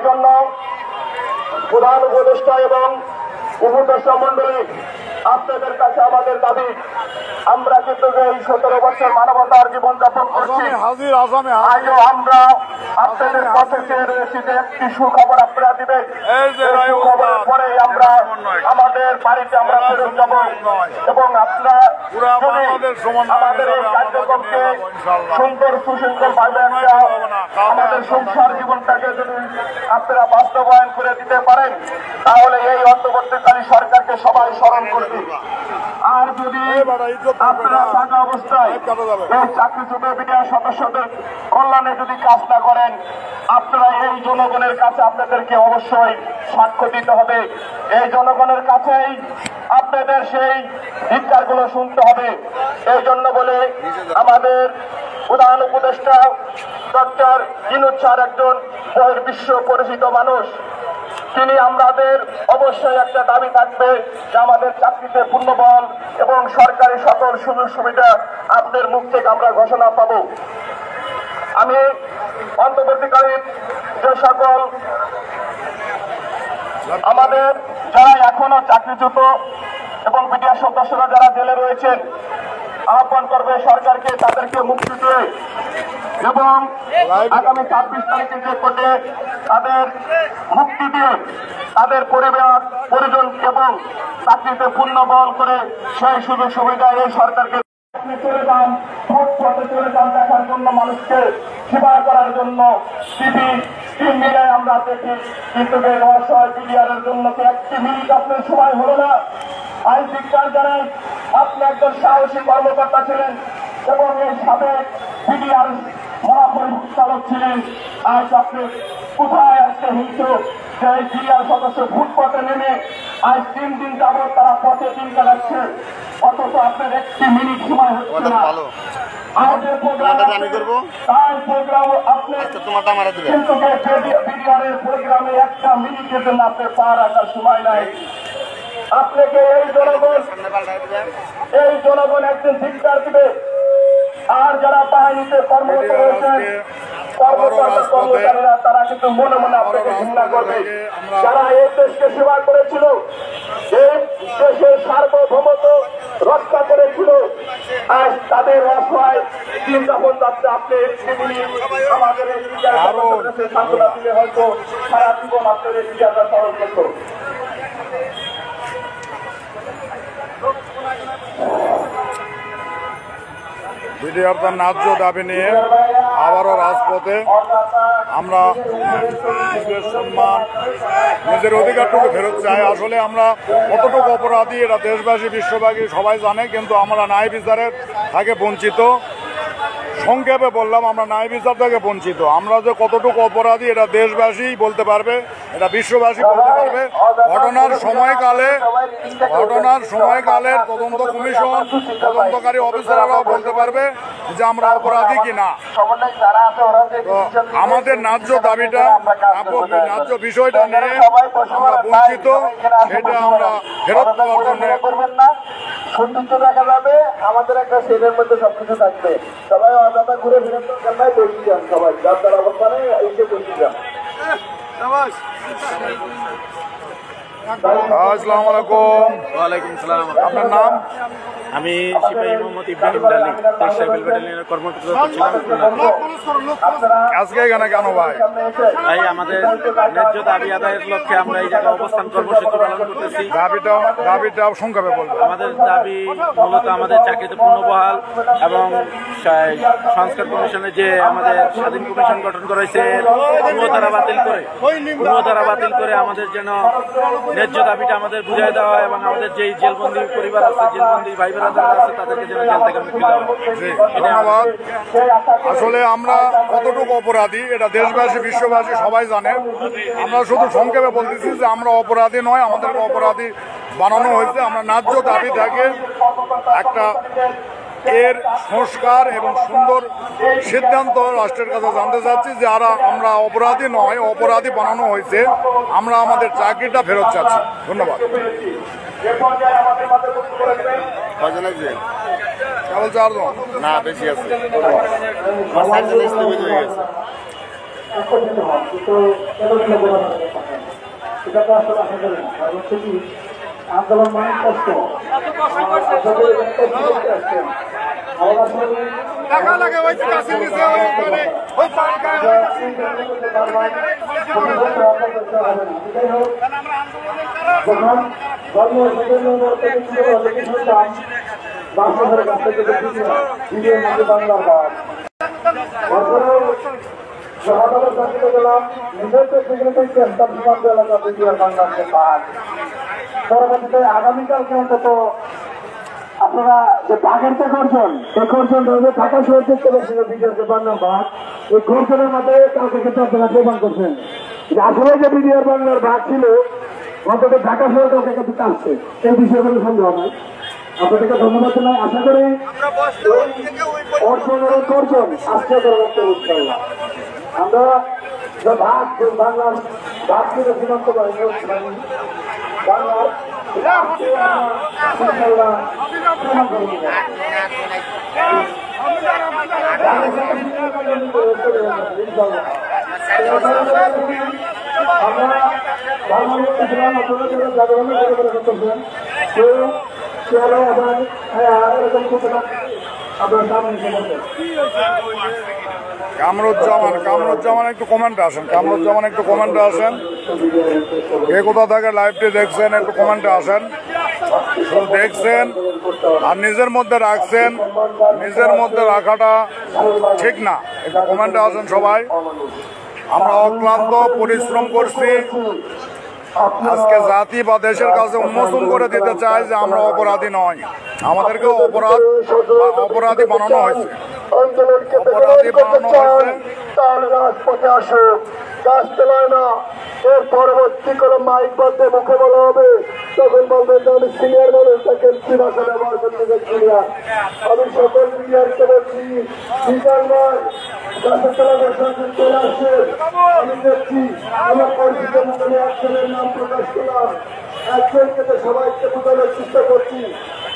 জন্য প্রধান উপদেষ্টা এবং উপদেষ্টা মন্ডলী আপনাদের কাছে আমাদের দাবি, আমরা কিন্তু এই 17 বছর মানবতার জীবনযাপন করছি, আজও আমরা আপনাদের কাছে চেয়ে রয়েছি যে একটি সুখবর আপনারা দিবেন। সুখবরের পরে আমরা আমাদের বাড়িতে আমরা ফেরত যাব এবং আপনারা আমাদের এই কার্যক্রমকে সুন্দর সুশৃঙ্খল ভাবে আমাদের সংসার জীবনটাকে যদি আপনারা বাস্তবায়ন করে দিতে পারেন, তাহলে এই অন্তর্বর্তীকালীন সরকারকে সবাই স্মরণ করবে। আর যদি আপনারা থাকা অবস্থায় এই চাকরিচ্যুত মিডিয়া সদস্যদের কল্যাণে যদি কাজ না করেন, আপনারা এই জনগণের কাছে আপনাদেরকে অবশ্যই সাক্ষ্য দিতে হবে। এই জনগণের কাছেই আপনাদের সেই ধিক্কারগুলো শুনতে হবে। এই জন্য বলে আমাদের প্রধান উপদেষ্টা ডক্টর ইউনূস স্যার একজন বহির্বিশ্ব পরিচিত মানুষ, তিনি আমাদের অবশ্যই একটা দাবি থাকবে যে আমাদের চাকরিতে পূর্ণবল এবং সরকারি সকল সুযোগ সুবিধা আপনাদের মুখ থেকে আমরা ঘোষণা পাব। আমি অন্তর্বর্তীকালীন যে সকল আমাদের যারা এখনো চাকরিচ্যুত এবং বিডিআর সদস্যরা যারা জেলে রয়েছেন, আহ্বান করবে সরকারকে তাদেরকে মুক্তি দিয়ে এবং আগামী 26 তারিখে যে কোর্টে তাদের মুক্তি দিয়ে তাদের পরিবার পরিজন এবং চাকরিতে পূর্ণবল করে সেই সুযোগ সুবিধা এই সরকারকে চলে যান, পথে চলে যান দেখার জন্য, মানুষকে সেবা করার জন্য টিভি মিডিয়ায় আমরা দেখি, কিন্তু এই রহস্য বিডিআরের জন্য একটি মিনিট আপনার সময় হলো না। আইন ধিক্কার জানাই, আপনি একজন সাহসী কর্মকর্তা ছিলেন এবং এই সাবেক বিডিআর মহাপরিচালক ছিলেন। আজ আপনি কোথায় আসতে হিংস্র সেই বিডিআর সদস্য ফুটপথে নেমে আজ 3 দিন যাবৎ তারা পথে দিন কাটাচ্ছে, অথচ আপনার একটি মিনিট সময় হচ্ছে না। আমাদের প্রোগ্রাম কিন্তু বিডিআরের প্রোগ্রামে একটা মিনিটের জন্য আপনার পা রাখার সময় নাই। আপনাকে এই জনগণ একদিন ধিক্কার দিবে। আর যারা বাহিনীতে কর্মরত রয়েছেন কর্মচারীরা, তারা কিন্তু মনে মনে আপনাকে ঘৃণা করবে। যারা এই দেশকে সেবা করেছিল, এই দেশের সার্বভৌমত্ব রক্ষা করেছিল, আজ তাদের অসহায় দিন যাপন যাচ্ছে। আপনি আমাদের এই সান্ত্বনা দিলে হয়তো সারা জীবন আপনাদের এই বিচারটা স্মরণ করত। বিডিআর তার ন্যায্য দাবি নিয়ে আবারও রাজপথে। আমরা নিজের সম্মান, নিজের অধিকারটুকু ফেরত চাই। আসলে আমরা কতটুকু অপরাধী এটা দেশবাসী বিশ্ববাসী সবাই জানে, কিন্তু আমরা ন্যায় বিচারের থেকে বঞ্চিত। সংক্ষেপে বললাম, আমরা ন্যায় বিচার থেকে বঞ্চিত। আমরা যে কতটুকু অপরাধী এটা দেশবাসী বলতে পারবে, এটা বিশ্ববাসী বলতে পারবে। ঘটনার সময়কালের তদন্ত কমিশন, তদন্তকারী অফিসাররাও বলতে পারবে যে আমরা অপরাধী কিনা। আমাদের ন্যায্য দাবিটা, ন্যায্য বিষয়টা নিয়ে আমরা বঞ্চিত, সেটা আমরা ফেরত পাওয়ার জন্য সৌন্দর্য দেখা যাবে। আমাদের একটা সেলের মধ্যে সবকিছু থাকবে। সবাই অযথা ঘুরে ফিরে বসে যান, সবাই যার যার অবস্থানে এসে বসে যান। আসসালামু আলাইকুম। ওয়ালাইকুম সালাম। আপনার নাম? আমি সিপাহী মোহাম্মদ ইব্রাহিম ডালি, সাইকেল ব্যাটালিয়নের কর্মরত ছিলাম। আজকে এখানে কেন ভাই? তাই আমাদের ন্যায্য দাবি আদায়ের লক্ষ্যে আমরা এই জায়গায় অবস্থান কর্মসূচি পালন করতেছি। দাবিটা সংক্ষেপে বলবো। আমাদের দাবি মূলত আমাদের চাকরিতে পূর্ণবহাল এবং সংস্কার কমিশনে যে আমাদের স্বাধীন কমিশন গঠন করা হয়েছে পুনঃধারা বাতিল করে আমাদের যেন ন্যায্য দাবিটা আমাদের বুঝাই দেওয়া হয় এবং আমাদের যেই জেলবন্দি পরিবার আছে, জেলবন্দি ভাই বোনেরা আছে, তাদেরকে যেন জেল থেকে মুক্তি দেওয়া হয়। ধন্যবাদ। আসলে আমরা কতটুকু অপরাধী এটা দেশবাসী বিশ্ববাসী সবাই জানে। আমরা শুধু সংক্ষেপে বলতেছি যে আমরা অপরাধী নয়, আমাদেরকে অপরাধী বানানো হয়েছে। আমরা ন্যায্য দাবি থেকে একটা এর সংস্কার এবং সুন্দর সিদ্ধান্ত রাষ্ট্রের কাছে জানতে চাচ্ছি যে আমরা অপরাধী নয়, অপরাধী বানানো হয়েছে। আমরা আমাদের চাকরিটা ফেরত চাচ্ছি। ধন্যবাদ। কেবল 4 জন? না, বেশি আছে। একত্রিত হন, কিন্তু এতদিনে বলা এটা তো আসলে আশা করি না। কারণ হচ্ছে কি আন্দোলন মানে কষ্ট, বাংলার গাছ গেলাম নিজের সীমান্ত এলাকা বাংলাদেশের বাঘ। পরবর্তীতে আগামীকালকে অন্তত আপনারা যে বাঘের যে গর্জন, এই গর্জন রয়েছে ঢাকা শহর দেখতে পাচ্ছেন বিডিআর বাংলার বাঘ। এই গর্জনের মধ্যে কাউকে কিন্তু আপনারা প্রমাণ করছেন যে আসলে যে বিডিআর বাংলার বাঘ ছিল অন্তত ঢাকা শহর কাউকে কিন্তু আসছে, এই বিষয়ে কোনো সন্দেহ নাই। আপনাদেরকে ধন্যবাদ জানাই। আশা করি অর্জনের গর্জন আজকে আমরা যে ভাগ বাংলার ভাগ থেকে সীমান্ত বাংলার কামরুজ্জামান একটু কমেন্টে আসেন। কামরুজ্জামান একটু কমেন্টে আসেন। কে কোথা থেকে লাইভটি দেখছেন একটু কমেন্টে আসেন। শুধু দেখছেন আর নিজের মধ্যে রাখছেন, নিজের মধ্যে রাখাটা ঠিক না। একটু কমেন্টে আসেন সবাই। আমরা অক্লান্ত পরিশ্রম করছি। আজকে জাতি বা দেশের কাছে উন্মোচন করে দিতে চাই যে আমরা অপরাধী নয়, আমাদেরকে অপরাধী বানানো হয়েছে। অপরাধী বানানো হয়েছে। তাহলে রাজপথে আসুক, গাছ তোলায় না। এর পরবর্তী কোনো মাইক বাদে মুখে বলা হবে, তখন বলবেন যে আমি সিনিয়র মানুষ, তাকে কি ভাষা ব্যবহার করতে সিনিয়র। আমি সকল সিনিয়রকে বলছি বিচার নয়, গাছের তোলা দর্শন চলে আসছে। আমি দেখছি আমার পরিচিত মন্ডলী একজনের নাম প্রকাশ করলাম, একজনকে তো সবাইকে বোঝানোর চেষ্টা করছি।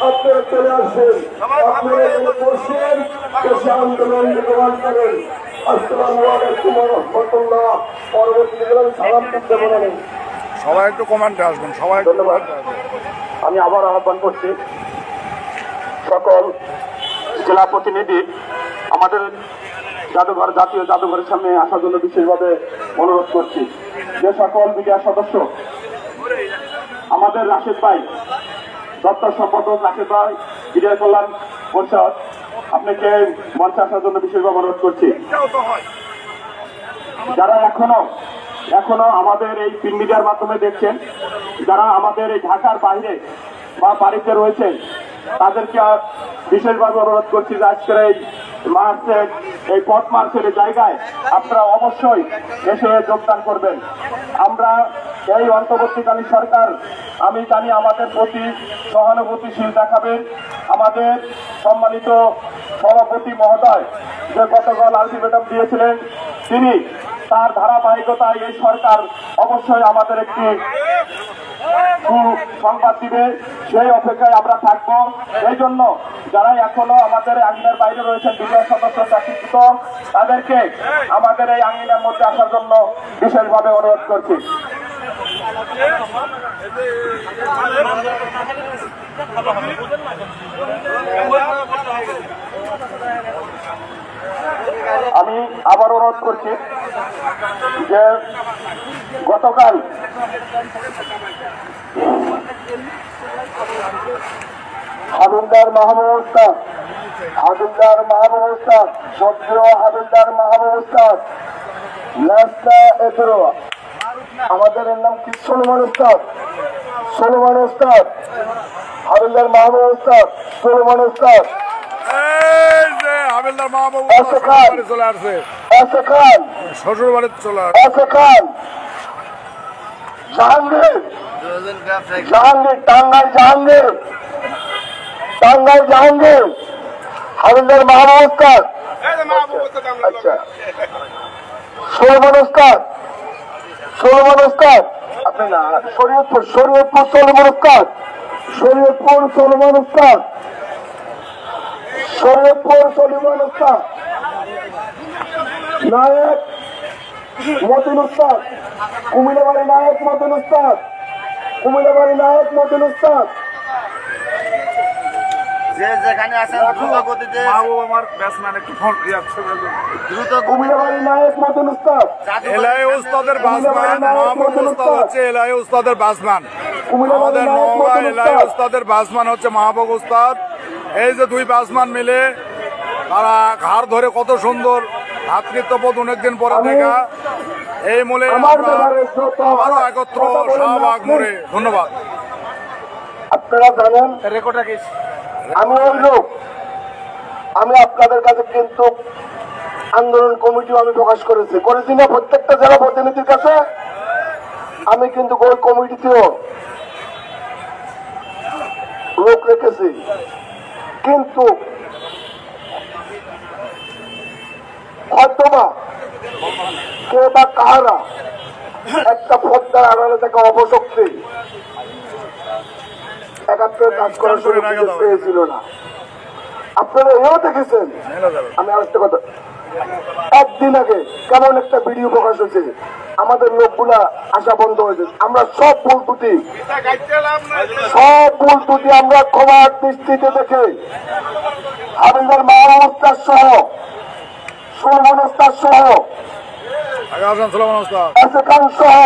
আপনারা চলে আসেন, আপনারা এখানে বসেন, দেশে আন্দোলন প্রমাণ করেন। আসসালামু আলাইকুম ওয়া রাহমাতুল্লাহ। পরবর্তীতে সালাম করতে বলেন। সবাই একটু কমেন্টে আসবেন। সবাই ধন্যবাদ। আমি আবার আহ্বান করছি সকল জেলা প্রতিনিধি আমাদের জাদুঘর, জাতীয় জাদুঘরের সামনে আসার জন্য বিশেষভাবে অনুরোধ করছি। যে সকল মিডিয়া সদস্য আমাদের রাশেদ ভাই, দপ্তর সম্পাদক রাশেদ ভাই, মিডিয়া কল্যাণ পরিষদ, আপনাকে মঞ্চে আসার জন্য বিশেষভাবে অনুরোধ করছি। যারা এখনো আমাদের এই প্রিন্ট মিডিয়ার মাধ্যমে দেখছেন, যারা আমাদের এই ঢাকার বাইরে বা বাড়িতে রয়েছেন, তাদেরকে বিশেষভাবে অনুরোধ করছি যে আজকের এই মার্চের, এই পথ মার্চের জায়গায় আপনারা অবশ্যই এসে যোগদান করবেন। আমরা এই অন্তর্বর্তীকালীন সরকার, আমি জানি আমাদের প্রতি সহানুভূতিশীল দেখাবেন। আমাদের সম্মানিত সভাপতি মহোদয় যে গতকাল আলটিমেটাম দিয়েছিলেন, তিনি তার ধারাবাহিকতায় এই সরকার অবশ্যই আমাদের একটি সংবাদ দিবে, সেই অপেক্ষায় আমরা থাকবো। এই জন্য যারা এখনো আমাদের আঙিনার বাইরে রয়েছেন, বিজয় সদস্য চাকরিচ্যুত, তাদেরকে আমাদের এই আঙিনার মধ্যে আসার জন্য বিশেষভাবে অনুরোধ করছি। আমি আবার অনুরোধ করছি যে গতকাল হাবিলদার মাহবুব উস্তাদ, সক্রিয় হাবিলদার মাহবুব উস্তাদ, আমাদের এর নাম কি সলমান উস্তাদ, হাবিলদার মাহবুব উস্তাদ, সলমান উস্তাদ, শ্বশুর বাড়িতে চলে আসে খান, জাহাঙ্গীর, টাঙ্গাইল জাহাঙ্গীর, হাবিলদার মাহবুব উস্তাদ, আচ্ছা, সলমান উস্তাদ, আপনি না, শরীয়তপুর সলমান উস্তাদ, শরীয়তপুর সলমান উস্তাদ, নায়ক মতিন উস্তাদ, কুমিল্লাবাড়ি নায়ক মতিন উস্তাদ, কুমিল্লাবাড়ি নায়ক মতিন উস্তাদ। যে যেখানে আছেন দ্রুত গতিতে আমার ব্যাটসম্যান একটু ফোন দ্রুত কুমিল্লাবাড়ি নায়ক মতিন উস্তাদ, এলআই উস্তাদের ব্যাটসম্যান মাহবুব উস্তাদ হচ্ছে এলআই উস্তাদের ব্যাটসম্যান। আমাদের নওগাঁ এলআই উস্তাদের ব্যাটসম্যান হচ্ছে মাহবুব উস্তাদ। এই যে দুই ব্যাটসম্যান মিলে তারা ঘাড় ধরে কত সুন্দর ভাতৃত্ববোধ অনেকদিন পরে দেখা এই মূলে আবারও একত্র শাহবাগ মোড়ে। ধন্যবাদ। আপনারা জানেন রেকর্ডটা কি আমি ওই লোক, আমি আপনাদের কাছে কিন্তু আন্দোলন কমিটিও আমি প্রকাশ করেছি না প্রত্যেকটা জেলা প্রতিনিধির কাছে। আমি কিন্তু ওই কমিটিতেও লোক রেখেছি, কিন্তু হয়তোবা কে বা কাহারা একটা পদ্মার আড়ালে থাকা অপশক্তি একাত্তরে কাজ করার সুযোগ পেয়েছিল না। আপনারা এও দেখেছেন। আমি আরেকটা কথা, একদিন আগে কেমন একটা ভিডিও প্রকাশ হয়েছে, আমাদের লোকগুলা আসা বন্ধ হয়েছে। আমরা সব ভুল ত্রুটি আমরা ক্ষমার দৃষ্টিতে দেখে হাবিলদার মাহবুব উস্তাদ সহ সুলমান উস্তাদ সহ সহ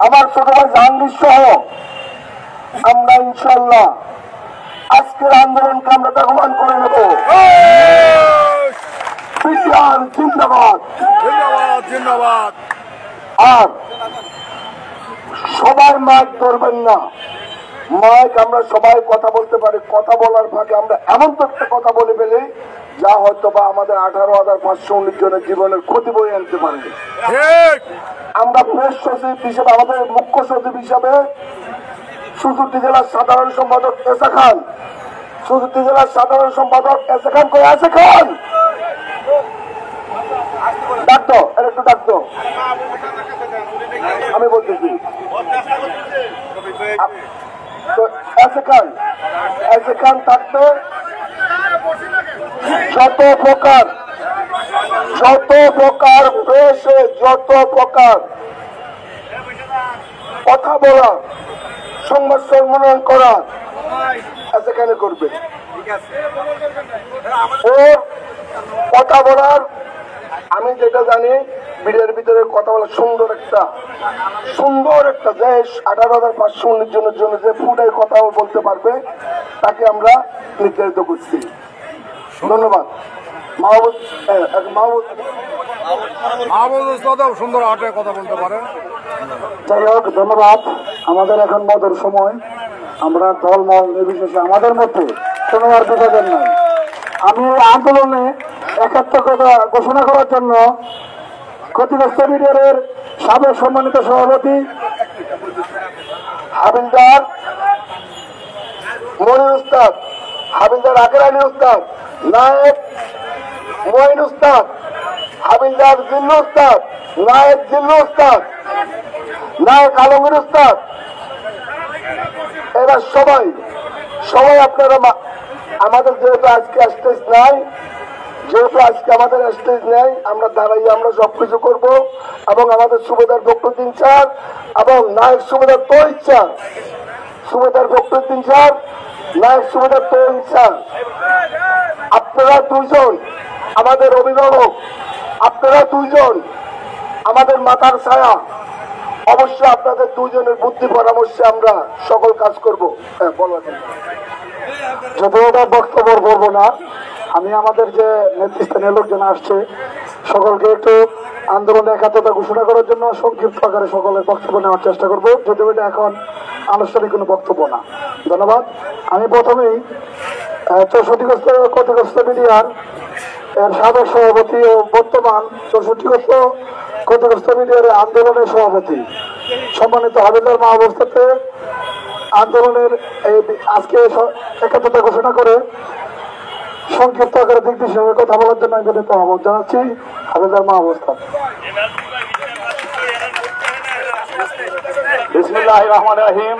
আমার ছোট ভাই জাহাঙ্গীর সহ আমরা ইনশাল্লাহ আজকের আন্দোলনকে আমরা দমন করে নেব। জিন্দাবাদ জিন্দাবাদ জিন্দাবাদ। আর সবাই মাইক ধরবেন না, মাইক আমরা সবাই কথা বলতে পারি। কথা বলার ফাঁকে আমরা এমন তো একটা কথা বলে ফেলি যা হয়তো বা আমাদের 18,519 জনের জীবনের ক্ষতি বয়ে আনতে পারে। আমরা প্রেস সচিব হিসেবে, আমাদের মুখ্য সচিব হিসাবে 64 জেলার সাধারণ সম্পাদক এসা খান, 64 জেলার সাধারণ সম্পাদক এসা খান কই আছে খান? ডাকতো, এর একটু ডাকতো। আমি বলতেছি এসা খান থাকবে। যত প্রকার প্রেসে যত প্রকার কথা বলা, সংবাদ সম্মেলন করা সেখানে করবে। ও কথা বলার, আমি যেটা জানি মিডিয়ার ভিতরে কথা বলা সুন্দর একটা দেশ 18,519 জনের জন্য যে ফুটাই কথা বলতে পারবে তাকে আমরা নির্ধারিত করছি। ধন্যবাদ। সুন্দর আটে কথা বলতে পারে। যাই হোক, ধন্যবাদ। আমাদের এখন মধুর সময়, আমরা দলমল নির্বিশেষে আমাদের মধ্যে কোনো আর বিভাজন নাই। আমি আন্দোলনে একাত্মকতা ঘোষণা করার জন্য ক্ষতিগ্রস্ত বিডিআরের সাবেক সম্মানিত সভাপতি হাবিলদার মনির উস্তাদ, হাবিলদার আকের আলী উস্তাদ, নায়েব মঈন উস্তাদ, হাবিলদার জিল্লু উস্তাদ, নায়েব জিল্লু উস্তাদ, নায়েক আলমগীর উস্তাদ, এরা সবাই আপনারা আমাদের যেহেতু আজকে আমাদের স্টেজ নাই, আমরা দাঁড়াই আমরা সবকিছু করব। এবং আমাদের সুবেদার ফখরুদ্দিন স্যার এবং নায়ক সুবেদার তৌহিদ স্যার, সুবেদার ফখরুদ্দিন স্যার, নায়ক সুবেদার তৌহিদ স্যার, আপনারা দুইজন আমাদের অভিভাবক, আপনারা দুইজন আমাদের মাথার ছায়া। অবশ্যই আপনাদের দুইজনের বুদ্ধি পরামর্শে আমরা সকল কাজ করব। হ্যাঁ, বলবেন। যদিও এটা বক্তব্য বলবো না, আমি আমাদের যে নেতৃস্থানীয় লোকজন আসছে সকলকে একটু আন্দোলনে একাত্মতা ঘোষণা করার জন্য সংক্ষিপ্ত আকারে সকলের বক্তব্য নেওয়ার চেষ্টা করব, যদিও এটা এখন আনুষ্ঠানিক কোনো বক্তব্য না। ধন্যবাদ। আমি প্রথমেই 64গ্রস্ত ক্ষতিগ্রস্ত মিডিয়ার সাবেক সভাপতি ও বর্তমান 64গ্রস্ত ক্ষতিগ্রস্ত মিডিয়ার আন্দোলনের সভাপতি সম্মানিত হাবিলদার মাহবুব উস্তাদকে আন্দোলনের এই আজকে একাত্মতা ঘোষণা করে সংক্ষিপ্ত আকারে দিক হিসেবে কথা বলার জন্য আমি বিনীত আহ্বান জানাচ্ছি। হাবিলদার মাহবুব উস্তাদ। বিসমিল্লাহির রহমানির রহিম।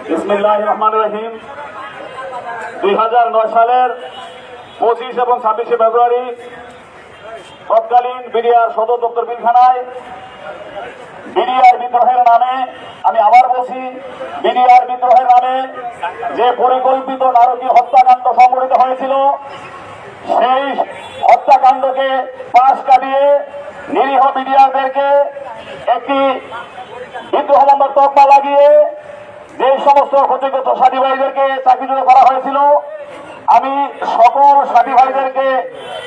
বিসমিল্লাহির রহমানির রহিম। 2009 সালের 25 এবং 26 ফেব্রুয়ারি তৎকালীন বিডিআর সদর দপ্তর পিলখানায় বিডিআর বিদ্রোহের নামে, আমি আবার বলছি, বিডিআর বিদ্রোহের নামে যে পরিকল্পিত নারকীয় হত্যাকাণ্ড সংঘটিত হয়েছিল, সেই হত্যাকাণ্ডকে পাশ কাটিয়ে নিরীহ বিডিআরদেরকে একটি বিদ্রোহ মামলার তকমা লাগিয়ে যে সমস্ত ক্ষতিগ্রস্ত সাথী ভাইদেরকে চাকরিচ্যুত করা হয়েছিল, আমি সকল সাথী ভাইদেরকে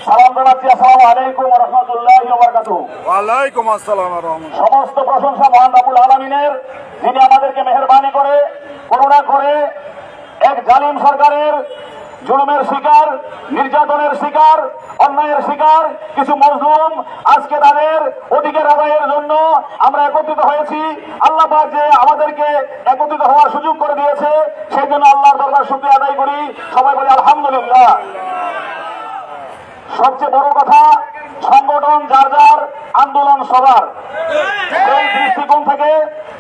সালাম জানাচ্ছি। আসসালামু আলাইকুম ওয়া রাহমাতুল্লাহি ওয়া বারাকাতুহু। ওয়ালাইকুম আসসালাম ওয়া রাহমাতুল্লাহ। সমস্ত প্রশংসা মহান রব্বুল আলামিনের, যিনি আমাদেরকে মেহেরবানি করে, করুণা করে এক জালিম সরকারের জুলুমের শিকার, নির্যাতনের শিকার, অন্যায়ের শিকার কিছু মজলুম আজকে তাদের অধিকার আদায়ের জন্য আমরা একত্রিত হয়েছি। আল্লাহ পাক যে আমাদেরকে একত্রিত হওয়ার সুযোগ করে দিয়েছে, সেই জন্য আল্লাহর দরবার শুকরিয়া আদায় করি। সবাই বলি আলহামদুলিল্লাহ। সবচেয়ে বড় কথা, সংগঠন যার যার, আন্দোলন সবার। এই দৃষ্টিকোণ থেকে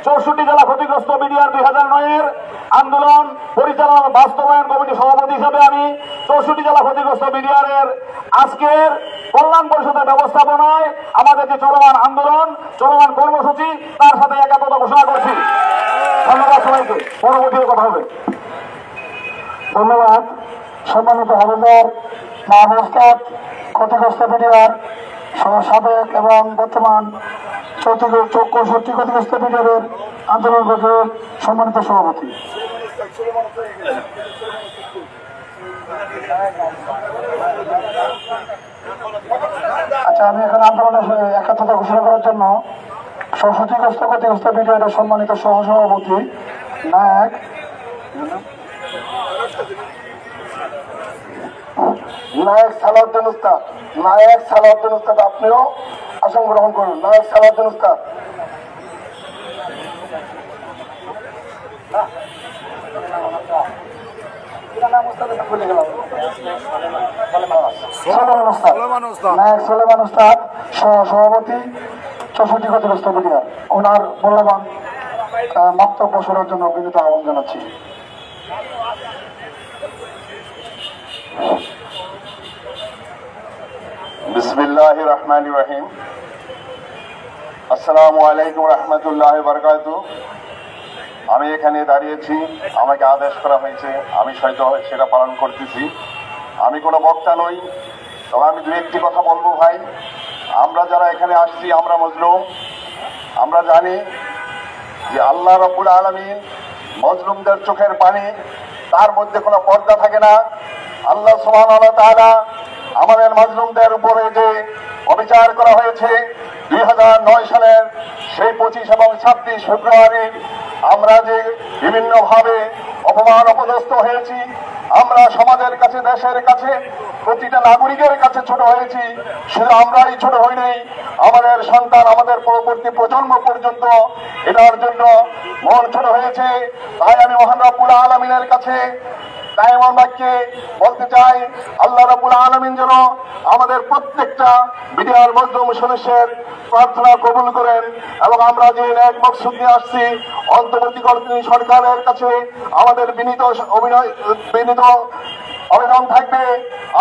64 জেলা ক্ষতিগ্রস্ত বিডিআর 2009-এর আন্দোলন পরিচালনা বাস্তবায়ন কমিটির সভাপতি হিসেবে আমি 64 জেলা ক্ষতিগ্রস্ত বিডিআর-এর আজকের কল্যাণ পরিষদের ব্যবস্থাপনায় আমাদের যে চলমান আন্দোলন, চলমান কর্মসূচি, তার সাথে একাত্মতা ঘোষণা করছি। ধন্যবাদ সবাইকে। পরবর্তী কথা হবে। ধন্যবাদ। সম্মানিত হাবিলদার মাহমুদ ক্ষতিগ্রস্ত বিডিআর সাবেক এবং বর্তমান 64 ক্ষতিগ্রস্ত বিডিআরের আন্দোলন গ্রুপের সম্মানিত সভাপতি। আচ্ছা, আমি এখন আন্দোলনের একাত্মতা ঘোষণা করার জন্য ক্ষতিগ্রস্ত বিডিআরের সম্মানিত সহসভাপতি নায়ক সালাউদ্দিন উস্তাদ, আপনিও আসন গ্রহণ করুন। নায়ক সালাউদ্দিন উস্তাদ। নায়ক সোলেমান উস্তাদ, সভাপতি 64 ক্ষতিগ্রস্ত বিডিআর, ওনার মূল্যবান বক্তব্য শোনার জন্য বিনীত আহ্বান জানাচ্ছি। বিসমিল্লাহির রহমানির রহিম। আসসালামু আলাইকুম রহমতুল্লাহ বারাকাতুহু। আমি এখানে দাঁড়িয়েছি, আমাকে আদেশ করা হয়েছে, আমি সেটা পালন করতেছি। আমি কোনো বক্তা নই, তবে আমি দু একটি কথা বলবো ভাই। আমরা যারা এখানে আসছি, আমরা মজলুম। আমরা জানি যে আল্লাহ রাব্বুল আলামিন মজলুমদের চোখের পানি, তার মধ্যে কোনো পর্দা থাকে না। আল্লাহ সুবহানাহু ওয়া তাআলা আমাদের মজলুমদের উপরে যে অবিচার করা হয়েছে 2009 সালের সেই 25 এবং 26 ফেব্রুয়ারি, আমরা যে বিভিন্নভাবে অপমান অপদস্থ হয়েছি, আমরা সমাজের কাছে, দেশের কাছে, প্রতিটা নাগরিকের কাছে ছোট হয়েছি। শুধু আমরাই ছোট হইনি, আমাদের সন্তান, আমাদের পরবর্তী প্রজন্ম পর্যন্ত এটার জন্য মন ছোট হয়েছে। তাই আমি মহান রব্বুল আলামিনের কাছে দায়মান বাক্যে বলতে চাই, আল্লাহ রাব্বুল আলামিন যেন আমাদের প্রত্যেকটা বিডিআর মজলুম সদস্যের প্রার্থনা কবুল করেন, এবং আমরা যে এক মকসুদ নিয়ে আসছি, অন্তর্বর্তীকালীন সরকারের কাছে আমাদের বিনীত আবেদন থাকবে,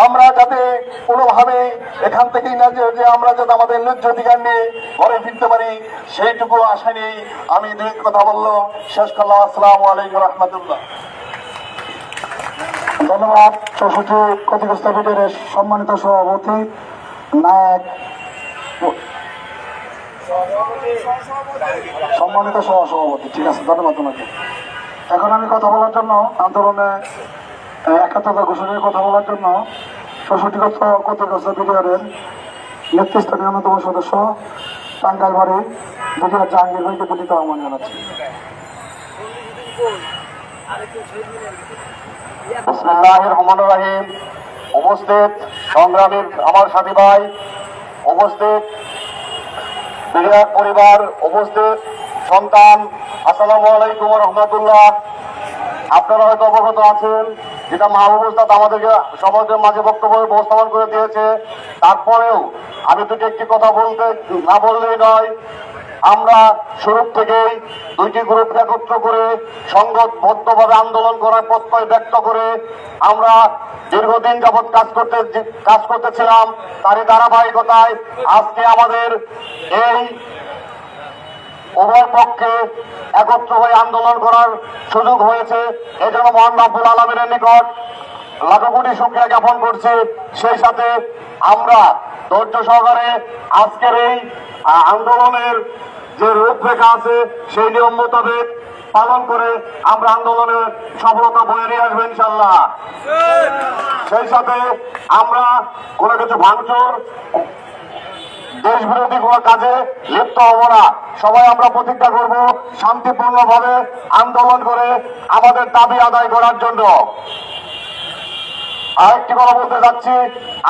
আমরা যাতে কোনোভাবে এখান থেকেই না যে আমরা যাতে আমাদের ন্যায্য অধিকার নিয়ে ঘরে ফিরতে পারি, সেইটুকু আশা নিয়েই আমি দুই কথা বললো শেষ করলাম। আসসালামু আলাইকুম রহমতুল্লাহ। ধন্যবাদ। 64 ক্ষতিগ্রস্ত বিডিআরের সম্মানিত সভাপতি নায়ক, সম্মানিত সহসভাপতি। ঠিক আছে, ধন্যবাদ তোমাকে। এখন আমি কথা বলার জন্য, আন্দোলনে একাত্মতা ঘোষণার কথা বলার জন্য 64 ক্ষতিগ্রস্ত বিডিআরের নেতৃস্থানীয় অন্যতম সদস্য টাঙ্গাইল বাড়ি বিডিআর জাহাঙ্গীর ভাইকে বিনীত আহ্বান জানাচ্ছি। বিসমিল্লাহির রহমানির রহিম। উপস্থিত সংগ্রামী আমার সাথী ভাই, উপস্থিত বিডিআর পরিবার, উপস্থিত সন্তান, আসসালামু আলাইকুম রহমতুল্লাহ। আপনারা হয়তো অবগত আছেন, যেটা মাহবুব উস্তাদ আমাদেরকে সমাজের মাঝে বক্তব্য উপস্থাপন করে দিয়েছে। তারপরেও আমি দুটো একটি কথা বলতে না বললেই নয়। আমরা শুরু থেকেই দুইটি গ্রুপকে একত্র করে সংঘবদ্ধভাবে আন্দোলন করার প্রত্যয় ব্যক্ত করে আমরা দীর্ঘদিন যাবৎ কাজ করতেছিলাম। তারই ধারাবাহিকতায় আজকে আমাদের এই উভয় পক্ষে একত্র হয়ে আন্দোলন করার সুযোগ হয়েছে। এজন্য মহান রব্বুল আলামিনের নিকট লাখো কোটি শুকরিয়া জ্ঞাপন করছি। সেই সাথে আমরা ধৈর্য সহকারে আজকের এই আন্দোলনের যে রূপরেখা আছে সেই নিয়ম মোতাবেক পালন করে আমরা আন্দোলনের সফলতা বয়ে নিয়ে আসবো ইনশাল্লাহ। সেই সাথে আমরা কোনো কিছু ভাঙচুর দেশ বিরোধী কোন কাজে লিপ্ত হব না। সবাই আমরা প্রতিজ্ঞা করব শান্তিপূর্ণভাবে আন্দোলন করে আমাদের দাবি আদায় করার জন্য। আরেকটি কথা বলতে যাচ্ছি,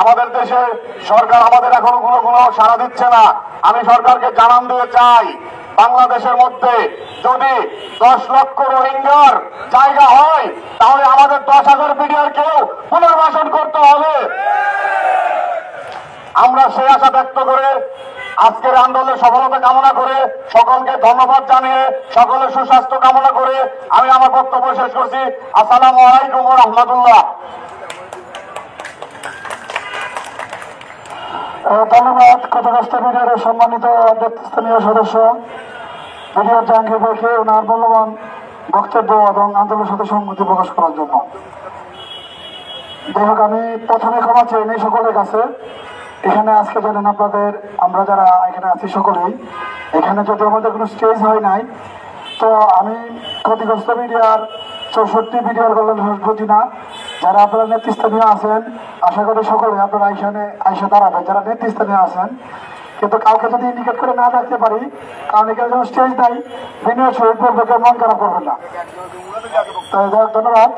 আমাদের দেশে সরকার আমাদের এখনো কোনো সাড়া দিচ্ছে না। আমি সরকারকে জানান দিয়ে চাই, বাংলাদেশের মধ্যে যদি 10 লক্ষ রোহিঙ্গার জায়গা হয় তাহলে আমাদের 10,000 বিডিআরকেও পুনর্বাসন করতে হবে। আমরা সেই আশা ব্যক্ত করে আজকের আন্দোলনের সফলতা কামনা করে সকলকে ধন্যবাদ জানিয়ে সকলের সুস্বাস্থ্য কামনা করে আমি আমার বক্তব্য শেষ করছি। আসসালামু আলাইকুম ওয়া রাহমাতুল্লাহ। ধন্যবাদ। ক্ষতিগ্রস্ত বিডিআরের সম্মানিত নেতৃস্থানীয় সদস্য বিডিআর জাহাঙ্গীর ভাইকে ওনার মূল্যবান বক্তব্য এবং আন্দোলনের সাথে সংহতি প্রকাশ করার জন্য। যাই হোক, আমি প্রথমে ক্ষমা চাই নেই সকলের কাছে। এখানে আজকে জানেন আপনাদের আমরা যারা এখানে আছি সকলেই, এখানে যদি আমাদের কোনো স্টেজ হয় নাই, তো আমি ক্ষতিগ্রস্ত বিডিআর 64 বিডিআর কল্যাণ প্রতি না যারা আপনারা নেতৃস্থানীয় আছেন, আশা করি সকলে আপনারা এখানে আইসা দাঁড়াবেন যারা নেতৃস্থানীয় আছেন। কিন্তু কাউকে যদি ইন্ডিকেট করে না রাখতে পারি, কারণ এখানে যখন স্টেজ নাই, বিনয় শহীদ পর্বকে মন খারাপ করবেন না। ধন্যবাদ।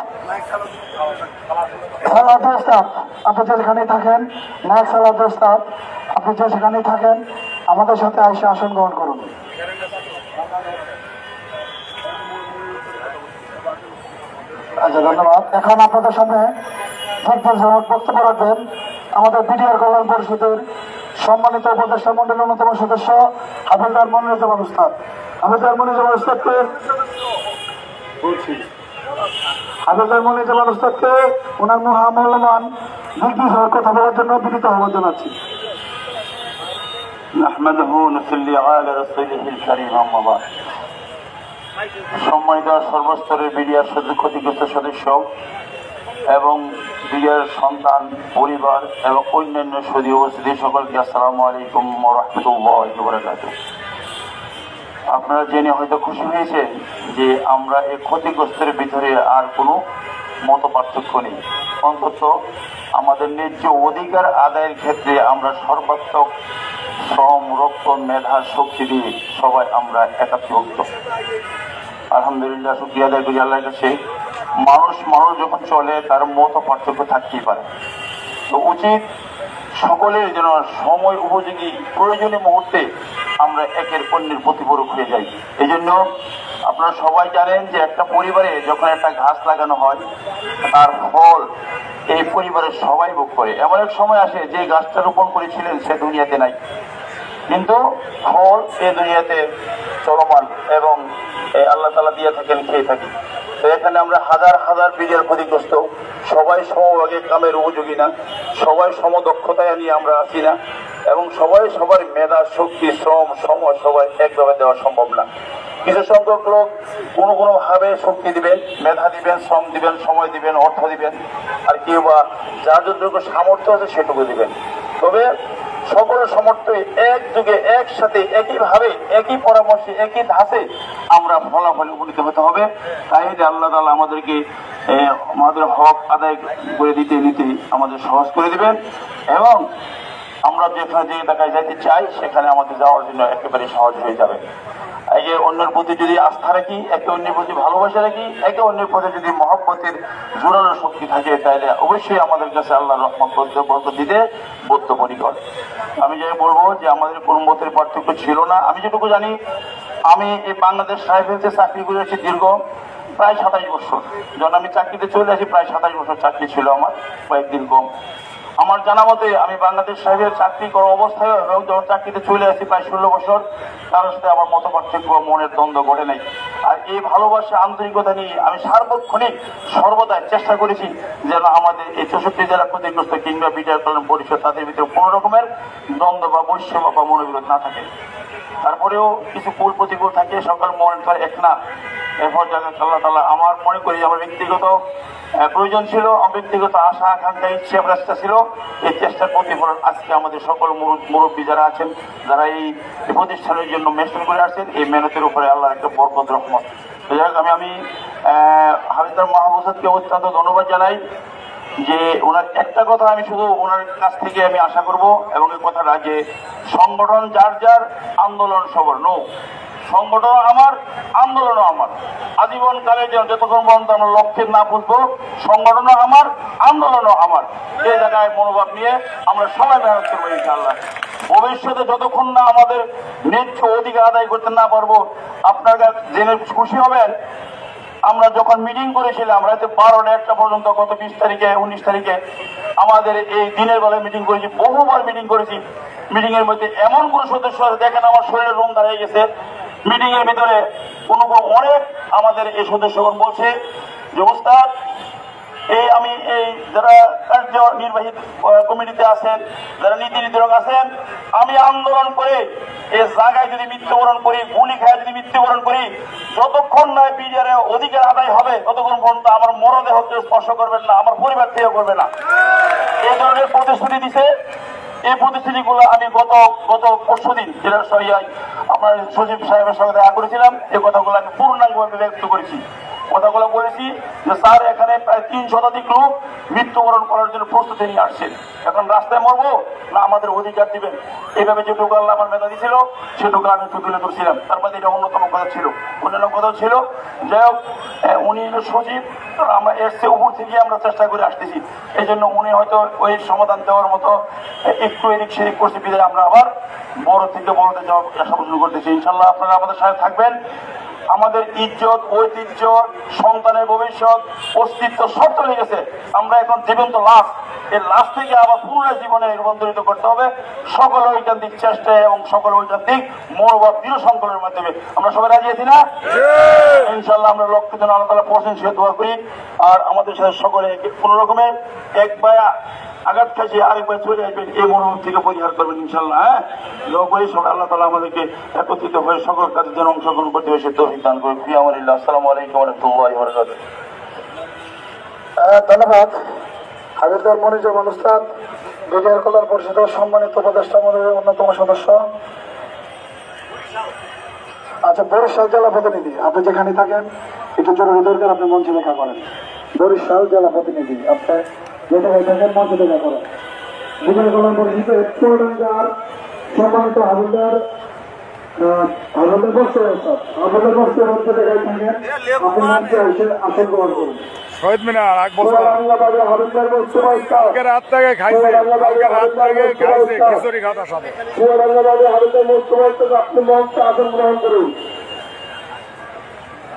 আপনি যে যেখানেই থাকেন, নায়ক সালাদ স্টাফ আপনি যে সেখানেই থাকেন, আমাদের সাথে আইসা আসন গ্রহণ করুন। আচ্ছা, ধন্যবাদ। এখন আপনাদের সামনে বক্তব্য রাখবেন আমাদের বিডিআর কল্যাণ পরিষদের সম্মানিত উপদেষ্টা মন্ডলীর অন্যতম সদস্য হাবিলদার মনিরুজ্জামান উস্তাদ। হাবিলদার মনিরুজ্জামান উস্তাদকে ওনার মহামূল্যবান দিগ্বিজয় সহ কথা বলার জন্য বিনীত আহ্বান জানাচ্ছি। সম্মানিত সর্বস্তরের বিডিআর ক্ষতিগ্রস্ত সদস্য এবং বিডিআর সন্তান পরিবার এবং অন্যান্য সদী উপস্থিতি সকলকে আসসালামু আলাইকুম ওয়া রাহমাতুল্লাহি ওয়া বারাকাতুহু। আপনারা জেনে হয়তো খুশি হয়েছেন যে আমরা এই ক্ষতিগ্রস্তের ভিতরে আর কোনো মত পার্থক্য নেই। অন্তত আমাদের ন্যায্য অধিকার আদায়ের ক্ষেত্রে আমরা সর্বাত্মক শ্রম, রক্ত, মেধা, শক্তি দিয়ে সবাই আমরা একাত্মভুক্ত। আলহামদুলিল্লাহ, শুকরিয়া আদায় করি আল্লাহর কাছে। মানুষ যখন চলে তার মত পার্থক্য থাকতেই পারে, তো উচিত সকলের যেন সময় উপযোগী প্রয়োজনীয় মুহূর্তে আমরা একের অন্যের প্রতিপূরক হয়ে যাই। এই জন্য আপনারা সবাই জানেন যে একটা পরিবারে যখন একটা গাছ লাগানো হয় তার ফল এই পরিবারের সবাই ভোগ করে। এমন এক সময় আসে যে গাছটা রোপণ করেছিলেন সে দুনিয়াতে নাই, কিন্তু ফল এই দুনিয়াতে চলমান এবং আল্লাহ তাআলা দিয়ে থাকেন, খেয়ে থাকি। তো এখানে আমরা হাজার হাজার বিডিআর ক্ষতিগ্রস্ত, সবাই সমভাগে কামের উপযোগী না, সবাই সমদক্ষতায় নিয়ে আমরা আছি না, এবং সবাই সবার মেধা, শক্তি, শ্রম, সময় সবাই একভাবে দেওয়া সম্ভব না। কিছু সংখ্যক লোক কোনো ভাবে শক্তি দিবেন, মেধা দিবেন, শ্রম দিবেন, সময় দিবেন, অর্থ দিবেন, আর কেউ বা যার যতটুকু সামর্থ্য আছে সেটুকু দিবেন। তবে সকলের সমর্থ এক যুগে একসাথে একইভাবে একই পরামর্শে একই ধাঁচে আমরা ফলাফল উপনীত হতে হবে। তাই আল্লাহ তাআলা আমাদেরকে আমাদের হক আদায় করে নিতে আমাদের সহজ করে দিবেন, এবং আমরা যেখানে যে এলাকায় যাইতে চাই সেখানে আমাদের যাওয়ার জন্য একেবারে সহজ হয়ে যাবে। এই যে অন্যের প্রতি যদি আস্থা রাখি, একে অন্যের প্রতি ভালোবাসা রাখি, একে অন্যের প্রতি যদি মহব্বতের জোরালো শক্তি থাকে, তাহলে অবশ্যই আমাদের কাছে আল্লাহর রহমত বরকত দিতে বদ্ধপরিকর। আমি যাই বলবো যে আমাদের কোন মতের পার্থক্য ছিল না। আমি যেটুকু জানি, আমি এই বাংলাদেশ রাইফেলসে চাকরি করেছি দীর্ঘ প্রায় 27 বছর। যখন আমি চাকরিতে চলে আসি প্রায় 27 বছর চাকরি ছিল আমার, কয়েকদিন কম। আমার জানা মতে আমি বাংলাদেশ সাহেবের চাকরি করা অবস্থায় এবং যখন চাকরিতে চলে আসি প্রায় 16 বছর, কারোর সাথে আমার মত পার্থক্য মনের দ্বন্দ্ব ঘটে নাই। আর এই ভালোবাসা আন্তরিকতা নিয়ে আমি সার্বক্ষণিক সর্বদাই চেষ্টা করেছি যেন আমাদের এই 64 জেলা ক্ষতিগ্রস্ত কিংবা বিজয় কল্যাণ পরিষদ তাদের ভিতরে কোনো রকমের দ্বন্দ্ব বা বৈষম্য বা মনোবিরোধ না থাকে। তারপরেও কিছু কুল প্রতিকূল থাকে, সকল মনের তো এক না। এরপর আল্লাহ তাআলা আমার মনে করি আমার ব্যক্তিগত প্রয়োজন ছিল, ব্যক্তিগত আশা আকাঙ্ক্ষা ইচ্ছে চেষ্টা ছিল, এই চেষ্টার প্রতিফলন আজকে আমাদের সকল মুরব্বী যারা আছেন, যারা এই প্রতিষ্ঠানের জন্য মেহনত করে আসছেন, এই মেহনতের উপরে আল্লাহর একটা বরকত রহমত। আমি হাবিবুর মাহবুবকে অত্যন্ত ধন্যবাদ জানাই যে ওনার একটা কথা আমি শুধু ওনার কাছ থেকে আমি আশা করব, এবং এই কথাটা যে সংগঠন যার যার, আন্দোলন সবার নো, সংগঠন আমার, আন্দোলনও আমার। আজীবন কালে যতক্ষণ পর্যন্ত আমরা লক্ষ্যে না বুঝবো, সংগঠনও আমার, আন্দোলনও আমার, এই জায়গায় মনোভাব নিয়ে আমরা সবাই মেহনত করবো ইনশাআল্লাহ। ভবিষ্যতে যতক্ষণ না আমাদের ন্যায্য অধিকার আদায় করতে না পারবো, আপনারা জেনে খুশি হবেন আমরা যখন মিটিং করেছিলাম রাতে 12টা 1টা পর্যন্ত, গত 20 তারিখে 19 তারিখে আমাদের এই দিনের বেলায় মিটিং করেছি, বহুবার মিটিং করেছি। মিটিং এর মধ্যে এমন কোন সদস্য আছে দেখেন আমার শরীরের রোম দাঁড়িয়ে গেছে। মিটিং এর ভিতরে অনেক আমাদের এই সদস্যগণ বলছে যে ওস্তাদ আমি এই যারা কার্যনির্বাহী কমিটিতে আছেন, যারা নীতি নির্ধারক আছেন, আমি আন্দোলন করে এই জায়গায় যদি মৃত্যুবরণ করি, গুলি খায় যদি মৃত্যুবরণ করি, যতক্ষণ নয় বিডিআর অধিকার আদায় হবে ততক্ষণ পর্যন্ত আমার মরদেহ স্পর্শ করবেন না, আমার পরিবার থেকে করবে না। এই ধরনের প্রতিশ্রুতি দিছে। এই প্রতিশ্রুতিগুলো আমি গত পরশুদিন আপনার সচিব সাহেবের সঙ্গে দেখা করেছিলাম। এই কথাগুলো আমি পূর্ণাঙ্গভাবে ব্যক্ত করেছি, কথাগুলো বলেছি যে স্যার এখানে প্রায় 3 শতাধিক লোক মৃত্যুবরণ করার জন্য প্রস্তুতি নিয়ে আসছেন, এখন রাস্তায় মরবো না আমাদের অধিকার দিবেন। এইভাবে যেটুকু আল্লাহ আমার মেধাবী ছিল সেটুকু আমি একটু তুলে ধরছিলাম। তার মধ্যে এটা অন্যতম কথা ছিল, অন্যান্য কথা ছিল। যাই হোক, উনি সচিব, আমরা এসছে উপর থেকে আমরা চেষ্টা করে আসতেছি, এই জন্য উনি হয়তো ওই সমাধান দেওয়ার মতো একটু এদিক সেদিক করছে, বিদায় আমরা আবার বড় থেকে বড়তে যাওয়ার আশা শুরু করতেছি। ইনশাল্লাহ আপনারা আমাদের সাথে থাকবেন। আমাদের ইজ্জত, ঐতিহ্য, সন্তানের ভবিষ্যৎ, অস্তিত্ব সব চলে গেছে। আমরা এখন জীবন্ত লাশ, এই লাশ থেকে আবার পুনরায় জীবনে রূপান্তরিত করতে হবে সকল ঐকান্তিক চেষ্টায় এবং সকল ঐকান্তিক মনোভাব দৃঢ় সংকলনের মাধ্যমে। আমরা সবাই রাজি আছি না? ইনশাল্লাহ আমরা লক্ষ্যের জন্য আল্লাহ তাআলা পৌঁছেন সে দোয়া করি। আর আমাদের সাথে সকলে কোনো রকমের এক বায়া আঘাত খাইছে আরেকবার চলে আসবেন, এই মনোভাব থেকে পরিহার করবেন ইনশাল্লাহ। হ্যাঁ, দোয়া করি সবাই আল্লাহ তাআলা আমাদেরকে একত্রিত হয়ে সকল কাজের জন্য অংশগ্রহণ করতে হবে সে তৌফিক দান করুন। ফিয়ামানিল্লাহ। আসসালামু আলাইকুম ওয়া রাহমাতুল্লাহি ওয়া বারাকাতুহু। ধন্যবাদ হাবিবুর মনিরুজ্জামান উস্তাদ, বিজয় কল্যাণ পরিষদের সম্মানিত উপদেষ্টা মণ্ডলীর অন্যতম সদস্য। আচ্ছা, বরিশাল জেলা প্রতিনিধি, আপনি যেখানে থাকেন একটু জরুরি দরকার, আপনি মঞ্চে দেখা করেন। বরিশাল জেলা প্রতিনিধি, আপনি যে জায়গায় থাকেন মঞ্চে দেখা করেন। বিজয় কল্যাণ পরিষদের চুয়াডাঙ্গার সম্মানিত হাবিবুর আমাদের বসে মঞ্চে জায়গায় থাকেন, আপনি মঞ্চে এসে আসন গ্রহণ করুন। শহীদ মিনার এক বছর রাত থেকে খাইছে, খিচুড়ি খাতার সাথে আপনি মঞ্চে আসন গ্রহণ করুন।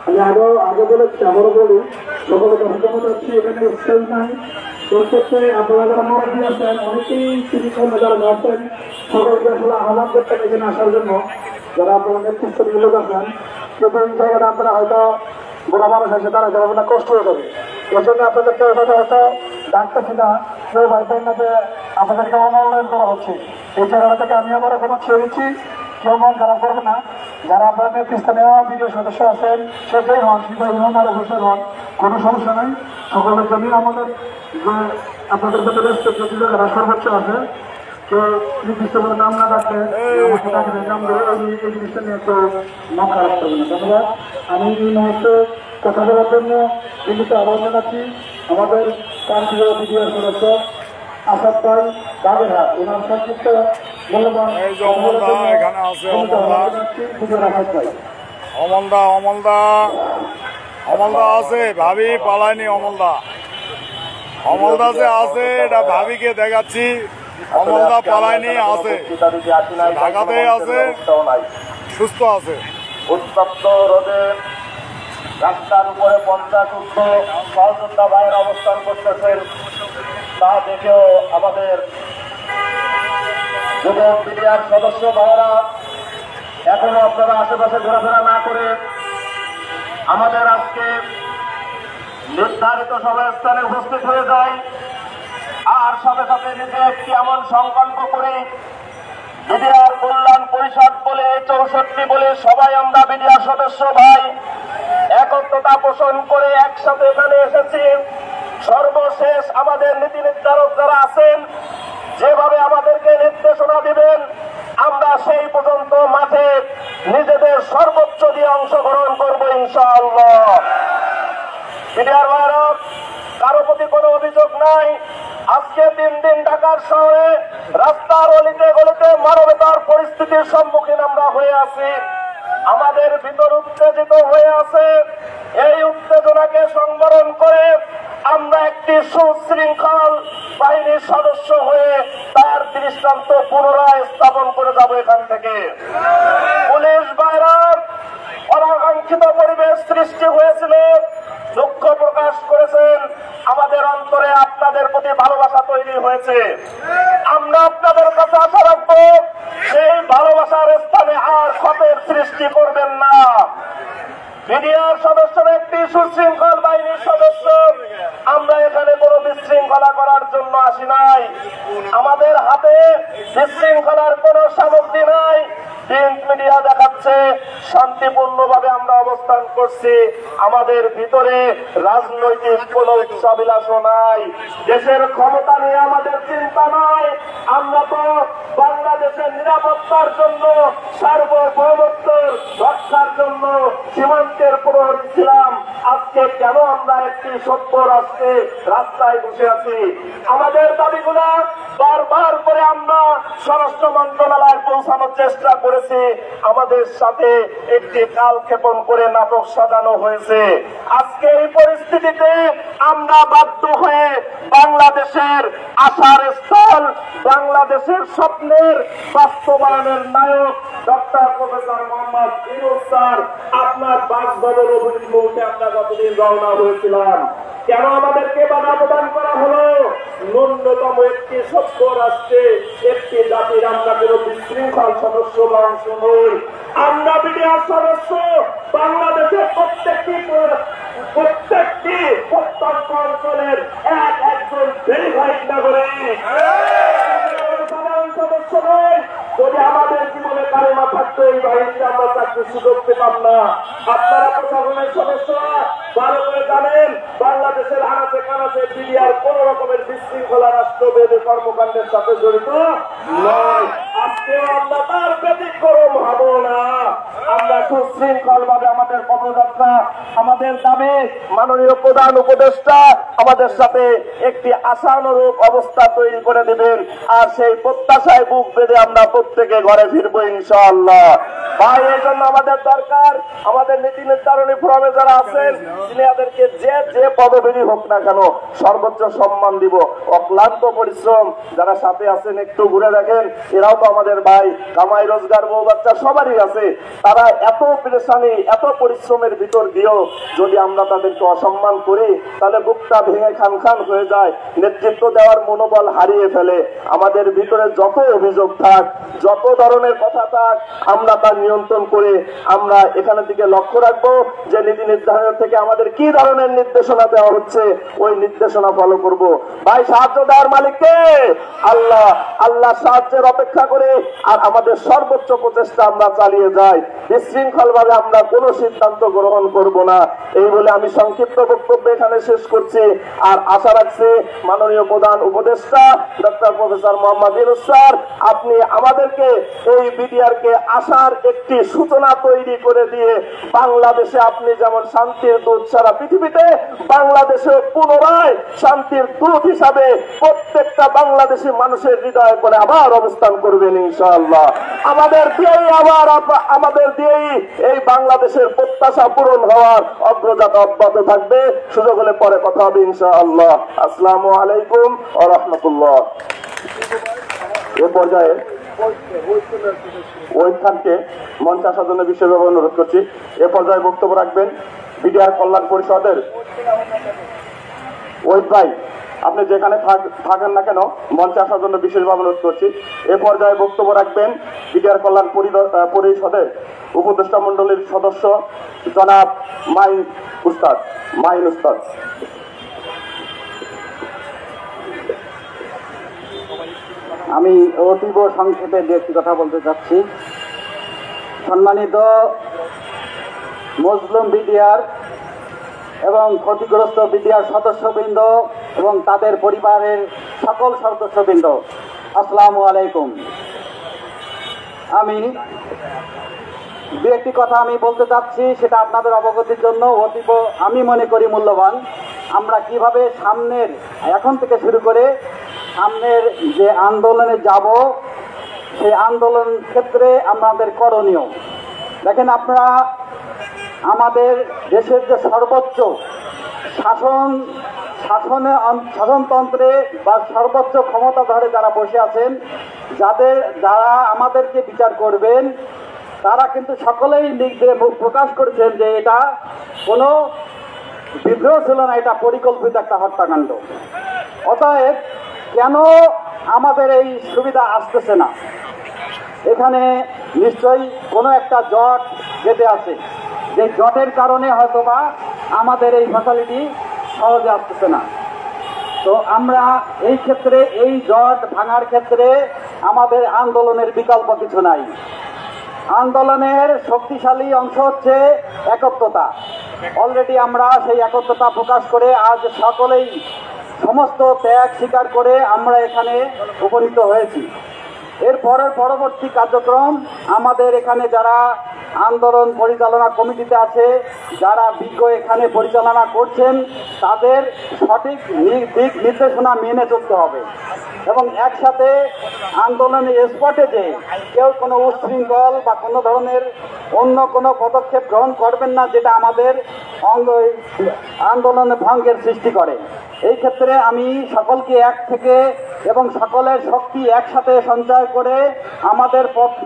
আমি আগে বলেছি, আবারও বলি, সকলে কথা যাচ্ছি, এখানে স্টেজ নাই। সেক্ষেত্রে আপনারা যারা মুরব্বী আছেন, অনেকেই চিকিৎসা যারা আছেন, সকলকে আসলে আহ্বান করতেন এখানে আসার জন্য, যারা আপনারা নেতৃত্বের লোক আছেন। কিন্তু এই জায়গাটা আপনারা হয়তো বুড়া মানুষ এসে তারা যাবে না, কষ্ট হয়ে যাবে। এই জন্য আপনাদেরকে হয়তো ডাকতেছি না, কেউ ভাইবেন না যে আপনাদেরকে অনলাইন করা হচ্ছে। এই জায়গাটা থেকে আমি আবার এখনো ছেড়ে দিচ্ছি, কেউ মন খারাপ করবে না। যারা আপনার নেতৃস্থানীয় বিজয় সদস্য আছেন, সেটাই হন, ইমাম আর হোসেন হন, কোনো সমস্যা নেই। সকলের জন্য আমাদের যে আপনাদের কাছে রেসপেক্ট যারা সর্বোচ্চ আছে, কেউ নির্দিষ্টভাবে নাম না ডাকলে আমাকে ডাকবে, নাম দেবে, এই জিনিসটা নিয়ে একটু মন খারাপ করবে না। ধন্যবাদ। আমি এই মুহূর্তে কথা বলার জন্য দিল্লিতে আহ্বান জানাচ্ছি আমাদের কান্ট্রির বিজয় সদস্য আসাদ ভাই বাগেরহাট, ওনার সংক্ষিপ্ত মূল্যবান এখানে আছে অমলদা আছে, ভাবি পালায়নি। অমলদা যে আছে এটা ভাবিকে দেখাচ্ছি, অমলদা পালায়নি, আছে, ঢাকাতে আছে, সুস্থ আছে। উত্তপ্ত রোদে রাস্তার উপরে 50 সহযোদ্ধা ভাইয়ের অবস্থান করতেছেন। তা দেখেও আমাদের যুবক মিডিয়ার সদস্য ভাইরা এখনো আপনারা আশেপাশে ঘোরাফেরা না করে আমাদের আজকে নির্ধারিত সভাস্থানে উপস্থিত হয়ে যায় আর সাথে সাথে নিজে একটি এমন সংকল্প করে বিডিআর কল্যাণ পরিষদ বলে 64 বলে সবাই আমরা বিডিআর সদস্য ভাই একত্রতা পোষণ করে একসাথে এখানে এসেছি। সর্বশেষ আমাদের নীতি নির্ধারক যারা আছেন যেভাবে আমাদেরকে নির্দেশনা দিবেন আমরা সেই পর্যন্ত মাঠে নিজেদের সর্বোচ্চ দিয়ে অংশগ্রহণ করবো ইনশাআল্লাহ। বিডিআর ভাইরা কারো প্রতি কোনো অভিযোগ নাই। আজকে 3 দিন ঢাকার শহরে রাস্তার অলিতে গলিতে মানবতার পরিস্থিতির সম্মুখীন আমরা হয়ে আছি। আমাদের ভিতর উত্তেজিত হয়ে আছে। এই উত্তেজনাকে সংবরণ করে আমরা একটি সুশৃঙ্খল বাহিনীর সদস্য হয়ে তার দৃষ্টান্ত পুনরায় স্থাপন করে যাব এখান থেকে। পুলিশ ভাইরা অনাকাঙ্ক্ষিত পরিবেশ সৃষ্টি হয়েছিল, দুঃখ প্রকাশ করেছেন। আমাদের অন্তরে আপনাদের প্রতি ভালোবাসা তৈরি হয়েছে। আমরা আপনাদের কাছে আশা রাখবো সেই ভালোবাসার স্থানে আর ক্ষতের সৃষ্টি করবেন না। বিডিআর সদস্যরা একটি সুশৃঙ্খল বাহিনীর সদস্য। আমরা এখানে কোনো বিশৃঙ্খলা করার জন্য আসি নাই। আমাদের হাতে বিশৃঙ্খলার কোনো সামগ্রী নাই। প্রিন্ট মিডিয়া দেখাচ্ছে শান্তিপূর্ণভাবে আমরা অবস্থান করছি। আমাদের ভিতরে রাজনৈতিক কোনো উচ্চাভিলাষও নাই। দেশের ক্ষমতা নিয়ে আমাদের চিন্তা নাই। আমরা তো বাংলাদেশের নিরাপত্তার জন্য সার্বভৌমত্ব রক্ষার জন্য সীমান্তের প্রহরী ছিলাম। আজকে কেন আমরা একটি সভ্য রাষ্ট্রে রাস্তায় বসে আছি? আমাদের দাবিগুলো বারবার করে আমরা স্বরাষ্ট্র মন্ত্রণালয়ে পৌঁছানোর চেষ্টা করেছি। আমাদের সাথে একটি কালক্ষেপণ করে নাটক সাজানো হয়েছে। আজকে এই পরিস্থিতিতে আমরা বাধ্য হয়ে বাংলাদেশের আশার স্থল, বাংলাদেশের স্বপ্নের বাস্তবায়নের নায়ক doctor professor Mohammad Yunus sir আপনার বাসভবন অভিমুখে আমরা গতদিন রওনা হয়েছিলাম। কেন আমাদেরকে বাধা প্রদান করা হলো? ন্যূনতম একটি সভ্য রাষ্ট্রে একটি জাতির আমরা কোন বিশৃঙ্খল সদস্য বা অংশ নই। আমরা বিডিআর সদস্য। বাংলাদেশের প্রত্যেকটি প্রত্যন্ত অঞ্চলের একজন ভেরিফাইড নাগরিক, সাধারণ সদস্য নয়। যদি আমাদের জীবনে কারণা থাকতো এই বাহিনীতে আমরা চাকরির সুযোগ পেতাম না। আপনারা প্রশাসনের সদস্যরা ভালো করে জানেন বাংলাদেশের আনাচে কানাচে বিডিআর কোন রকমের বিশৃঙ্খলা রাষ্ট্রবিরোধী কর্মকাণ্ডের সাথে জড়িত নয়। আজকেও আমরা তার ব্যতিক্রম হব না। আমরা সুশৃঙ্খল ভাবে আমাদের পদযাত্রা, আমাদের দাবি মাননীয় প্রধান উপদেষ্টা আমাদের সাথে একটি আশানুরূপ অবস্থা তৈরি করে দেবেন। আর সেই প্রত্যাশায় বুক বেঁধে আমরা প্রত্যেকে ঘরে ফিরবো ইনশাআল্লাহ। ভাই এই জন্য আমাদের দরকার আমাদের নীতি নির্ধারণী ফোরামে যারা আছেন সিনিয়রদেরকে যে পদবী হোক না কেন সর্বোচ্চ সম্মান দিব। অক্লান্ত পরিশ্রম যারা সাথে আছেন একটু ঘুরে দেখেন, এরাও তো আমাদের ভাই। কামাই রোজগার বউ বাচ্চা সবারই আছে। তারা এত পেরেশানি এত পরিশ্রমের ভিতর দিয়েও যদি আমরা তাদেরকে অসম্মান করি তাহলে বুকটা ভেঙে খান খান হয়ে যায়, নেতৃত্ব দেওয়ার মনোবল হারিয়ে ফেলে। আমাদের ভিতরে যত অভিযোগ থাক, যত ধরনের কথা থাক, আমরা তা নিয়ন্ত্রণ করে আমরা এখানে দিকে লক্ষ্য রাখবো যে নীতি নির্ধারণ থেকে আমাদের কি ধরনের নির্দেশনা দেওয়া হচ্ছে ওই নির্দেশনা ফলো করব। ভাই সাহায্য দেওয়ার মালিককে আল্লাহ। আল্লাহ সাহায্যের অপেক্ষা করে আর আমাদের সর্বোচ্চ প্রচেষ্টা আমরা চালিয়ে যাই। বিশৃঙ্খল ভাবে আমরা কোনো সিদ্ধান্ত গ্রহণ করব না। এই বলে আমি সংক্ষিপ্ত বক্তব্য এখানে শেষ করছি। আর আশা রাখছি মাননীয় প্রধান উপদেষ্টা doctor professor Mohammad Yunus sir আপনি আমাদেরকে এই বিডিআর কে আশার একটি সূচনা তৈরি করে দিয়ে বাংলাদেশে আপনি যেমন শান্তির দূত সারা পৃথিবীতে বাংলাদেশে পুনরায় শান্তির দূত হিসাবে প্রত্যেকটা বাংলাদেশি মানুষের হৃদয়ে করে আবার অবস্থান করবেন ইনশাআল্লাহ। আমাদের দিয়েই এই বাংলাদেশের প্রত্যাশা পূরণ হওয়ার অগ্রযাত্রা অব্যাহত থাকবে। সুযোগ হলে পরে কথা হবে ইনশাআল্লাহ। আসসালামু আলাইকুম ওয়া রাহমাতুল্লাহ। এ পর্যায়ে ওই খানকে মঞ্চ আসার জন্য বিশেষভাবে অনুরোধ করছি। এ পর্যায়ে বক্তব্য রাখবেন বিডিআর কল্যাণ পরিষদের ওই ভাই। আপনি যেখানে থাকেন না কেন মঞ্চে আসার জন্য বিশেষভাবে অনুরোধ করছি। এ পর্যায়ে বক্তব্য রাখবেন বিডিআর কল্যাণ পরিষদের উপদেষ্টা মণ্ডলীর সদস্য জনাব মাইন উস্তাদ। আমি অতীব সংক্ষেপে দু একটি কথা বলতে চাচ্ছি। সম্মানিত মজলুম বিডিআর এবং ক্ষতিগ্রস্ত বিডিআর সদস্যবৃন্দ এবং তাদের পরিবারের সকল সদস্যবৃন্দ, আসসালামু আলাইকুম। আমি দু একটি কথা আমি বলতে চাচ্ছি, সেটা আপনাদের অবগতির জন্য অতীব আমি মনে করি মূল্যবান। আমরা কিভাবে সামনের এখন থেকে শুরু করে সামনের যে আন্দোলনে যাব, সেই আন্দোলন ক্ষেত্রে আমাদের করণীয়। দেখেন, আপনারা আমাদের দেশের যে সর্বোচ্চ শাসনতন্ত্রে বা সর্বোচ্চ ক্ষমতা ধরে যারা বসে আছেন, যারা আমাদেরকে বিচার করবেন, তারা কিন্তু সকলেই লিখে প্রকাশ করেছেন যে এটা কোনো বিদ্রোহ ছিল না, এটা পরিকল্পিত একটা হত্যাকাণ্ড। অতএব কেন আমাদের এই সুবিধা আসতেছে না? এখানে নিশ্চয়ই কোনো একটা জট বেঁধে আছে, যে জটের কারণে হয়তোবা আমাদের এই ফ্যাসিলিটি সহজে আসতেছে না। তো আমরা এই ক্ষেত্রে এই জট ভাঙার ক্ষেত্রে আমাদের আন্দোলনের বিকল্প কিছু নাই। আন্দোলনের শক্তিশালী অংশ হচ্ছে একত্রতা। অলরেডি আমরা সেই একত্রতা প্রকাশ করে আজ সকলেই সমস্ত ত্যাগ স্বীকার করে আমরা এখানে উপনীত হয়েছি। এরপরের পরবর্তী কার্যক্রম আমাদের এখানে যারা আন্দোলন পরিচালনা কমিটিতে আছে, যারা বিজ্ঞ এখানে পরিচালনা করছেন, তাদের সঠিক দিক নির্দেশনা মেনে চলতে হবে এবং একসাথে আন্দোলনের স্পটে যে কেউ কোনো উচ্ছৃঙ্খল বা কোনো ধরনের অন্য কোনো পদক্ষেপ গ্রহণ করবেন না, যেটা আমাদের আন্দোলনে ভঙ্গের সৃষ্টি করে। এই ক্ষেত্রে আমি সকলকে এক থেকে এবং সকলের শক্তি একসাথে সঞ্চয় করে আমাদের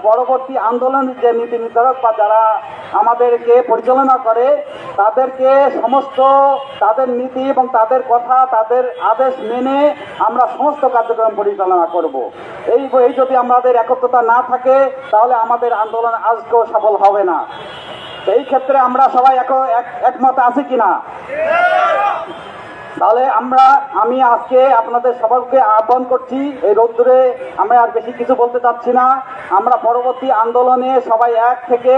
পরবর্তী আন্দোলনের যে নীতি নির্ধারক বা যারা আমাদেরকে পরিচালনা করে, তাদেরকে সমস্ত তাদের নীতি এবং তাদের কথা, তাদের আদেশ মেনে আমরা সমস্ত কার্যক্রম পরিচালনা করব। এই যদি আমাদের একত্রতা না থাকে, তাহলে আমাদের আন্দোলন আজকেও সফল হবে না। এই ক্ষেত্রে আমরা সবাই একমত আছি কিনা? তাহলে আমি আজকে আপনাদের সবাইকে আহ্বান করছি, এই রোদ্দুরে আমরা আর বেশি কিছু বলতে চাচ্ছি না। আমরা পরবর্তী আন্দোলনে সবাই এক থেকে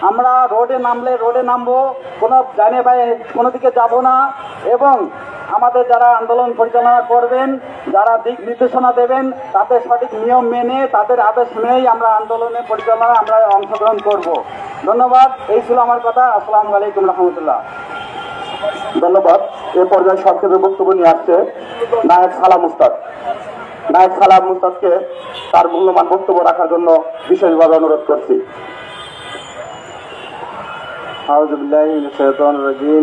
আমরা রোডে নামবো, কোনো জানে বাইরে কোনো দিকে যাব না। এবং আমাদের যারা আন্দোলন পরিচালনা করবেন, যারা দিক নির্দেশনা দেবেন, তাদের সঠিক নিয়ম মেনে তাদের আদেশ মেনেই আমরা আন্দোলনে পরিচালনা আমরা অংশগ্রহণ করব। ধন্যবাদ। এই ছিল আমার কথা। আসসালামু আলাইকুম রহমতুল্লাহ। ধন্যবাদ। এ পর্যায়ে সংক্ষেপে বক্তব্য নিয়ে আসছে নায়েক সালাম উস্তাদকে তার মূল্যবান বক্তব্য রাখার জন্য বিশেষভাবে অনুরোধ করছি।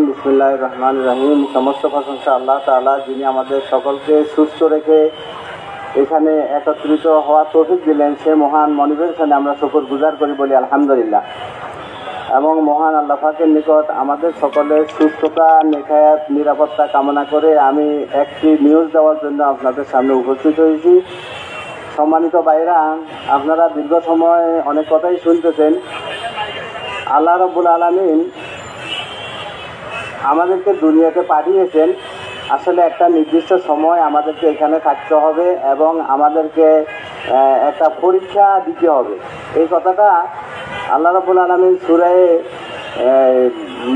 বিসমিল্লাহির রহমানির রহিম। সমস্ত প্রশংসা আল্লাহ তাআলা, যিনি আমাদের সকলকে সুস্থ রেখে এখানে একত্রিত হওয়ার তৌফিক দিলেন। সে মহান মনিবের সামনে আমরা শুকর গুজার করি, বলি আলহামদুলিল্লাহ। এবং মহান আল্লাহ পাকের নিকট আমাদের সকলের সুস্থতা, নেখায়াত, নিরাপত্তা কামনা করে আমি একটি নিউজ দেওয়ার জন্য আপনাদের সামনে উপস্থিত হয়েছি। সম্মানিত ভাইরা, আপনারা দীর্ঘ সময় অনেক কথাই শুনতেছেন। আল্লাহ রাব্বুল আলামিন আমাদেরকে দুনিয়াতে পাঠিয়েছেন, আসলে একটা নির্দিষ্ট সময় আমাদেরকে এখানে থাকতে হবে এবং আমাদেরকে একটা পরীক্ষা দিতে হবে। এই কথাটা আল্লাহ রাব্বুল আলামিন সূরা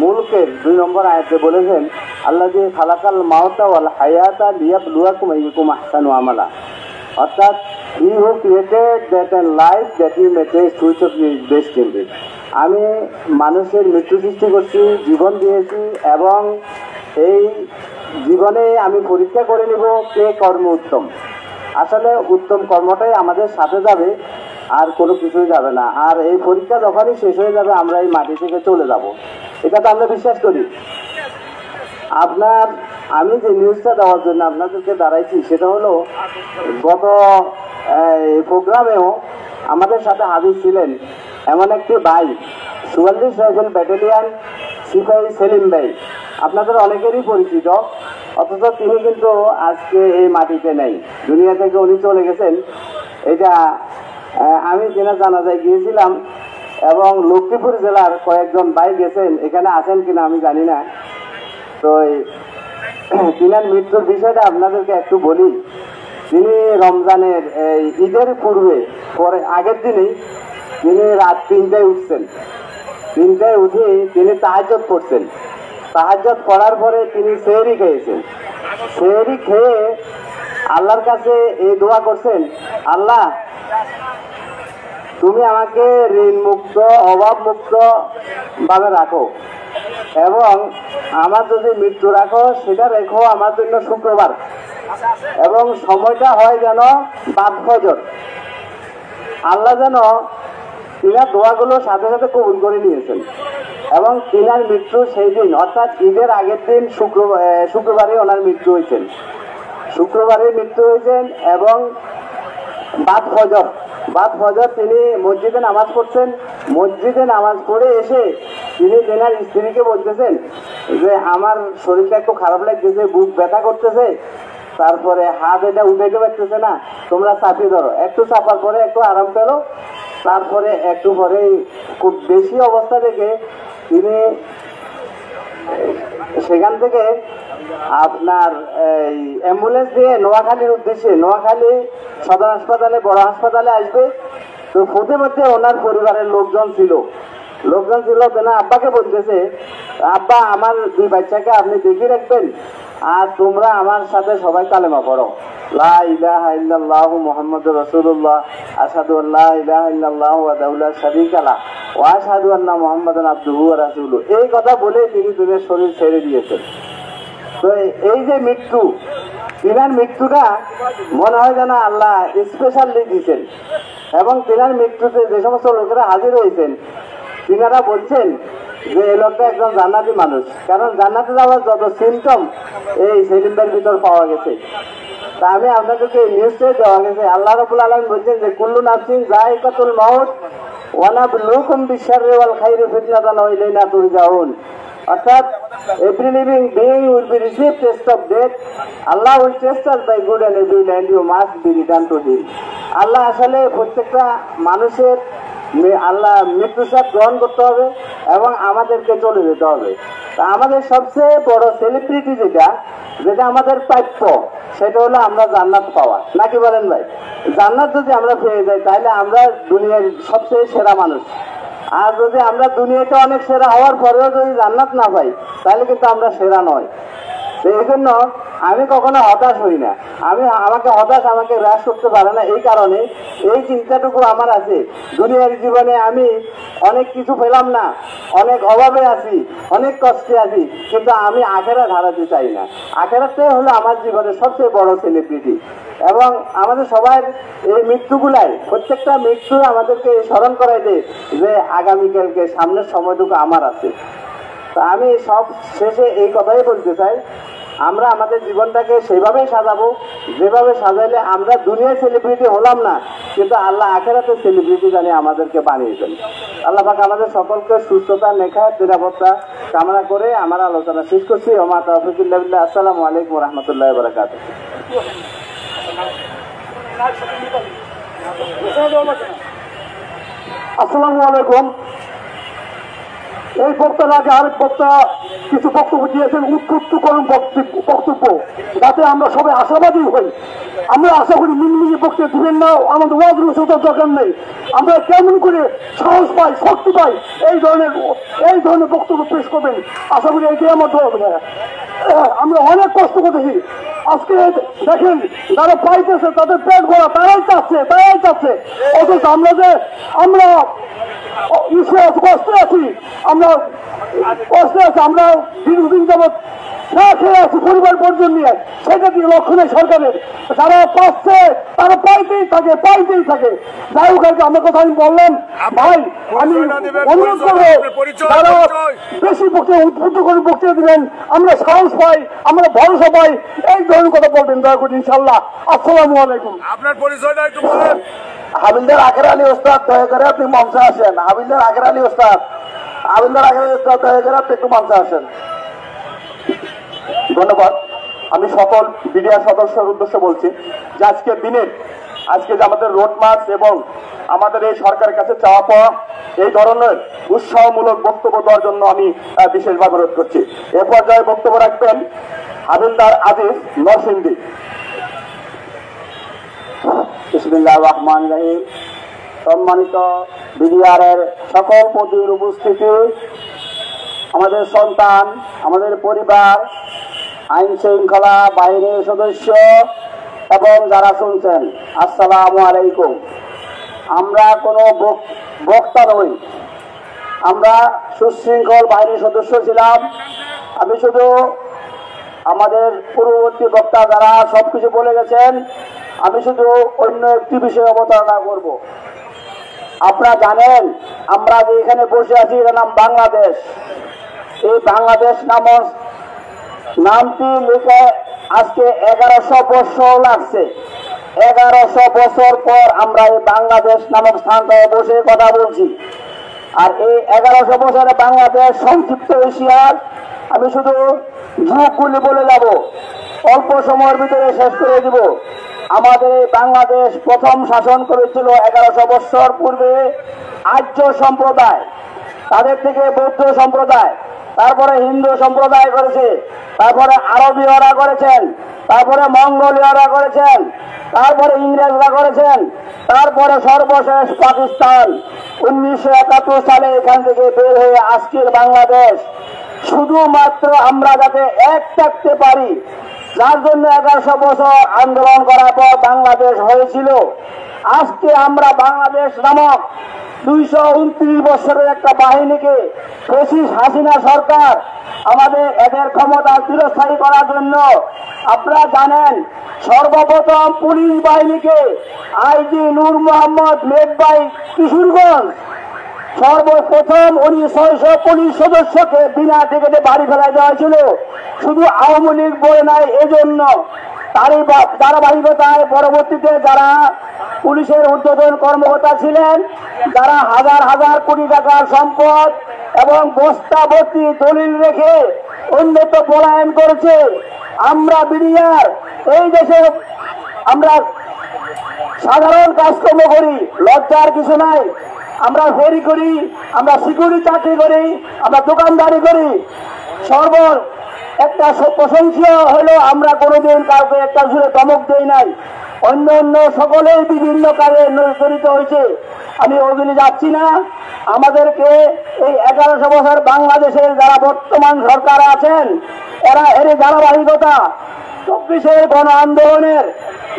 মুলকের 2 নম্বর আয়াতে বলেছেন, আল্লাযী খালাকাল মাউতা ওয়াল হায়াতা লিয়াবলুয়াকুম আইয়ুকুম আহসানু আমালা। অর্থাৎ he who created that and life that he may take switch off his best in it. আমি মানুষের মৃত্যু সৃষ্টি করছি, জীবন দিয়েছি এবং এই জীবনে আমি পরীক্ষা করে নিব কে কর্ম উত্তম। আসলে উত্তম কর্মটাই আমাদের সাথে যাবে, আর কোনো কিছুই যাবে না। আর এই পরীক্ষা যখনই শেষ হয়ে যাবে, আমরা এই মাটি থেকে চলে যাব, এটা তো আমরা বিশ্বাস করি। আমি যে নিউজটা দেওয়ার জন্য আপনাদেরকে দাঁড়াইছি, সেটা হলো গত প্রোগ্রামেও আমাদের সাথে হাজির ছিলেন এমন একটি ভাই, 44 রাইফেল ব্যাটালিয়ান সিপাহী সেলিম ভাই। আপনাদের অনেকেরই পরিচিত। অথচ তিনি কিন্তু আজকে এই মাটিতে নেই, দুনিয়া থেকে উনি চলে গেছেন। এটা আমি যেটা জানাজায় গিয়েছিলাম এবং লক্ষ্মীপুর জেলার কয়েকজন ভাই গেছেন, এখানে আছেন কিনা আমি জানি না। তো তিনার মৃত্যুর বিষয়টা আপনাদেরকে একটু বলি। তিনি রমজানের ঈদের পরে আগের দিনেই তিনি রাত 3টায় উঠছেন। 3টায় উঠে তিনি তাহাজ্জুদ পড়ছেন। তাহাজ্জুদ পড়ার পরে তিনি সেহরি খেয়েছেন। সেহরি খেয়ে আল্লাহর কাছে এই দোয়া করছেন, আল্লাহ তুমি আমাকে ঋণ মুক্ত অভাব মুক্ত ভাবে রাখো এবং আমার যদি মৃত্যু রাখো সেটা রেখো আমার জন্য শুক্রবার, এবং সময়টা হয় যেন বাদ ফজর। আল্লাহ যেন তিনার দোয়াগুলো সাথে সাথে কবুল করে নিয়েছেন এবং তিনার মৃত্যু সেই দিন অর্থাৎ ঈদের আগের দিন শুক্রবারে ওনার মৃত্যু হয়েছেন। শুক্রবারে মৃত্যু হয়েছেন এবং বাদ ফজর তিনি মসজিদে নামাজ পড়ছেন। মসজিদে নামাজ পড়ে এসে তিনি তেনার স্ত্রীকে বলতেছেন যে আমার শরীরটা একটু খারাপ লাগতেছে, বুক ব্যথা করতেছে, তারপরে হাত এটা উঠাইতে পারতেছে না, তোমরা চাপিয়ে ধরো। একটু চাপার পরে একটু আরাম পেল, তারপরে একটু পরে খুব বেশি অবস্থা থেকে তিনি সেখান থেকে আপনার এই অ্যাম্বুলেন্স দিয়ে নোয়াখালীর উদ্দেশ্যে, নোয়াখালী সদর হাসপাতালে বড় হাসপাতালে আসবে। তো পথে মধ্যে ওনার পরিবারের লোকজন ছিল তেনা আব্বাকে বলতেছে, আব্বা আমার 2 বাচ্চাকে আপনি দেখিয়ে রাখবেন আর তোমরা আমার সাথে সবাই কালেমা পড়ো, লা ইলাহা ইল্লাল্লাহু মুহাম্মাদুর রাসূলুল্লাহ, আশহাদু আল্লা ইলাহা ইল্লাল্লাহু ওয়াহদাহু লা শারীকা লাহু ওয়া আশহাদু আন্না মুহাম্মাদান আবদুহু ওয়া রাসূলুহু। এই কথা বলে তিনি দুনিয়ার শরীর ছেড়ে দিয়েছেন। তো এই যে মৃত্যু, তিনার মৃত্যুটা মনে হয় যেন আল্লাহ স্পেশালি দিয়েছেন এবং তিনার মৃত্যুতে যে সমস্ত লোকেরা হাজির হয়েছেন তিনারা বলছেন যে এই লোকটা একজন জান্নাতি মানুষ, কারণ জান্নাতে যাওয়ার যত সিমটম এই সেলিমদের ভিতর পাওয়া গেছে। তা আমি আপনাদেরকে নিউজে দেওয়া গেছে, আল্লাহ রাব্বুল আলামিন বলছেন যে কুল্লু নাফসিন যায়িকাতুল মাউত ওয়া নাবলুকুম বিশ-শাররি ওয়াল খাইরি ফিতনাতান ওয়া ইলাইনা তুরজাউন। অর্থাৎ every living being will be received test of death. Allah will test us by good and evil and you must be returned to him. আল্লাহ আসলে প্রত্যেকটা মানুষের আল্লাহ মৃত্যুর সাথে গ্রহণ করতে হবে এবং আমাদেরকে চলে যেতে হবে। তা আমাদের সবচেয়ে বড় সেলিব্রিটি যেটা আমাদের প্রাপ্য সেটা হলো আমরা জান্নাত পাওয়া, নাকি বলেন ভাই? জান্নাত যদি আমরা পেয়ে যাই তাহলে আমরা দুনিয়ার সবচেয়ে সেরা মানুষ। আর যদি আমরা দুনিয়াতে অনেক সেরা হওয়ার পরেও যদি জান্নাত না পাই তাহলে কিন্তু আমরা সেরা নয়। তো এই জন্য আমি কখনো হতাশ হই না, আমাকে হ্রাস করতে পারে না। এই কারণে এই চিন্তাটুকু আমার আছে, দুনিয়ার জীবনে আমি অনেক কিছু পেলাম না, অনেক অভাবে আছি, অনেক কষ্টে আছি, কিন্তু আমি আখেরাত হারাতে চাই না। আখেরাতটাই হলো আমার জীবনের সবচেয়ে বড় সেলিব্রিটি। এবং আমাদের সবার এই মৃত্যুগুলাই, প্রত্যেকটা মৃত্যু আমাদেরকে স্মরণ করাই দেয় যে আগামীকালকে সামনের সময়টুকু আমার আছে। তা আমি সব শেষে এই কথাই বলতে চাই, আমরা আমাদের জীবনটাকে সেইভাবেই সাজাবো যেভাবে সাজাইলে আমরা দুনিয়ায় সেলিব্রিটি হলাম না, কিন্তু আল্লাহ আখেরাতের সেলিব্রিটি জানি আমাদেরকে বানিয়েছেন। আল্লাহ পাক আমাদের সকলকে সুস্থতা, নেখায়, নিরাপত্তা কামনা করে আমার আলোচনা শেষ করছি। ওমা তাওফীক ইল্লা বিল্লাহ। আসসালামু আলাইকুম ওয়া রাহমাতুল্লাহি ওয়া বারাকাতুহু। আসসালামু আলাইকুম। এই বক্তার আগে আরেক বক্তা কিছু বক্তব্য দিয়েছেন, উৎকৃষ্টকরণ বক্তব্য, যাতে আমরা সবাই আশাবাদী হই। আমরা আশা করি মিনমিনি বক্তব্য দিবেন না, আমাদের ওয়াজ রসুলের দরকার নেই। আমরা কেমন করে সাহস পাই, শক্তি পাই এই ধরনের বক্তব্য পেশ করবেন, আশা করি এইটাই আমার দরকার। আমরা অনেক কষ্ট করতেছি, আজকে দেখেন যারা পাইতেছে তাদের পেট ভরা, তারাই চাচ্ছে। অথচ আমরা কষ্টে আছি, আমরা দীর্ঘদিন যাবৎ না খেয়ে আছি পরিবার পর্যন্ত নিয়ে, সেটা দিয়ে লক্ষ্য নেই সরকারের। যারা পাচ্ছে তারা পাইতেই থাকে। যাই হোক, আমার কথা আমি বললাম ভাই, আমি অনুরোধ করবো যারা বেশি উদ্বুদ্ধ করে বক্তৃতা দিবেন, আমরা সাহস পাই, আমরা ভরসা পাই, এই ধরনের কথা বলবেন দয়া করে ইনশাল্লাহ। আসসালামু আলাইকুম। আপনার পরিচয়টা একটু বলেন। হাবিলদার আখের আলী ওস্তাদ, দয়া করে আপনি মঞ্চে আসেন। হাবিলদার আখের আলী ওস্তাদ, দয়া করে আপনি একটু মঞ্চে আসেন। ধন্যবাদ। আমি সকল মিডিয়া সদস্যের উদ্দেশ্যে বলছি যে আজকের দিনে আজকে যে আমাদের রোড মার্চ এবং আমাদের এই সরকারের কাছে চাওয়া পাওয়া এই ধরনের উৎসাহমূলক বক্তব্য দেওয়ার জন্য আমি বিশেষভাবে অনুরোধ করছি। এ পর্যায়ে বক্তব্য রাখবেন হাবিলদার আজিজ নরসিংদী। বিসমিল্লাহির রহমানির রহিম। সম্মানিত বিডিআরের সকল পদীর উপস্থিতি, আমাদের সন্তান, আমাদের পরিবার, আইন শৃঙ্খলা বাহিনীর সদস্য এবং যারা শুনছেন, আসসালামু আলাইকুম। আমরা কোনো বক্তা নই, আমরা সুশৃঙ্খল বাহিনীর সদস্য ছিলাম। আমি শুধু আমাদের পূর্ববর্তী বক্তা যারা সবকিছু বলে গেছেন, আমি শুধু অন্য একটি বিষয়ে অবতারণা করব। আপনারা জানেন আমরা যে এখানে বসে আছি এর নাম বাংলাদেশ। এই বাংলাদেশ নামটি লিখে আজকে 1100 বছর লাগছে। 1100 বছর পর আমরা এই বাংলাদেশ নামক স্থানটায় বসে কথা বলছি। আর এই 1100 বছরে বাংলাদেশ সংক্ষিপ্ত এশিয়ার আমি শুধু যুগগুলি বলে যাব, অল্প সময়ের ভিতরে শেষ করে দিব। আমাদের এই বাংলাদেশ প্রথম শাসন করেছিল 1100 বছর পূর্বে আর্য সম্প্রদায়, তাদের থেকে বৌদ্ধ সম্প্রদায়, তারপরে হিন্দু সম্প্রদায় করেছে, তারপরে আরবীয়রা করেছেন, তারপরে মঙ্গোলীয়রা করেছেন, তারপরে ইংরেজরা করেছেন, তারপরে সর্বশেষ পাকিস্তান 1971 সালে এখান থেকে বের হয়ে আজকের বাংলাদেশ। শুধুমাত্র আমরা যাতে এক থাকতে পারি, যার জন্য 1100 বছর আন্দোলন করার পর বাংলাদেশ হয়েছিল। আজকে আমরা বাংলাদেশ নামক 229 বছরের একটা বাহিনীকে ফ্যাসিস্ট হাসিনা সরকার আমাদের এদের ক্ষমতা চিরস্থায়ী করার জন্য, আপনারা জানেন সর্বপ্রথম পুলিশ বাহিনীকে আইজি নূর মোহাম্মদ মেঘবাই কিশোরগঞ্জ সর্বপ্রথম উনি 600 পুলিশ সদস্যকে বিনা টিকেটে বাড়ি ফেলা দেওয়া হয়েছিল। শুধু আওয়ামী লীগ বলে নাই, এজন্য তারই ধারাবাহিকতায় পরবর্তীতে যারা পুলিশের ঊর্ধ্বতন কর্মকর্তা ছিলেন, যারা হাজার হাজার কোটি টাকার সম্পদ এবং বস্তা ভর্তি দলিল রেখে অন্যত্র পলায়ন করেছে। আমরা বিডিআর এই দেশে আমরা সাধারণ কাজকর্ম করি, লজ্জার কিছু নাই। আমরা ফেরি করি, আমরা সিকিউরিটি চাকরি করি, আমরা দোকানদারি করি। একটা প্রশংসীয় হলো আমরা কোনোদিন কাউকে একটা জুড়ে ধমক দেই নাই। অন্য অন্য সকলেই বিভিন্ন কাজে জড়িত হয়েছে। আমি ওগুলি যাচ্ছি না। আমাদেরকে এই 1100 বছর বাংলাদেশের যারা বর্তমান সরকার আছেন, এর ধারাবাহিকতা 24-এর গণ আন্দোলনের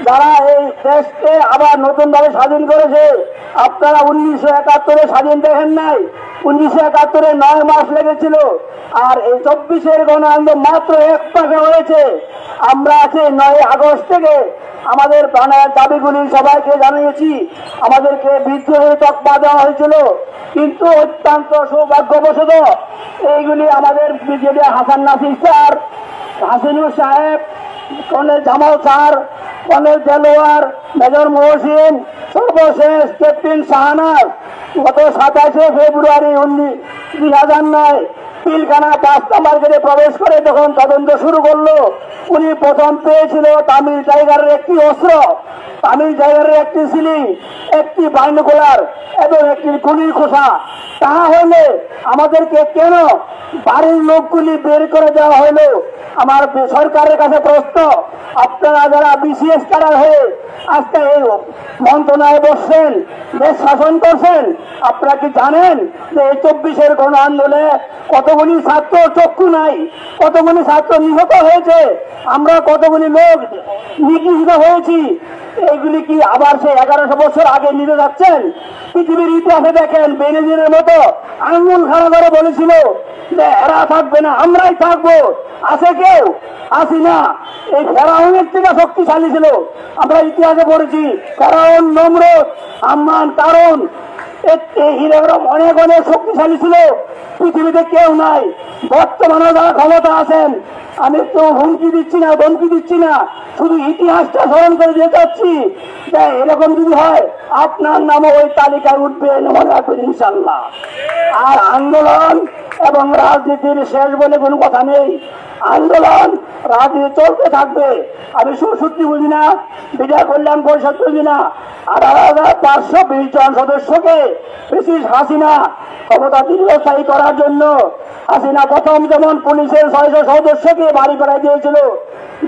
যারা এই দেশকে আবার নতুনভাবে স্বাধীন করেছে। আপনারা 1971-এ স্বাধীন দেখেন নাই, 1971-এ 9 মাস লেগেছিল। আর এই 24-এর গণ আন্দোলন মাত্র 1 মাসে হয়েছে। আমরা আছি 9 আগস্ট থেকে আমাদের প্রাণের দাবিগুলি সবাইকে জানিয়েছি। আমাদেরকে বিদ্রোহের তকমা দেওয়া হয়েছিল, কিন্তু অত্যন্ত সৌভাগ্যবশত এইগুলি আমাদের ব্রিগেডিয়ার হাসান নাসির স্যার, হাসিনুর সাহেব, colonel Jamal sir, colonel Delwar, major Mohsin, সর্বশেষ ক্যাপ্টেন শাহনাজ গত 27 ফেব্রুয়ারি 2009 পিলখানা 5 মার্কেটে প্রবেশ করে যখন তদন্ত শুরু করলো, উনি প্রথম পেয়েছিল তামিল টাইগারের একটি অস্ত্র, তামিল টাইগারের একটি সিলিং, একটি বাইনোকুলার এবং একটি গুলির খোসা। তাহা হলে আমাদেরকে কেন বাড়ির লোকগুলি বের করে দেওয়া হলো? আমার সরকারের কাছে প্রশ্ন, আপনারা যারা বিসিএস ক্যাডার হয়ে আজকে এই মন্ত্রণালয়ে বসছেন, দেশ শাসন করছেন, আপনারা কি জানেন যে এই 24-এর গণ আন্দোলনে কতগুলি ছাত্র চক্ষু নাই, কতগুলি ছাত্র নিহত হয়েছে, আমরা কতগুলি লোক নিগৃহীত হয়েছি? এইগুলি কি আবার সেই 1100 বছর আগে নিতে যাচ্ছেন? পৃথিবীর ইতিহাসে দেখেন, বেনেজিনের মতো আঙ্গুল খাড়া করে বলেছিল যে এরা থাকবে না, আমরাই থাকবো। আছে কেউ? আসি না। এই ফেরাউনের থেকে শক্তিশালী ছিল, আমরা ইতিহাসে পড়েছি। ফেরাউন, নমরুদ, হাম্মান, কারণ অনেক অনেক শক্তিশালী ছিল। পৃথিবীতে কেউ নাই। বর্তমানে যারা ক্ষমতা আছেন, আমি তো হুমকি দিচ্ছি না, ধমকি দিচ্ছি না, শুধু ইতিহাসটা স্মরণ করে দিয়ে যাচ্ছি যে এরকম যদি হয় আপনার নামও ওই তালিকায় উঠবে, মনে রাখবেন ইনশাল্লাহ। আর আন্দোলন এবং রাজনীতির শেষ বলে কোনো কথা নেই। আন্দোলন রাজনীতি চলতে থাকবে। আমি সুসূত্রি বুঝি না, বিজয় কল্যাণ পরিষদ বুঝি না। 18,520 জন সদস্যকে ব্রিটিশ হাসিনা ক্ষমতা দীর্ঘস্থায়ী করার জন্য হাসিনা প্রথম যেমন পুলিশের 600 সদস্যকে বাড়ি পাড়ায় দিয়েছিল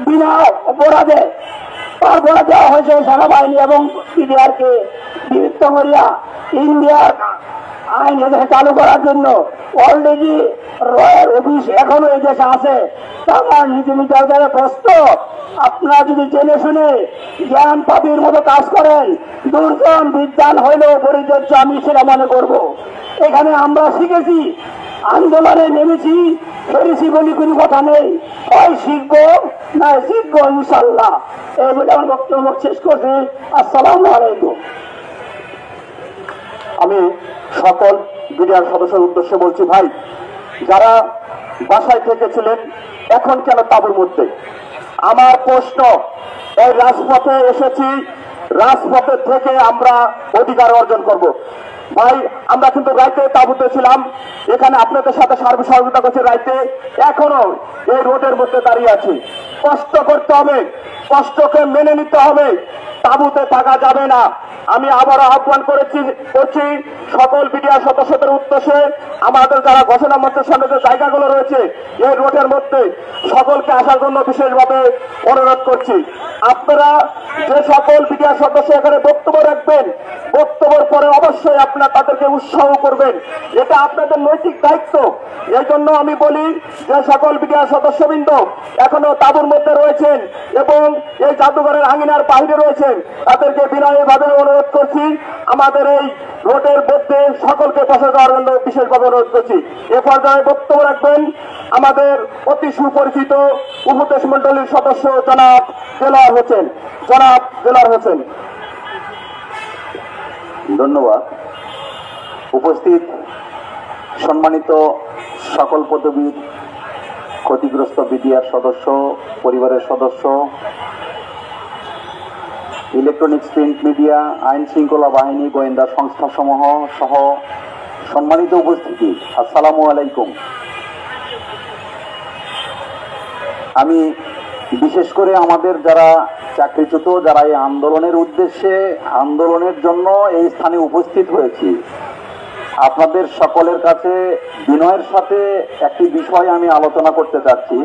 বিনা অপরাধে, তারপরে দেওয়া হয়েছে সেনাবাহিনী এবং পিডিআরকে বিলুপ্ত করিয়া ইন্ডিয়ার আইন এদেশে চালু করার জন্য। অলরেডি রয়ের অফিস এখনো এই দেশে আছে, তারা নীতি নির্ধারণের প্রস্তুত। আপনারা যদি জেনে শুনে জ্ঞান পাপির মতো কাজ করেন, দুর্জন বিদ্যান হইলেও পরিচর্য আমি সেটা মনে করব। এখানে আমরা শিখেছি, আন্দোলনে নেমেছি, ফেরেছি বলি কোনো কথা নেই, হয় শিখবো না শিখবো ইনশাল্লাহ। এই বলে আমার বক্তব্য শেষ করছি। আসসালামু আলাইকুম। আমি সকল বিডিআর সদস্যের উদ্দেশ্যে বলছি, ভাই যারা বাসায় থেকেছিলেন এখন কেন তাঁবুর মধ্যে? আমার প্রশ্ন, এই রাজপথে এসেছি, রাজপথে থেকে আমরা অধিকার অর্জন করব। ভাই আমরা কিন্তু রাইতে তাঁবুতে ছিলাম, এখানে আপনাদের সাথে সার্বিক সহযোগিতা করছি রাইতে, এখনো এই রোডের মধ্যে দাঁড়িয়ে আছি। কষ্ট করতে হবে, কষ্টকে মেনে নিতে হবে, তাঁবুতে থাকা যাবে না। আমি আবারও আহ্বান করছি সকল বিডিআর সদস্যদের উদ্দেশ্যে, আমাদের যারা ঘোষণা মঞ্চের সামনে যে জায়গাগুলো রয়েছে এই রোডের মধ্যে সকলকে আসার জন্য বিশেষভাবে অনুরোধ করছি। আপনারা যে সকল বিডিআর সদস্য এখানে বক্তব্য রাখবেন, বক্তব্যের পরে অবশ্যই আপনারা তাদেরকে উৎসাহ করবেন, এটা আপনাদের নৈতিক দায়িত্ব। এই জন্য আমি বলি যে সকল বিডিআর সদস্যবৃন্দ এখনো তাঁবুর মধ্যে রয়েছেন এবং এই জাদুঘরের আঙিনার বাইরে রয়েছেন, তাদেরকে বিনয়ীভাবে অনুরোধ করছি আমাদের এই রোডের মধ্যে সকলকে বসে যাওয়ার জন্য বিশেষভাবে অনুরোধ করছি। এ পর্যায়ে বক্তব্য রাখবেন আমাদের অতি সুপরিচিত উপদেশ মন্ডলীর সদস্য জনাব দেলোয়ার হোসেন। জনাব দেলোয়ার হোসেন। ধন্যবাদ। উপস্থিত সম্মানিত সকল পদবীর ক্ষতিগ্রস্ত বিডিআর সদস্য, পরিবারের সদস্য, ইলেকট্রনিক্স প্রিন্ট মিডিয়া, আইন শৃঙ্খলা বাহিনী, গোয়েন্দা সংস্থাসমূহ সহ সম্মানিত উপস্থিতি, আসসালামু আলাইকুম। আমি বিশেষ করে আমাদের যারা চাকরিচ্যুত, যারা এই আন্দোলনের উদ্দেশ্যে, আন্দোলনের জন্য এই স্থানে উপস্থিত হয়েছি, আপনাদের সকলের কাছে বিনয়ের সাথে একটি বিষয় আমি আলোচনা করতে চাচ্ছি।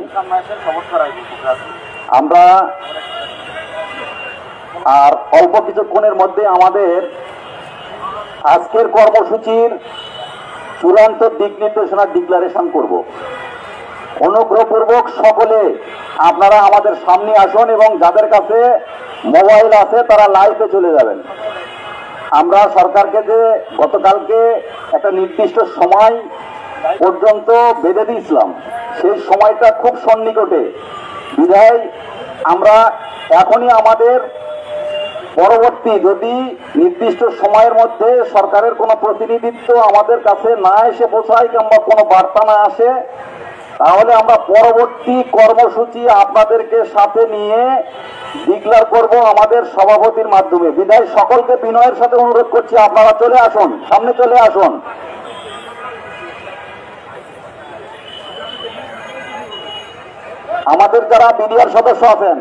আমরা আর অল্প কিছুক্ষণের মধ্যে আমাদের আজকের কর্মসূচির চূড়ান্ত দিক নির্দেশনা ডিক্লারেশন করব। অনুগ্রহপূর্বক সকলে আপনারা আমাদের সামনে আসুন এবং যাদের কাছে মোবাইল আছে তারা লাইভে চলে যাবেন। আমরা সরকারকে যে গতকালকে একটা নির্দিষ্ট সময় পর্যন্ত বেঁধে দিয়েছিলাম, সেই সময়টা খুব সন্নিকটে বিধায় আমরা এখনই আমাদের পরবর্তী যদি নির্দিষ্ট সময়ের মধ্যে সরকারের কোনো প্রতিনিধিত্ব আমাদের কাছে না এসে পৌঁছায় কিংবা কোনো বার্তা না আসে, তাহলে আমরা পরবর্তী কর্মসূচি আপনাদেরকে সাথে নিয়ে ডিক্লেয়ার করব আমাদের সভাপতির মাধ্যমে। বিধায় সকলকে বিনয়ের সাথে অনুরোধ করছি আপনারা চলে আসুন, সামনে চলে আসুন। আমাদের যারা বিডিআর সদস্য আছেন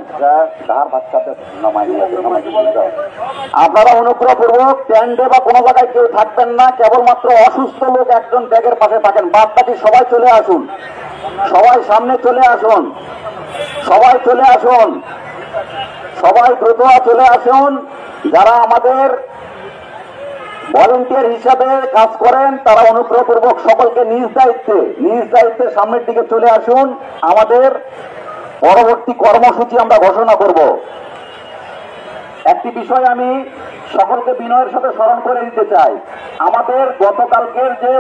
আপনারা অনুগ্রহপূর্বক স্ট্যান্ডে বা কোনো জায়গায় কেউ থাকবেন না, কেবলমাত্র অসুস্থ লোক একজন ব্যাগের পাশে থাকেন, বাদ বাকি সবাই চলে আসুন, সবাই সামনে চলে আসুন, সবাই চলে আসুন, সবাই দ্রুত চলে আসুন। যারা আমাদের ভলেন্টিয়ার হিসাবে কাজ করেন তারা অনুগ্রহপূর্বক সকলকে নিজ দায়িত্বে সামনের দিকে চলে আসুন। আমাদের পরবর্তী কর্মসূচি আমরা ঘোষণা করব। একটি বিষয় আমি সকলকে বিনয়ের সাথে স্মরণ করে দিতে চাই, আমাদের গতকালকের যে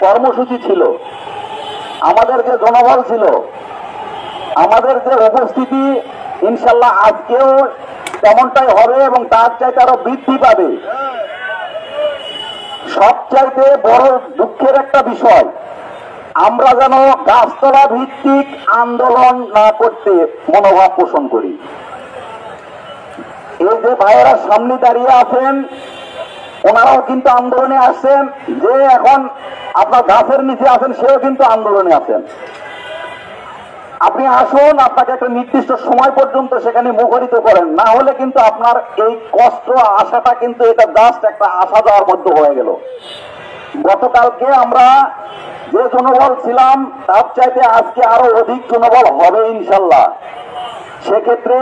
কর্মসূচি ছিল, আমাদের যে জনবল ছিল, আমাদের যে উপস্থিতি, ইনশাল্লাহ আজকেও তেমনটাই হবে এবং তার চাইতে আরো বৃদ্ধি পাবে। সবচাইতে বড় দুঃখের একটা বিষয়, আমরা যেন গাছতলা ভিত্তিক আন্দোলন না করতে মনোভাব পোষণ করি। এই যে ভাইয়েরা সামনে দাঁড়িয়ে আছেন, ওনারাও কিন্তু আন্দোলনে আসছেন, যে এখন আপনার গাছের নিচে আছেন সেও কিন্তু আন্দোলনে আছেন। আপনি আসুন, আপনাকে একটা নির্দিষ্ট সময় পর্যন্ত সেখানে মুখরিত করেন, না হলে কিন্তু আপনার এই কষ্ট আশাটা কিন্তু এটা জাস্ট একটা আশা যাওয়ার মধ্যে হয়ে গেল। গতকালকে আমরা যে জনবল ছিলাম তার চাইতে আজকে আরো অধিক জনবল হবে ইনশাল্লাহ। সেক্ষেত্রে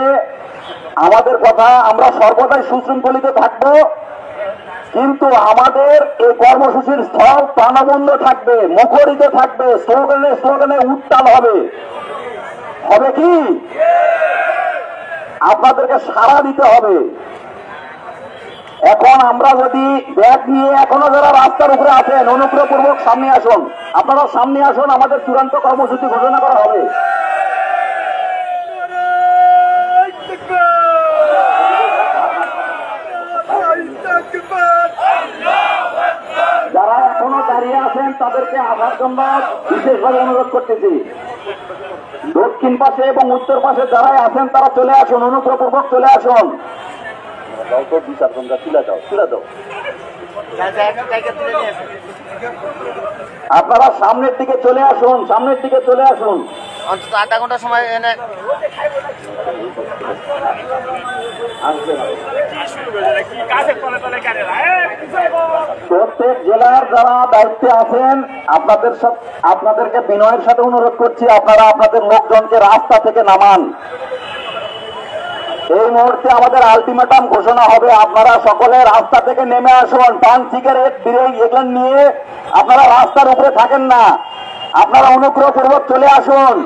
আমাদের কথা, আমরা সর্বদাই সুশৃঙ্খলিত থাকবো, কিন্তু আমাদের এই কর্মসূচির স্থল প্রাণবন্ধ থাকবে, মুখরিত থাকবে, স্লোগানে স্লোগানে উত্তাল হবে। হবে কি? আপনাদেরকে সাড়া দিতে হবে। এখন আমরা যদি ব্যাগ নিয়ে এখনো যারা রাস্তার উপরে আছেন, অনুগ্রহপূর্বক সামনে আসুন, আপনারা সামনে আসুন, আমাদের চূড়ান্ত কর্মসূচি ঘোষণা করা হবে। যারা এখনো দাঁড়িয়ে আছেন তাদেরকে আসার জন্য বিশেষভাবে অনুরোধ করতেছি। দক্ষিণ পাশে এবং উত্তর পাশে যারা আছেন তারা চলে আসুন, অনুগ্রহপূর্বক চলে আসুন। আপনারা সামনের দিকে চলে আসুন, সামনের দিকে চলে আসুন। অন্তত আধা ঘন্টা সময় এনে প্রত্যেক জেলার যারা দায়িত্বে আছেন আপনাদেরকে বিনয়ের সাথে অনুরোধ করছি, আপনারা আপনাদের লোকজনকে রাস্তা থেকে নামান। এই মুহূর্তে আমাদের আলটিমেটাম ঘোষণা হবে, আপনারা সকলে রাস্তা থেকে নেমে আসুন। পান, সিগারেট, বিড়ি এগুলো নিয়ে আপনারা রাস্তার উপরে থাকেন না, আপনারা অনুগ্রহপূর্বক চলে আসুন।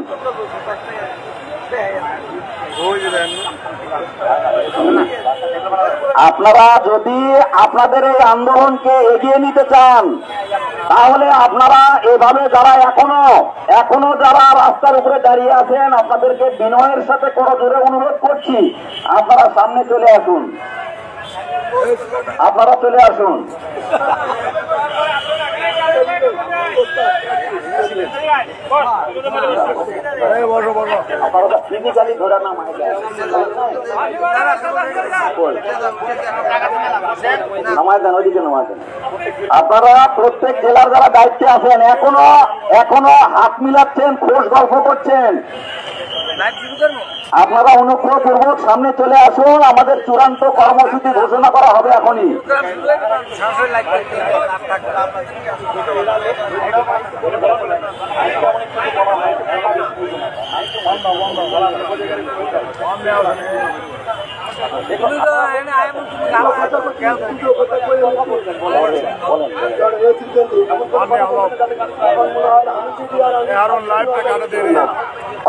আপনারা যদি আপনাদের এই আন্দোলনকে এগিয়ে নিতে চান, তাহলে আপনারা এভাবে যারা এখনো যারা রাস্তার উপরে দাঁড়িয়ে আছেন, আপনাদেরকে বিনয়ের সাথে করজোরে অনুরোধ করছি, আপনারা সামনে চলে আসুন, আপনারা চলে আসুন। ফিজিক্যালি ধরে না নামায় দেন, ওইদিকে নামায় দেন। আপনারা প্রত্যেক জেলার যারা দায়িত্বে আছেন এখনো হাত মিলাচ্ছেন, খোশ গল্প করছেন, আপনারা অনুগ্রহপূর্বক সামনে চলে আসুন। আমাদের চূড়ান্ত কর্মসূচি ঘোষণা করা হবে এখনই।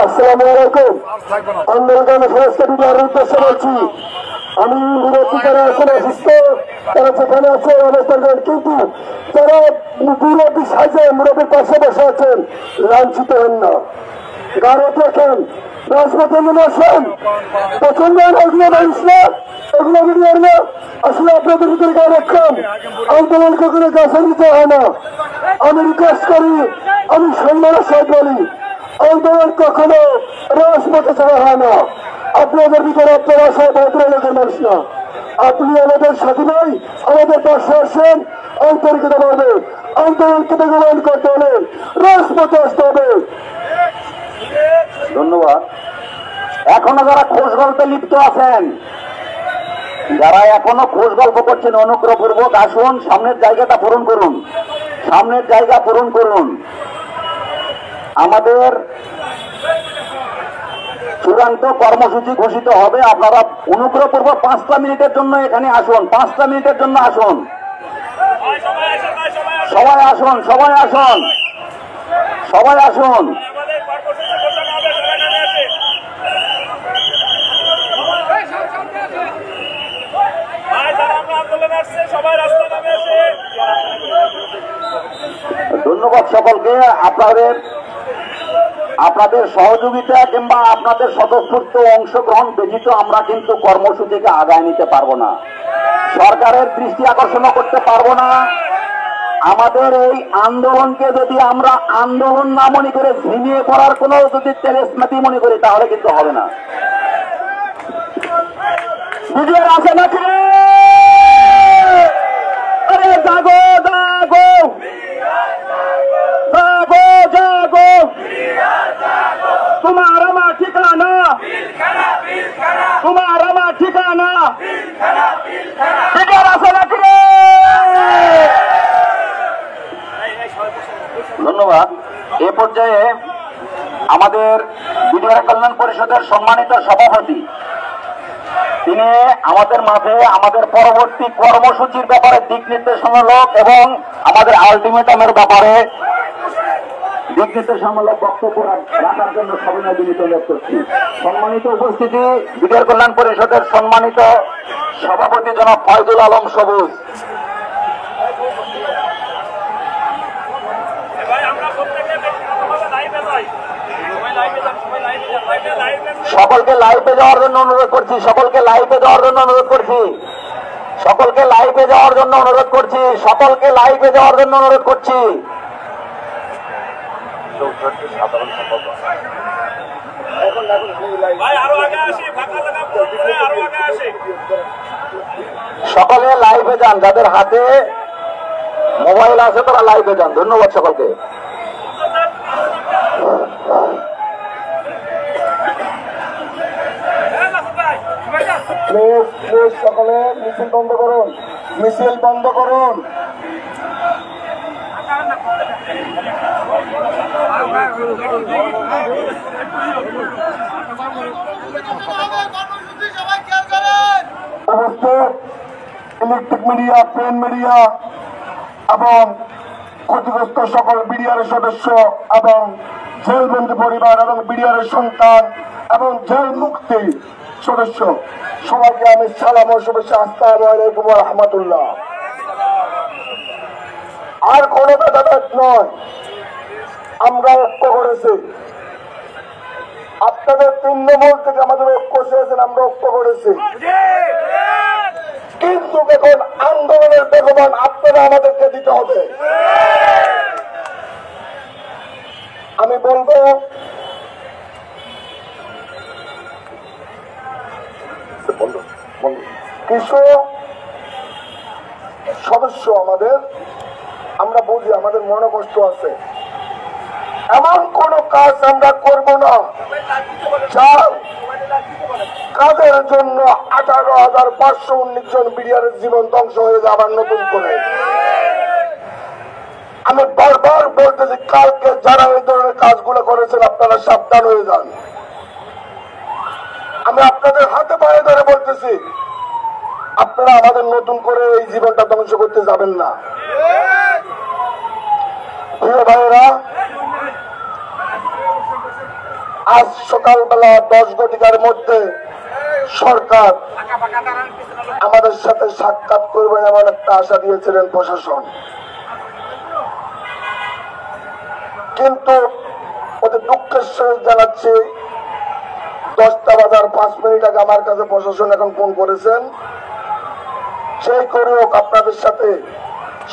আসসালামু আলাইকুম। আন্দোলন সমস্ত বিদ্যার উদ্দেশ্যে বলছি, আমি বিরোধী যারা এখন অসুস্থ তারা যেখানে আছে অবস্থান করেন, কিন্তু যারা মুরব্বী সাজে মুরব্বীর পাশে বসে আছেন লাঞ্ছিত হন না, গাড়ি দেখেন, রাজপথে নেমে আসেন। পছন্দ এগুলো মানুষ না, এগুলো বিরিয়ার না, আসলে আপনাদের ভিতরে গায়ে রাখেন। আন্দোলন কখনো গাছে নিতে হয় না। আমি রিকোয়েস্ট করি, আমি সম্মানের সাথে বলি, আন্দোলন কখনো রাজপথে ছাড়া হয় না। আপনাদের ভিতরে আপনারা সব ভদ্রলোকের মানুষ না, আপনি আমাদের সাথী ভাই, আমাদের পাশে আসেন, আন্তরিকতাভাবে আন্দোলনকে বেগবান করতে হলে রাজপথে আসতে হবে। ধন্যবাদ। এখনো যারা খোশ গল্পে লিপ্ত আছেন, যারা এখনো খোশ গল্প করছেন, অনুগ্রহপূর্বক আসুন, সামনের জায়গাটা পূরণ করুন, সামনের জায়গা পূরণ করুন। আমাদের চূড়ান্ত কর্মসূচি ঘোষিত হবে, আপনারা অনুগ্রহপূর্বক 5টা মিনিটের জন্য এখানে আসুন, 5টা মিনিটের জন্য আসুন, সবাই আসুন, সবাই আসুন, সবাই আসুন। ধন্যবাদ সকলকে। আপনাদের সহযোগিতা কিংবা আপনাদের স্বতঃস্ফূর্ত অংশগ্রহণ ব্যতীত আমরা কিন্তু কর্মসূচিকে আগায় নিতে পারবো না, সরকারের দৃষ্টি আকর্ষণ করতে পারবো না। আমাদের এই আন্দোলনকে যদি আমরা আন্দোলন না মনে করে ঝিমিয়ে পড়ার কোন যদি তেলেস্মাতি মনে করি, তাহলে কিন্তু হবে না। বুঝিয়ে আছে নাকি? আরে জাগো জাগো জাগো জাগো, তোমার পর্যায়ে আমাদের বিডিআর কল্যাণ পরিষদের সম্মানিত সভাপতি তিনি আমাদের মাঝে আমাদের পরবর্তী কর্মসূচির ব্যাপারে দিক নির্দেশনামূলক এবং আমাদের আলটিমেটামের ব্যাপারে দিক নির্দেশনামূলক বক্তব্য রাখার জন্য সবিনয় বিনীত অনুরোধ করছি। সম্মানিত উপস্থিতি, বিডিআর কল্যাণ পরিষদের সম্মানিত সভাপতি জনাব ফয়জুল আলম সবুজ, সকলকে লাইভে যাওয়ার জন্য অনুরোধ করছি, সকলকে লাইভে যাওয়ার জন্য অনুরোধ করছি, সকলকে লাইভে যাওয়ার জন্য অনুরোধ করছি, সকলকে লাইভে যাওয়ার জন্য অনুরোধ করছি। সকলে লাইভে যান, যাদের হাতে মোবাইল আছে তারা লাইভে যান। ধন্যবাদ সকলকে। সকলে মিছিল বন্ধ করুন, মিছিল বন্ধ করুন। উপস্থিত ইলেকট্রিক মিডিয়া, প্রিন্ট মিডিয়া এবং ক্ষতিগ্রস্ত সকল বিডিআর সদস্য এবং জেলবন্দি পরিবার এবং বিডিআর সন্তান এবং জেল মুক্তি সদস্য সবাইকে আমি সালাম ও শুভেচ্ছা। আসসালামু আলাইকুম ওয়া রাহমাতুল্লাহ। আর কোনো ভেদাভেদ নয়, আমরা ঐক্য করেছি। আপনাদের তৃণমূল থেকে আমাদের ঐক্য চেয়েছেন, আমরা ঐক্য করেছি, কিন্তু এখন আন্দোলনের বেগবান আপনারা আমাদেরকে দিতে হবে। আমি বলবো কিছু সদস্য আমাদের, আমরা বুঝি আমাদের মনে কষ্ট আছে, এমন কোন কাজ আমরা করব না যার কাদের জন্য 18,519 জন বিডিআর জীবন ধ্বংস হয়ে যাবার নতুন করে। আমি বারবার বলতেছি, কালকে যারা এই ধরনের কাজগুলো করেছেন আপনারা সাবধান হয়ে যান। আমি আপনাদের হাতে পায়ে ধরে বলতেছি, আপনারা আমাদের নতুন করে এই জীবনটা ধ্বংস করতে যাবেন না। প্রিয় ভাইয়েরা, আজ সকালবেলা 10 ঘটিকার মধ্যে সরকার আমাদের সাথে সাক্ষাৎ করবেন এমন একটা আশা দিয়েছিলেন প্রশাসন, কিন্তু ওদের দুঃখের সহিত জানাচ্ছি 10টা বাজার 5 মিনিট আগে আমার কাছে প্রশাসন এখন ফোন করেছেন, সেই করে হোক আপনাদের সাথে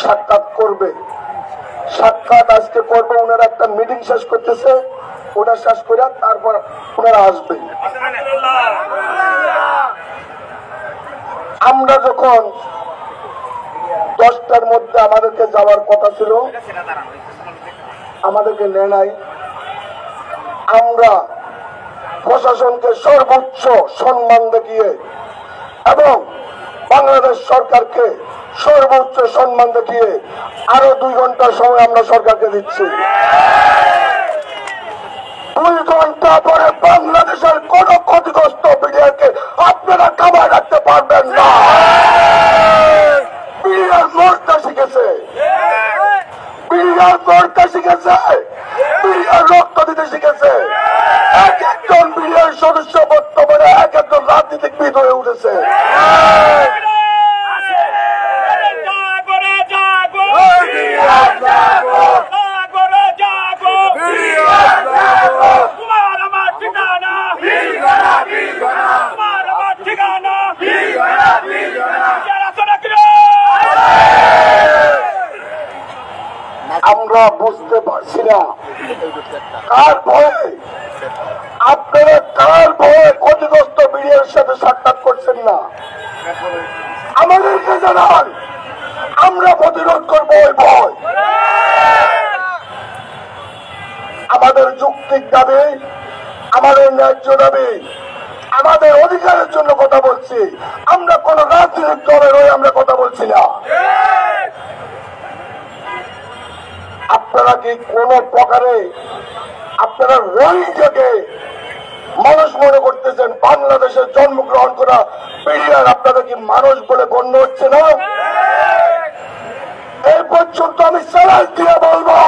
সাক্ষাৎ করবে। সাক্ষাৎ আজকে করবে, ওনারা একটা মিটিং শেষ করতেছে, ওটা শেষ করে তারপর ওনারা আসবে। আমরা যখন 10টার মধ্যে আমাদেরকে যাওয়ার কথা ছিল, আমাদেরকে নেয় নাই। আমরা প্রশাসনকে সর্বোচ্চ সম্মান দেখিয়ে এবং বাংলাদেশ সরকারকে সর্বোচ্চ সম্মান দেখিয়ে আরো 2 ঘন্টা সময় আমরা সরকারকে দিচ্ছি। 2 ঘন্টা পরে বাংলাদেশের কোন ক্ষতিগ্রস্ত বিডিআরকে আপনারা কামায় রাখতে পারবেন না। বিডিআর মরতে শিখেছে, বিডিআর মরতে শিখেছে, বিডিআর রক্ত দিতে শিখেছে। এক একজন বিডিআর সদস্য বর্তমানে এক একজন রাজনীতিবিদ হয়ে উঠেছে। আমরা বুঝতে পারছি না কার ভয়ে আপনারা, কার ভয়ে ক্ষতিগ্রস্ত বিডিআর সাথে সাক্ষাৎ করছেন না। আমাদেরকে জানান, আমরা প্রতিরোধ করবো ওই ভয়। আমাদের যৌক্তিক দাবি, আমাদের ন্যায্য দাবি, আমাদের অধিকারের জন্য কথা বলছি। আমরা কোন রাজনৈতিক দলের হয়ে আমরা কথা বলছি না। আপনারা কি কোন প্রকারে আপনারা রোহিঙ্গাকে মানুষ মনে করতেছেন, বাংলাদেশে জন্মগ্রহণ করা বিডিআর আপনাদের কি মানুষ বলে গণ্য হচ্ছে না? এই পর্যন্ত আমি চ্যালেঞ্জ দিয়ে বলবো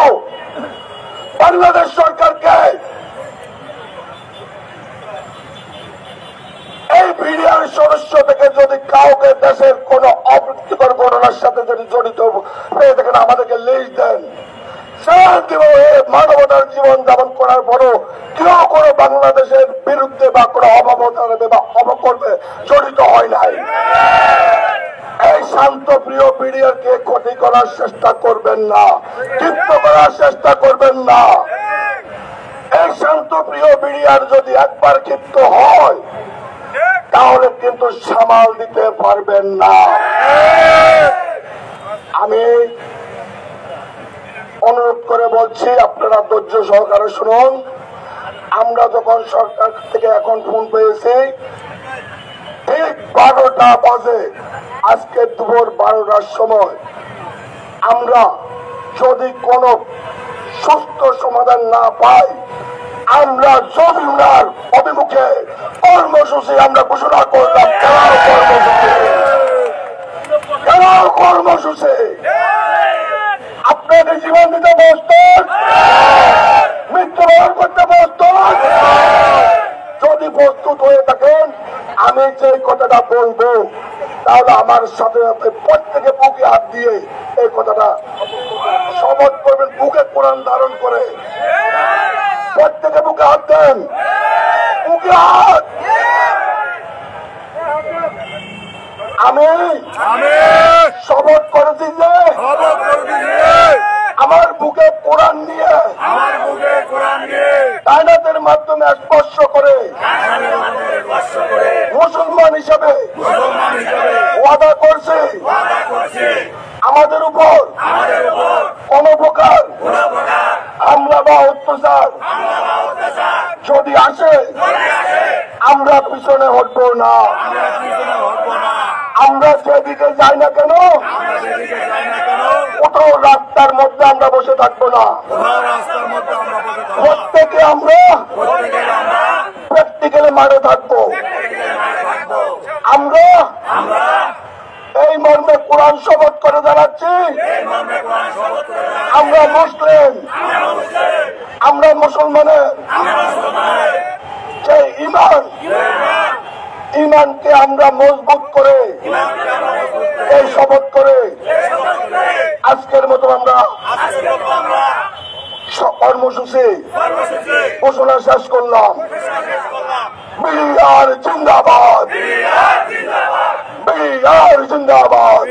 বাংলাদেশ সরকারকে, এই বিডিআর সদস্য থেকে যদি কাউকে দেশের কোন অপ্রীতিকর ঘটনার সাথে যদি জড়িত হয়ে থাকেন আমাদেরকে লিস্ট দেন। মানবতার জীবন যাপন করার পরও কেউ কোনো বাংলাদেশের বিরুদ্ধে বা কোনো অপপ্রচারে বা অপকর্মে জড়িত হয় নাই। এই শান্ত প্রিয় বিডিআরকে ক্ষতি করার চেষ্টা করবেন না, ক্ষিপ্ত করার চেষ্টা করবেন না। এই শান্ত প্রিয় বিডিআর যদি একবার ক্ষিপ্ত হয় তাহলে কিন্তু সামাল দিতে পারবেন না। আমি অনুরোধ করে বলছি, আপনারা ধৈর্য সহকারে শুনুন। আমরা যখন সরকার থেকে এখন ফোন পেয়েছি ঠিক 12টা বাজে, আজকে দুপুর 12টার সময়, আমরা যদি কোনো সুস্থ সমাধান না পাই আমরা যমুনার অভিমুখে কর্মসূচি আমরা ঘোষণা করলাম। কর্মসূচি আপনাদের জীবন দিতে প্রস্তুত, মৃত্যুবরণ করতে প্রস্তুত? যদি প্রস্তুত হয়ে থাকেন আমি যে কথাটা বলবো তাহলে আমার সাথে সাথে প্রত্যেকে বুকে হাত দিয়ে এই কথাটা শপথ করবেন, বুকে কোরআন ধারণ করে প্রত্যেকে বুকে হাত দেন, বুকে হাত। আমি শপথ করেছি যে আমার বুকে কোরআন নিয়ে কায়নাতের মাধ্যমে স্পর্শ করে মুসলমান হিসেবে ওয়াদা করছি আমাদের উপর কোন প্রকার হামলা বা অত্যাচার যদি আসে আমরা পিছনে হটবো না। আমরা যেদিকে যাই না কেন কোথাও রাস্তার মধ্যে আমরা বসে থাকবো না। প্রত্যেকে আমরা প্র্যাকটিক্যালি মাঠে থাকবো। আমরা এই মর্মে কোরআন শপথ করে জানাচ্ছি, আমরা মুসলিম, আমরা মুসলমানের যে ইমানকে আমরা মজবুত করে এই শপথ করে আজকের মতো আমরা কর্মসূচি ঘোষণা শেষ করলাম। বিডিআর জিন্দাবাদ, বিডিআর জিন্দাবাদ।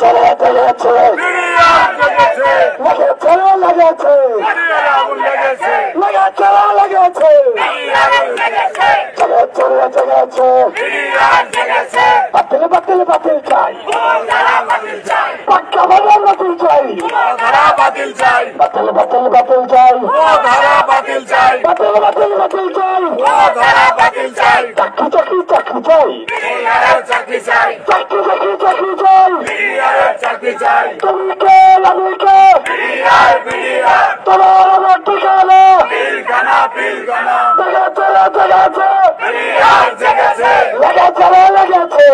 Jagad লেগেছে বাতিল বাতিল বাতিল চাই পাক্কা বাজার বাতিল চাই বাতিল বাতিল বাতিল চাই বাতিল বাতিল বাতিল চাই চাকরি চাকরি চাকরি চাই চাকরি চাকরি চাকরি চাই তুমি কে আমি কে তোমার আমার ঠিকানা লেগেছে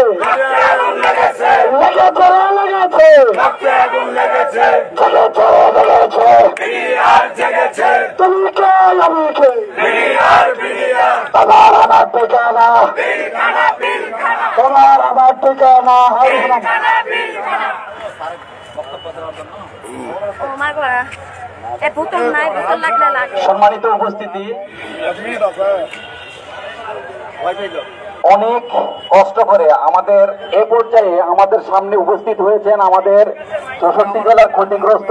তুমি কে আমি কে তোমার আমার ঠিকানা তোমার আমার ঠিকানা সম্মানিত উপস্থিতি, অনেক কষ্ট করে আমাদের এ পর্যায়ে আমাদের সামনে উপস্থিত হয়েছেন আমাদের 64 জেলার ক্ষতিগ্রস্ত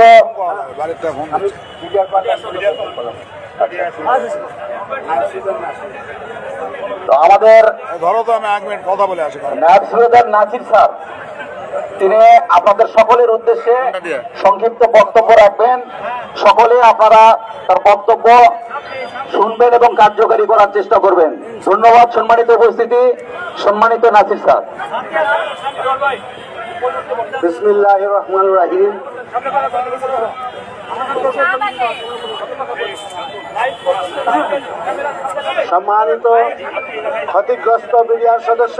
তো আমাদের নায়ব সুবেদার নাসির স্যার, তিনি আপনাদের সকলের উদ্দেশ্যে সংক্ষিপ্ত বক্তব্য রাখবেন। সকলে আপনারা তার বক্তব্য শুনবেন এবং কার্যকরী করার চেষ্টা করবেন। ধন্যবাদ। সম্মানিত উপস্থিতি, সম্মানিত নাসির স্যার। বিসমিল্লাহির রহমানির রহিম। সম্মানিত ক্ষতিগ্রস্ত বিডিআর সদস্য,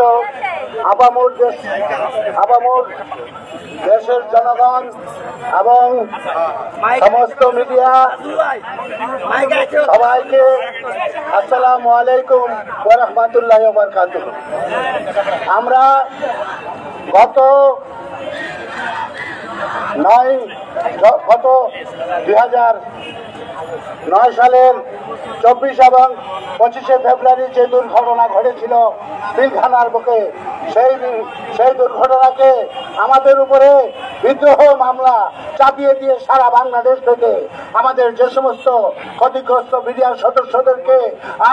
আপামর দেশের জনগণ এবং সমস্ত মিডিয়া, সবাইকে আসসালামু আলাইকুম ওয়া রাহমাতুল্লাহি ওয়া বারাকাতুহু। আমরা গত 2009 সালের 24 এবং 25শে ফেব্রুয়ারি যে দুর্ঘটনা ঘটেছিল পিলখানার বুকে, সেই দুর্ঘটনাকে আমাদের উপরে বিদ্রোহ মামলা চাপিয়ে দিয়ে সারা বাংলাদেশ থেকে আমাদের যে সমস্ত ক্ষতিগ্রস্ত বিডিআর সদস্যদেরকে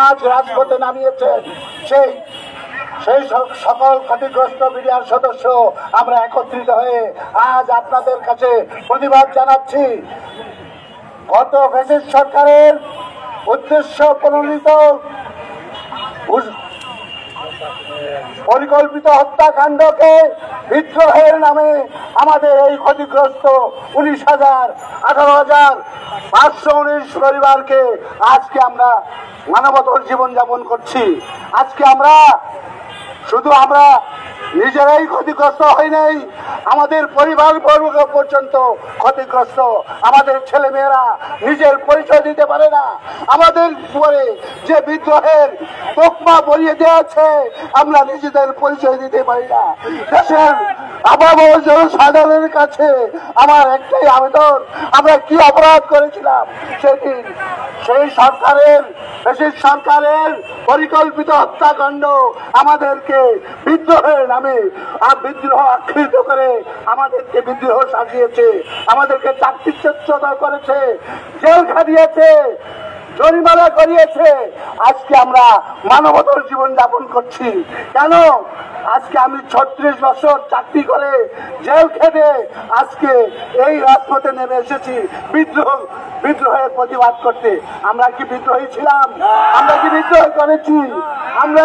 আজ রাজপথে নামিয়েছেন, সেই সকল ক্ষতিগ্রস্ত বিডিআর সদস্য আমরা একত্রিত হয়ে আজ আপনাদের কাছে প্রতিবাদ জানাচ্ছি। গত ফ্যাসিস্ট সরকারের উদ্দেশ্য প্রণোদিত পরিকল্পিত হত্যাকাণ্ডকে বিদ্রোহের নামে আমাদের এই ক্ষতিগ্রস্ত 18,519 পরিবারকে আজকে আমরা মানবতার জীবনযাপন করছি। আজকে আমরা নিজেরাই ক্ষতিগ্রস্ত হই নাই, আমাদের পরিবার বর্গ পর্যন্ত ক্ষতিগ্রস্ত। আমাদের ছেলেমেয়েরা নিজের পরিচয় দিতে পারে না, আমাদের পরে যে বিদ্রোহের তকমা বলিয়ে দেওয়াছে আমরা নিজেদের পরিচয় দিতে পারি না। দেশের আপামর জনসাধারণের কাছে আমার একটাই আবেদন, আমরা কি অপরাধ করেছিলাম সেদিন? সেই সরকারের পরিকল্পিত হত্যাকাণ্ড আমাদেরকে বিদ্রোহের নামে বিদ্রোহ আখ্যায়িত করে আমাদেরকে বিদ্রোহ সাজিয়েছে, আমাদেরকে চাকরিচ্যুত করেছে, জেল খাটিয়েছে, জরিমানা করিয়েছে। আজকে আমরা মানবতার জীবন যাপন করছি কেন? আজকে আমি 36 বছর চাকরি করে জেল খেটে আজকে এই রাজপথে নেমে এসেছি বিদ্রোহের প্রতিবাদ করতে। আমরা কি বিদ্রোহী ছিলাম? আমরা কি বিদ্রোহ করেছি? আমরা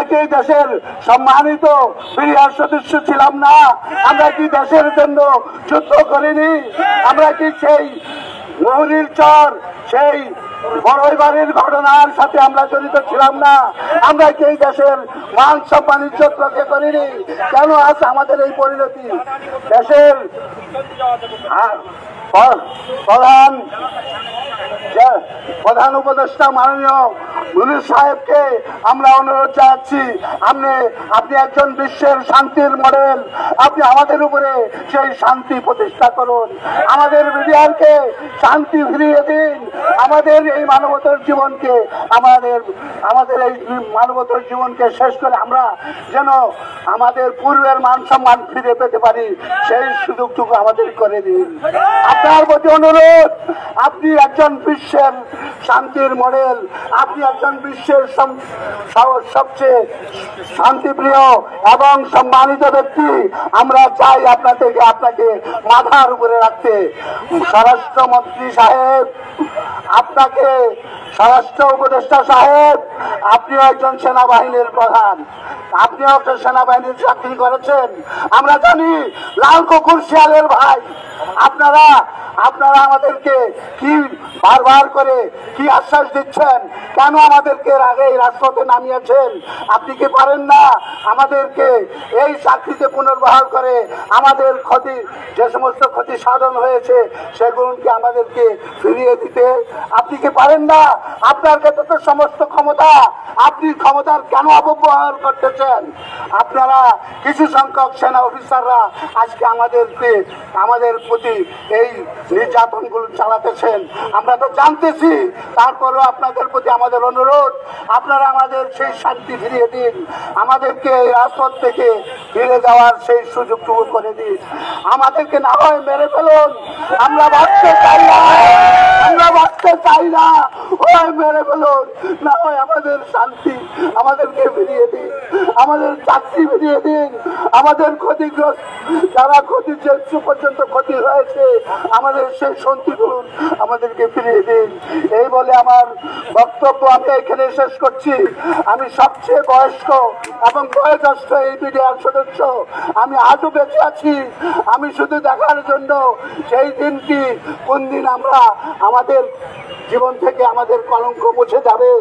কি এই দেশের সম্মানিত বিডিআর সদস্য ছিলাম না? আমরা কি দেশের জন্য যুদ্ধ করিনি? আমরা কি সেই মহুরির চর, সেই বড়ইবাড়ির ঘটনার সাথে আমরা জড়িত ছিলাম না? আমরা কি এই দেশের মান সম্মান ইজ্জত রক্ষা করিনি? কেন আজ আমাদের এই পরিণতি? দেশের প্রধান উপদেষ্টা মাননীয় মুনির সাহেবকে আমরা অনুরোধ জানাচ্ছি, আপনি একজন বিশ্বের শান্তির মডেল, আপনি আমাদের উপরে সেই শান্তি প্রতিষ্ঠা করুন, আমাদের বিডিআরকে শান্তি ফিরিয়ে দিন, আমাদের এই মানবতার জীবনকে আমাদের এই মানবতার জীবনকে শেষ করে আমরা যেন আমাদের পূর্বের মান সম্মান ফিরে পেতে পারি, সেই সুযোগটুকু আমাদের করে দিন। আপনার প্রতি অনুরোধ, আপনি একজন বিশ্বের শান্তির মডেল, আপনি একজন বিশ্বের সবচেয়ে শান্তিপ্রিয় এবং সম্মানিত ব্যক্তি, আমরা চাই আপনাকে মাথার উপরে রাখতে। স্বরাষ্ট্রমন্ত্রী সাহেব, আপনাকে স্বরাষ্ট্র উপদেষ্টা সাহেব, আপনিও একজন সেনাবাহিনীর প্রধান, আপনিও একটা সেনাবাহিনীর চাকরি করেছেন, আমরা জানি লাল কুকুর শিয়ালের ভাই। আপনারা আমাদেরকে কি বারবার করে কি আশ্বাস দিচ্ছেন, কেন আমাদেরকে আগে এই রাজপথে নামিয়েছেন? আপনি কি পারেন না আমাদেরকে এই চাকরিতে পুনর্বহাল করে আমাদের ক্ষতি, যে সমস্ত ক্ষতি সাধন হয়েছে সেগুলোকে আমাদেরকে ফিরিয়ে দিতে? আপনি কি পারেন না? আপনার কাছে তো সমস্ত ক্ষমতা, আপনি ক্ষমতার কেন অপব্যবহার করতেছেন? আপনারা কিছু সংখ্যক সেনা অফিসাররা আজকে আমাদের প্রতি এই নির্যাতনগুলো চালাতেছেন, আমরা তো জানতেছি। তারপরও আপনাদের প্রতি আমাদের অনুরোধ, আপনারা আমাদের সেই শান্তি ফিরিয়ে দিন, আমাদেরকে এই রাজপথ থেকে ফিরে যাওয়ার সেই সুযোগটুকু করে দিন। আমাদেরকে না হয় মেরে ফেলুন, আমরা বাঁচতে চাই না, ওই মেরে ফেলুন, না হয় আমাদের শান্তি আমাদেরকে ফিরিয়ে দিন, আমাদের চাকরি ফিরিয়ে দিন, আমাদের ক্ষতিগ্রস্ত যারা যে পর্যন্ত ক্ষতি হয়েছে আমাদের সেই শান্তিগুলো আমাদেরকে ফিরিয়ে দিন। এই বলে আমার বক্তব্য আমি এখানে শেষ করছি। আমি সবচেয়ে বয়স্ক এবং বয়োজ্যেষ্ঠ এই বিডিআর সদস্য, আমি আজও বেঁচে আছি। আমি শুধু দেখার জন্য সেই দিনটি কোন দিন আমাদের জীবন থেকে আমাদের কলঙ্ক মুছে যাবে,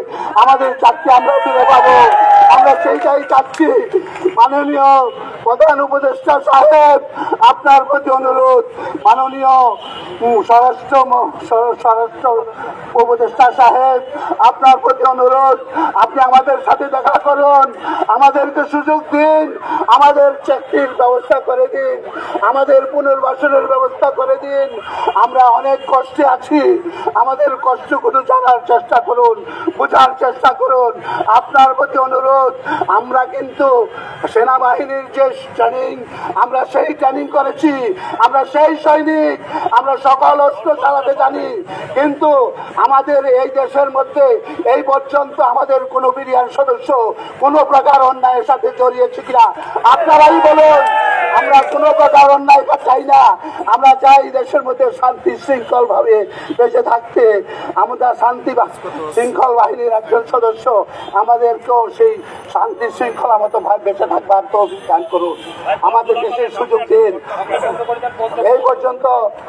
আমাদের চাকরি আমরা ফিরে পাবো, আমরা সেইটাই চাচ্ছি। মাননীয় প্রধান উপদেষ্টা সাহেব, আপনার প্রতি অনুরোধ, মাননীয় স্বরাষ্ট্র উপদেষ্টা সাহেব, আপনার প্রতি অনুরোধ, আপনি আমাদের সাথে দেখা করুন, আমাদেরকে সুযোগ দিন, আমাদের চাকরির ব্যবস্থা করে দিন, আমাদের পুনর্বাসনের ব্যবস্থা করে দিন। আমরা অনেক কষ্টে আছি, আমাদের কষ্টগুলো জানার চেষ্টা করুন, বোঝার চেষ্টা করুন। আপনার প্রতি অনুরোধ, আমরা কিন্তু সেনাবাহিনীর যে ট্রেনিং, আমরা সেই ট্রেনিং করেছি, আমরা সেই সৈনিক, আমরা সকল অস্ত্র চালাতে জানি, কিন্তু আমাদের এই দেশের মধ্যে এই পর্যন্ত আমাদের কোনো বিডিআর সদস্য কোনো প্রকার অন্যায়ের সাথে জড়িয়েছে কিনা আপনারাই বলুন। আমরা কোনো প্রকার অন্যায় চাই না, আমরা চাই দেশের মধ্যে শান্তি শৃঙ্খল ভাবে বেঁচে থাকতে। আমরা শান্তি শৃঙ্খল বাহিনীর একজন সদস্য, আমাদেরকেও সেই শান্তি শৃঙ্খলা মতো বেঁচে থাকবার তো দান করুন, আমাদের দেশের সুযোগ দিন। এই পর্যন্ত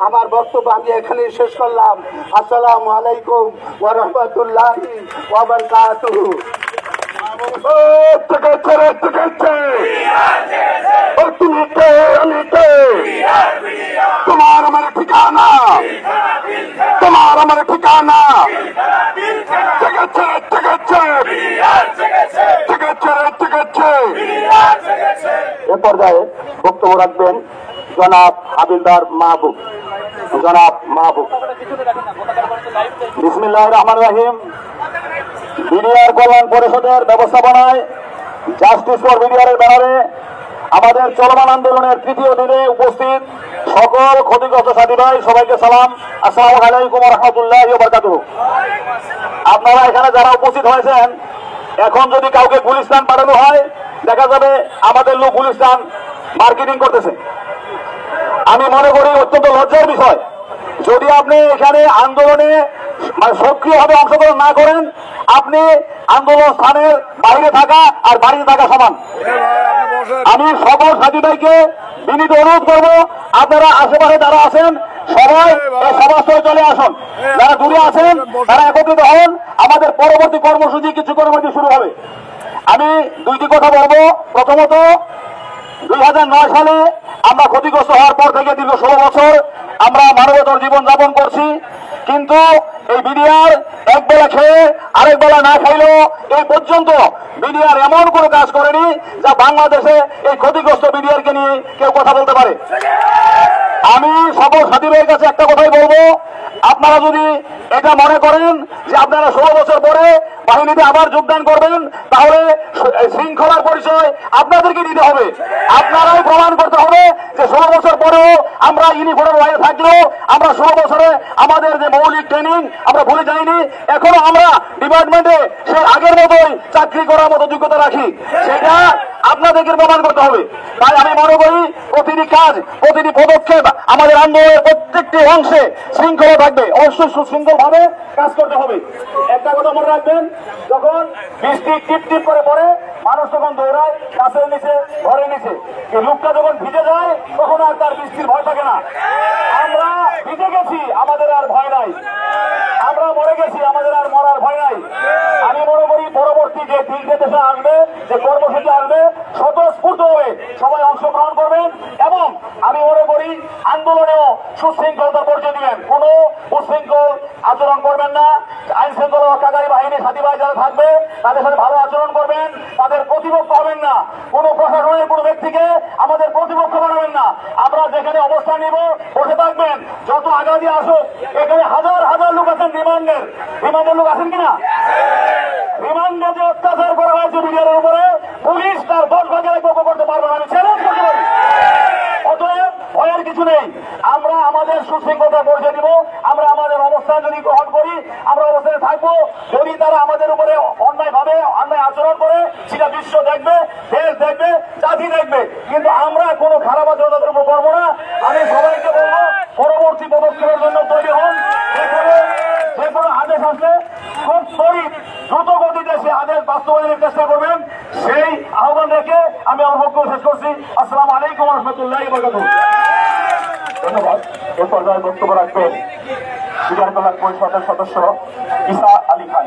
আমার বক্তব্য আমি এখানেই শেষ করলাম। আসসালামু আলাইকুম ওয়া রাহমাতুল্লাহি ওয়া বারাকাতুহু। তোমার আমার ঠিকানা, তোমার আমার ঠিকানা, এ পর্যায়ে বক্তব্য রাখবেন জনাব হাবিলদার মাহবুব। বিসমিল্লাহির রহমানির রহিম। বিডিআর কল্যাণ পরিষদের ব্যবস্থাপনায় জাস্টিস ফর বিডিআরের ব্যানারে আমাদের চলমান আন্দোলনের তৃতীয় দিনে উপস্থিত সকল ক্ষতিগ্রস্ত সাথী ভাই, সবাইকে সালাম। আসসালামু আলাইকুম ওয়া রাহমাতুল্লাহি ওয়া বারাকাতুহু। আপনারা এখানে যারা উপস্থিত হয়েছেন, এখন যদি কাউকে গুলিস্তান পাঠানো হয়, দেখা যাবে আমাদের লোক গুলিস্তান মার্কেটিং করতেছে। আমি মনে করি অত্যন্ত লজ্জার বিষয়, যদি আপনি এখানে আন্দোলনে সক্রিয়ভাবে অংশগ্রহণ না করেন, আপনি আন্দোলন স্থানের বাইরে থাকা আর বাড়িতে থাকা সমান। আমি সকল সাথী ভাইকে বিনীত অনুরোধ করবো, আপনারা আশেপাশে যারা আছেন সবাই এই সভাস্থলে চলে আসুন, যারা দূরে আছেন তারা একত্রিত হন। আমাদের পরবর্তী কর্মসূচি কিছুক্ষণের মধ্যে শুরু হবে। আমি দুইটি কথা বলবো। প্রথমত, 2009 সালে আমরা ক্ষতিগ্রস্ত হওয়ার পর থেকে দীর্ঘ 16 বছর আমরা মানবতার জীবন যাপন করছি, কিন্তু এই বিডিআর এক বেলা খেয়ে আরেক বেলা না খাইলো এই পর্যন্ত বিডিআর এমন কোনো কাজ করেনি যা বাংলাদেশে এই ক্ষতিগ্রস্ত বিডিআরকে নিয়ে কেউ কথা বলতে পারে। আমি সকল সাথীদের কাছে একটা কথাই বলবো, আপনারা যদি এটা মনে করেন যে আপনারা 16 বছর পরে বাহিনীতে আবার যোগদান করবেন, তাহলে শৃঙ্খলার পরিচয় আপনাদেরকে দিতে হবে। আপনারাই প্রমাণ করতে হবে যে 16 বছর পরেও আমরা ইউনিফর্মের বাইরে থাকলেও আমরা 16 বছরে আমাদের যে মৌলিক ট্রেনিং আমরা ভুলে যাইনি। এখনো আমরা ডিপার্টমেন্টে সেই আগের মতোই চাকরি করার মতো যোগ্যতা রাখি, সেটা আপনাদেরকে প্রমাণ করতে হবে। তাই আমি মনে করি প্রতিটি কাজ, প্রতিটি পদক্ষেপ আমাদের আন্দোলনের প্রত্যেকটি অংশে শৃঙ্খলা থাকবে, অবশ্যই সুশৃঙ্খল ভাবে কাজ করতে হবে। একটা কথা মনে রাখবেন, যখন বৃষ্টি টিপ টিপ করে পড়ে মানুষ তখন দৌড়ায় গাছের নিচে, ঘরের নিচে। এই লোকটা যখন ভিজে যায় তখন আর তার বৃষ্টির ভয় থাকে না। আমরা ভিজে গেছি, আমাদের আর ভয় নাই। আমরা মরে গেছি, আমাদের আর মরার ভয় নাই। আমি মনে করি পরবর্তী যে দিন দেশে আসবে, যে কর্মসূচি আসবে, স্বতঃস্ফূর্ত হয়ে সবাই অংশগ্রহণ করবেন এবং আমি মনে করি আন্দোলনেও সুশৃঙ্খলতার পরিচয় দিবেন। কোনো উশৃঙ্খল আচরণ করবেন না। আইন শৃঙ্খলা রক্ষাকারী বাহিনী সাথী ভাই যারা থাকবে তাদের সাথে ভালো আচরণ করবেন, তাদের প্রতিপক্ষ হবেন না। কোনো প্রশাসনের কোনো ব্যক্তিকে আমাদের প্রতিপক্ষ বানাবেন না। আমরা যেখানে অবস্থান নিব বসে থাকবেন, যত আগা দিয়ে আসুক। এখানে হাজার হাজার লোক আছেন রিমান্ডের লোক আছেন কিনা? রিমান্ডে যে অত্যাচার করা হয়েছে বিডিআরের উপরে, পুলিশ তার 10 ভাগের এক করতে পারবে না, আমি চ্যালেঞ্জ করতে পারি। অতএব ভয়ের কিছু নেই। আমরা আমাদের সুশৃঙ্খলতা পরিচয় দিব। আমরা আমাদের অবস্থান যদি গ্রহণ করি, আমরা অবস্থানে থাকবো। যদি তারা আমাদের উপরে অন্যায় আচরণ করে, সেটা বিশ্ব দেখবে, দেশ দেখবে, জাতি দেখবে। কিন্তু আমরা কোনো খারাপ আচরণ তাদের উপর করবো না। আমি সবাইকে বলবো পরবর্তী পদক্ষেপের জন্য তৈরি হন। যে কোনো আদেশ আসলে খুব ত্বরিত দ্রুত গতিতে সে আদেশ বাস্তবায়নের চেষ্টা করবেন, সেই আহ্বান রেখে আমি আমার বক্তব্য শেষ করছি। আসসালামু আলাইকুম ওয়া রাহমাতুল্লাহি ওয়া বারাকাতুহু। ধন্যবাদ। এ পর্যায়ে বক্তব্য রাখবেন বিডিআর কল্যাণ পরিষদের সদস্য ঈসা আলী খান।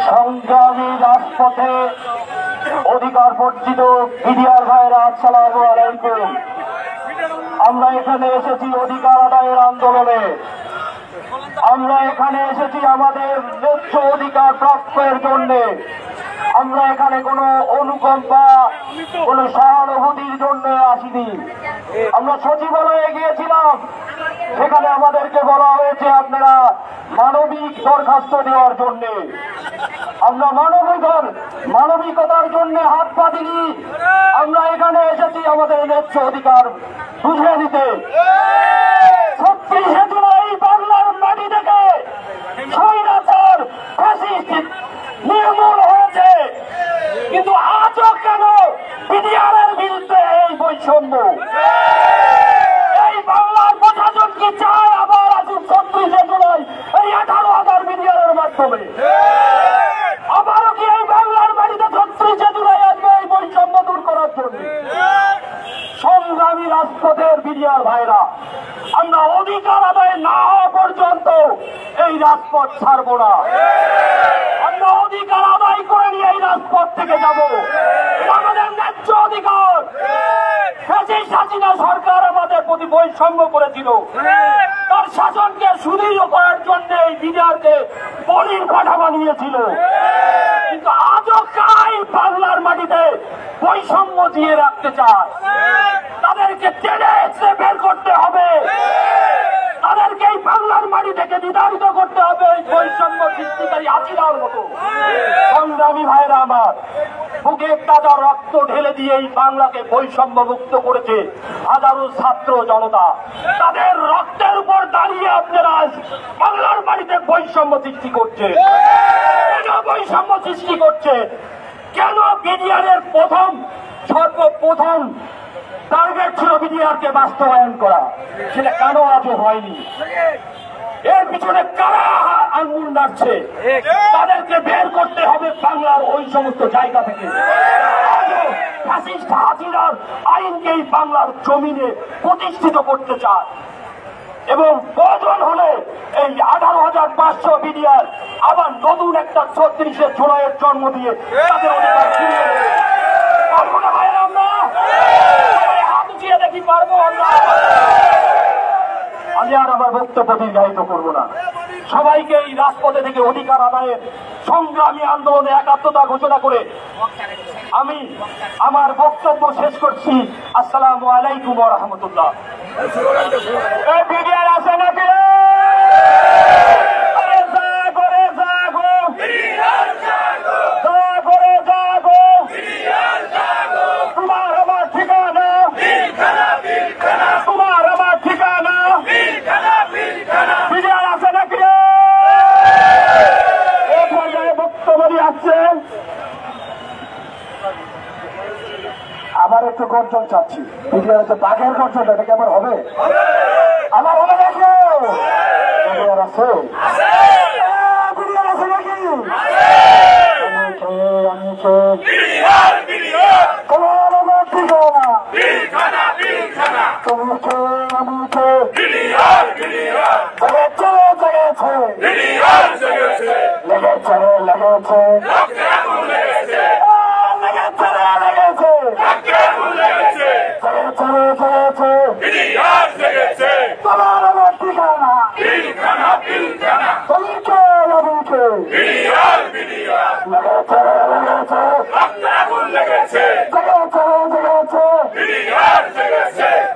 সংগ্রামী রাজপথে অধিকার বঞ্চিত বিডিআর ভাইরা, আসসালামু আলাইকুম। আমরা এখানে এসেছি অধিকার আদায়ের আন্দোলনে। আমরা এখানে এসেছি আমাদের ন্যায্য অধিকার প্রাপ্যের জন্য। আমরা এখানে কোনো অনুকম্পা, কোনো সহানুভূতির জন্য আসিনি। আমরা সচিবালয়ে গিয়েছিলাম, সেখানে আমাদেরকে বলা হয়েছে আপনারা মানবিক দরখাস্ত দেওয়ার জন্য। আমরা মানবিকতার জন্য হাত পাতিনি। আমরা এখানে এসেছি আমাদের ন্যায্য অধিকার বুঝিয়ে দিতে। 36শে জুলাই বাংলার মাটি থেকে স্বৈরাচার ফ্যাসিস্ট নির্মূল হয়েছে, কিন্তু আজও কেন বিডিআরের বিরুদ্ধে এই বৈষম্য? এই বাংলার প্রশাসন কি চায় আবার আসুন 36শে জুলাই এই 18,000 বিডিআরের মাধ্যমে? আবারও কি এই বাংলার মাটিতে 36শে জুলাই আসবে এই বৈষম্য দূর করার জন্য? সংগ্রামী রাজপথের বিডিআর ভাইরা, আমরা অধিকার আদায় না হওয়া পর্যন্ত এই রাজপথ ছাড়ব না। আমরা অধিকার আদায় করে নিয়ে এই রাজপথ থেকে যাব। আমাদের ন্যায্য অধিকার। হাসিনা সরকার আমাদের প্রতি বৈষম্য করেছিল, তার শাসনকে সুদৃঢ় করার জন্য এই বিডিআরকে বলির কাঠা বানিয়েছিল। কিন্তু আজও কাই বাংলার মাটিতে বৈষম্য দিয়ে রাখতে চায়? তাদেরকে টেনে এসে বের করতে হবে। তাদেরকে এই বাংলার মাটি থেকে নির্ধারিত করতে হবে এই বৈষম্য সৃষ্টিকারী হাসিনার মতো। সংগ্রামী ভাইরা আমার, বুকে তাজা রক্ত ঢেলে দিয়ে এই বাংলাকে বৈষম্য মুক্ত করেছে হাজারো ছাত্র জনতা। তাদের রক্তের উপর দাঁড়িয়ে আপনারা বাংলার মাটিতে বৈষম্য সৃষ্টি করছে। কেন বৈষম্য সৃষ্টি করছে? কেন বিডিআরের সর্বপ্রথম টার্গেট ছিল বিডিআরকে বাস্তবায়ন করা, সেটা কেন আজও হয়নি? এর পিছনে কারা আঙুল নাড়ছে? তাদেরকে বের করতে হবে বাংলার ওই সমস্ত জায়গা থেকে। ফ্যাসিস্ট হাসিনার আইনকেই বাংলার জমিনে প্রতিষ্ঠিত করতে চায় এবং প্রয়োজন হলে এই 18,500 বিডিআর আবার নতুন একটা 36শে জুলাইয়ের জন্ম দিয়ে তাদের অধিকার ফিরিয়ে দেবে। পারবো না ভাইরা? আমরা হাত উঠিয়ে দেখি, পারবো আমরা? আমি আর আমার বক্তব্য দীর্ঘায়িত করব না। সবাইকে এই রাজপথে থেকে অধিকার আদায়ের সংগ্রামী আন্দোলনে একাত্মতা ঘোষণা করে আমি আমার বক্তব্য শেষ করছি। আসসালামু আলাইকুম ওয়া রাহমাতুল্লাহ। এই বিডিআর আছে নাকি? আমার একটু গর্জন চাচ্ছি, বাঘের গর্জন, এটা কি আমার হবে? আমার হবে নাকি? আছে নাকি?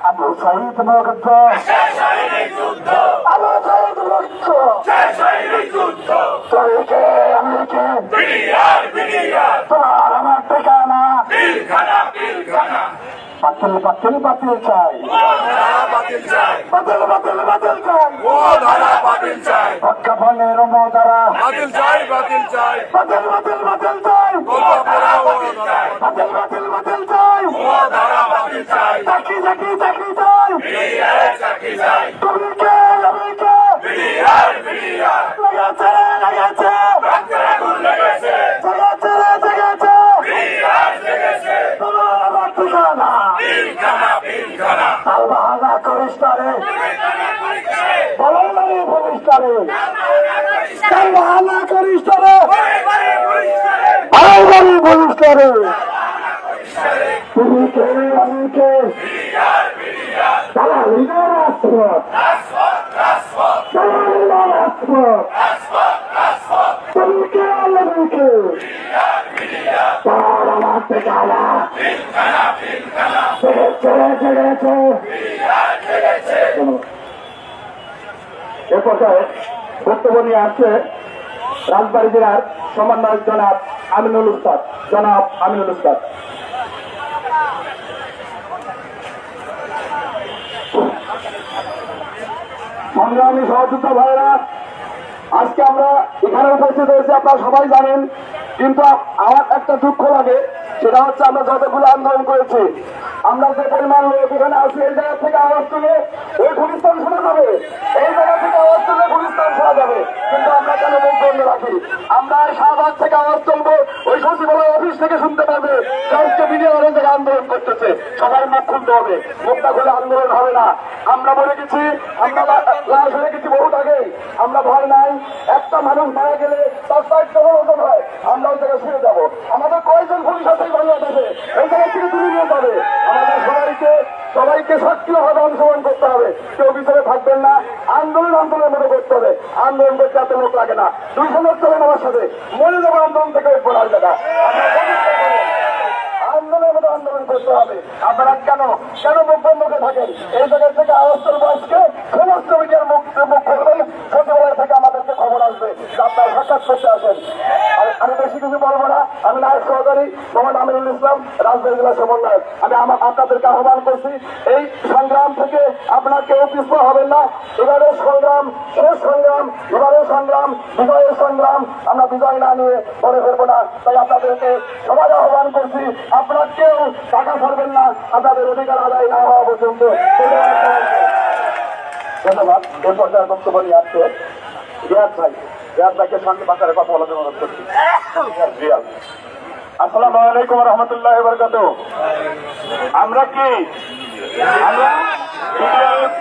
আবু সাইদ মুগ্ধ, আবু সাইদ মুগ্ধ, তোকে আমি কে তোমার আমার ঠিকানা বাতিল বাতিল বাতিল চাই, বাতিল বাতিল বাতিল চাই, প্রজ্ঞাপনের মদারা বাতিল চাই, বাতিল চাই, বাতিল বাতিল বাতিল চাই, বাতিল বাতিল বাতিল চাই, চাকরি চাকরি চাকরি চাই, তুমি কে আমি কে লেগেছে লেগেছে তোমার আমার ঠিকানা বাহানা করিস তারে, বলাই বলিস তারে, বাহানা করিস তারে, বলাই বলিস তারে, তুমি কে আমি কে দালালিদের রাজপথ, দালালিদের রাজপথ, তুমি কে আমি কে তার আমার ঠিকানা এ পর্যায়ে বক্তব্য নিয়ে আসছে রাজবাড়ী জেলার সমন্বয়ক জনাব আমিনুল উস্তাদ। জনাব আমিনুল উস্তাদ। সংগ্রামী সহযোদ্ধা ভাইরা, আজকে আমরা এখানে উপস্থিত হয়েছি আপনারা সবাই জানেন, কিন্তু আমার একটা দুঃখ লাগে, সেটা হচ্ছে আমরা যতগুলো আন্দোলন করেছি, আমরা যে পরিমাণ লোক এখানে আসি, এই জায়গা থেকে আওয়াজ তুলে ওই গুলিস্তান শোনা যাবে, এই জায়গা থেকে আওয়াজ তুলে গুলিস্তান শোনা যাবে, কিন্তু আমরা কেন মুখ বন্ধ রাখি? আমরা শাহবাগ থেকে আওয়াজ তুলবো, ওই সচিবালয় অফিস থেকে শুনতে পারবে আজকে মিডিয়া জায়গায় আন্দোলন করতেছে, সবাই মুখ খুলতে হবে, মুখটা খুলে আন্দোলন হবে না। আমরা বলে গেছি, আমরা লাশ হয়ে গেছি বহুত আগে, আমরা ভয় নাই, একটা মানুষ মারা গেলে তার ৬০ জন ওজন হয়, আমরা ওই জায়গায় শুয়ে যাবো, আমাদের কয়েকজন পুলিশ আছে বাংলাদেশে, এই জায়গা থেকে তুলে নিয়ে যাবে। আমাদের সবাইকে সক্রিয়ভাবে অংশগ্রহণ করতে হবে, কেউ পিছনে থাকবেন না, আন্দোলনের মতো করতে হবে, আন্দোলন করতে এত লোক লাগে না, 200 লোক চলেন আমার সাথে, মনে যাবো আন্দোলন থেকে উঠবো না জায়গা, আন্দোলনের মতো আন্দোলন করতে হবে। আপনারা কেন মুখ বন্ধকে থাকেন? এই জায়গা থেকে আওয়াজ তুলবো, আজকে সমস্ত মিডিয়ার মুখ খুলবেন, সচিবালয় থেকে আমাদেরকে খবর আসবে যে আপনারা সাক্ষাৎ করতে আসেন। আমি বেশি কিছু বলবো না, আমি নায়ক সহকারী মোহাম্মদ আমিনুল ইসলাম, রাজবাড়ী জেলা সমন্বয়ক। আমি আপনাদেরকে আহ্বান করছি, এই সংগ্রাম থেকে আপনারা কেউ পিছপা হবেন না। এবারের সংগ্রাম শেষ সংগ্রাম, এবারের সংগ্রাম বিজয়ের সংগ্রাম, আমরা বিজয় না নিয়ে পরে ফেলবো না। তাই আপনাদেরকে সবাই আহ্বান করছি, আপনারা কেউ টাকা ছাড়বেন না আপনাদের অধিকার আদায় না হওয়া পর্যন্ত। ধন্যবাদ। এই পর্যায়ে বক্তব্য নিয়ে আসছে রিয়াদ ভাই। রিয়াদ ভাইকে সঙ্গে বাঁচারে কথা বলার অনুরোধ করছি। রিয়াদ। আসসালামু আলাইকুম ওয়া রাহমাতুল্লাহি ওয়া বারাকাতুহু। আমরা কি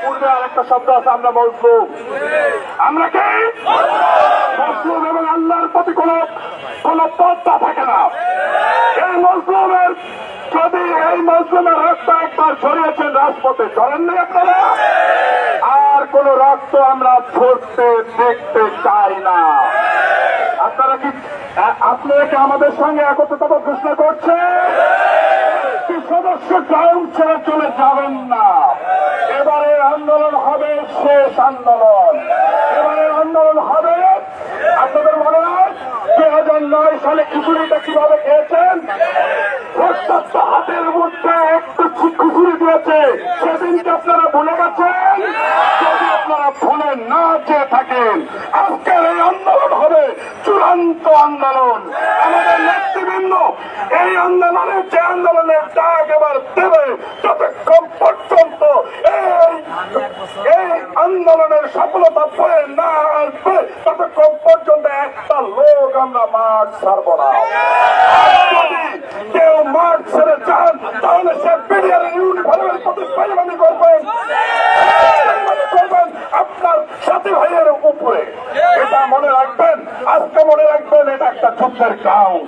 পূর্বে আরেকটা শব্দ আছে, আমরা মজলুম। আমরা কি মজলুম, এবং আল্লাহর প্রতি কোন পদ্মা থাকে না। এই মজলুমের যদি এই মজলুমের রক্ত একবার ছড়িয়েছেন রাজপথে, চলেন না আপনারা? আর কোন রক্ত আমরা ঝরতে দেখতে চাই না। আপনারা কি আমাদের সঙ্গে একত্রতা ঘোষণা করছেন? কি সদস্য গ্রাউন্ড ছেড়ে চলে যাবেন না? এবারে আন্দোলন হবে শেষ আন্দোলন। এবারে আন্দোলন হবে, আপনাদের মনে হয় 2009 সালে খিচুড়িটা কিভাবে খেয়েছেন? প্রত্যন্ত হাতের মধ্যে একটু খিচুড়ি দিয়েছে, সেদিনকে আপনারা ভুলে গেছেন? যদি আপনারা ভুলে না চেয়ে থাকেন, আজকের এই আন্দোলন হবে চূড়ান্ত আন্দোলন। আমাদের নেতৃবৃন্দ এই আন্দোলনের যে আন্দোলনের ডাক এবার দেবে, ততক্ষণ পর্যন্ত এই আন্দোলনের সফলতা বয়ে না আসবে, ততক্ষণ পর্যন্ত একটা লোক আমরা মাঠ ছাড়ব না। যদি কেউ মাঠ ছেড়ে যান, তাহলে সে বিডিআর ইউনিফর্মের প্রতি বেইমানি করবেন, আপনার সাথী ভাইয়ের উপরে। এটা মনে রাখবেন, আজকে মনে রাখবেন, এটা একটা যুদ্ধের গ্রাউন্ড।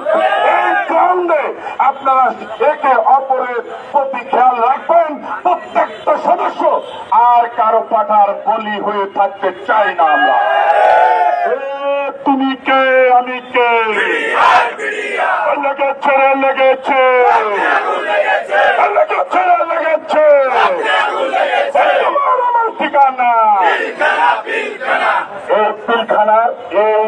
এই গ্রাউন্ডে আপনারা একে অপরের প্রতি খেয়াল রাখবেন। প্রত্যেকটা সদস্য আর কারো পাঠার বলি হয়ে থাকতে চাই না আমরা। তুমি কে, আমি কে, লেগেছে লেগেছে লেগেছে লেগেছে আমার ঠিকানা এই পিলখানার। এই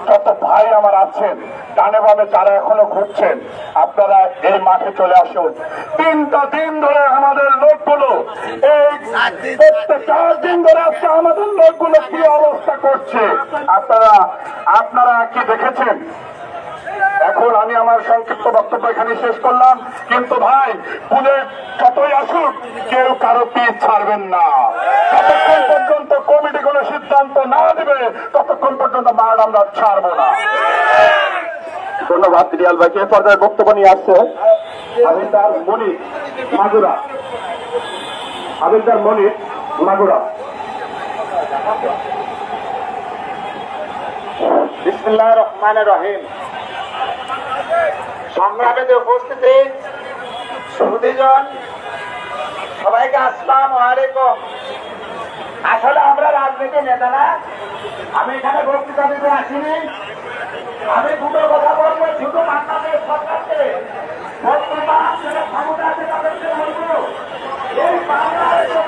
যত ভাই আমার আছেন ডানে বামে যারা এখনো ঘুরছেন, আপনারা এই মাঠে চলে আসুন। 3টা দিন ধরে আমাদের লোকগুলো, এই 4 দিন ধরে আজকে আমাদের লোকগুলো কি অবস্থা করছে আপনারা কি দেখেছেন? এখন আমি আমার সংক্ষিপ্ত বক্তব্য এখানে শেষ করলাম। কিন্তু ভাই, বুলেট যতই আসুক, কেউ কারো পিছ ছাড়বেন না। যতক্ষণ পর্যন্ত কমিটি কোনো সিদ্ধান্ত না দেবে, ততক্ষণ পর্যন্ত মাঠ আমরা ছাড়বো না। ধন্যবাদ রিয়াল ভাইকে। পর্যায়ে বক্তব্য নিয়ে আসছে হাবিলদার মনির মাগুরা। হাবিলদার মনির মাগুরা। বিসমিল্লাহির রহমানির রহিম। সংগ্রামীতে উপস্থিতি সুধীজন, সবাইকে আসসালামু আলাইকুম। আসলে আমরা রাজনীতি নেতা না, আমি এখানে বক্তৃতা দিতে আসিনি। আমি দুটো কথা বলবো, শুধু বাংলাদেশ সরকারকে বর্তমান যারা ক্ষমতা আছে তাদেরকে বলবো, এই বাংলাদেশে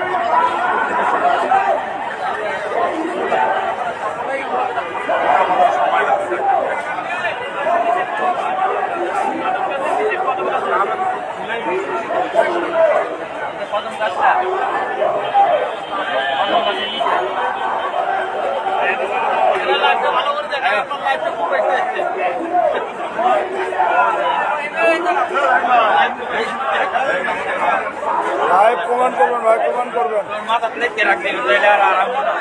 ভাই কমেন্ট করবেন, ভাই কমেন্ট করবেন। মাথা প্লেট রাখবেন, তাহলে আর আরাম হবে।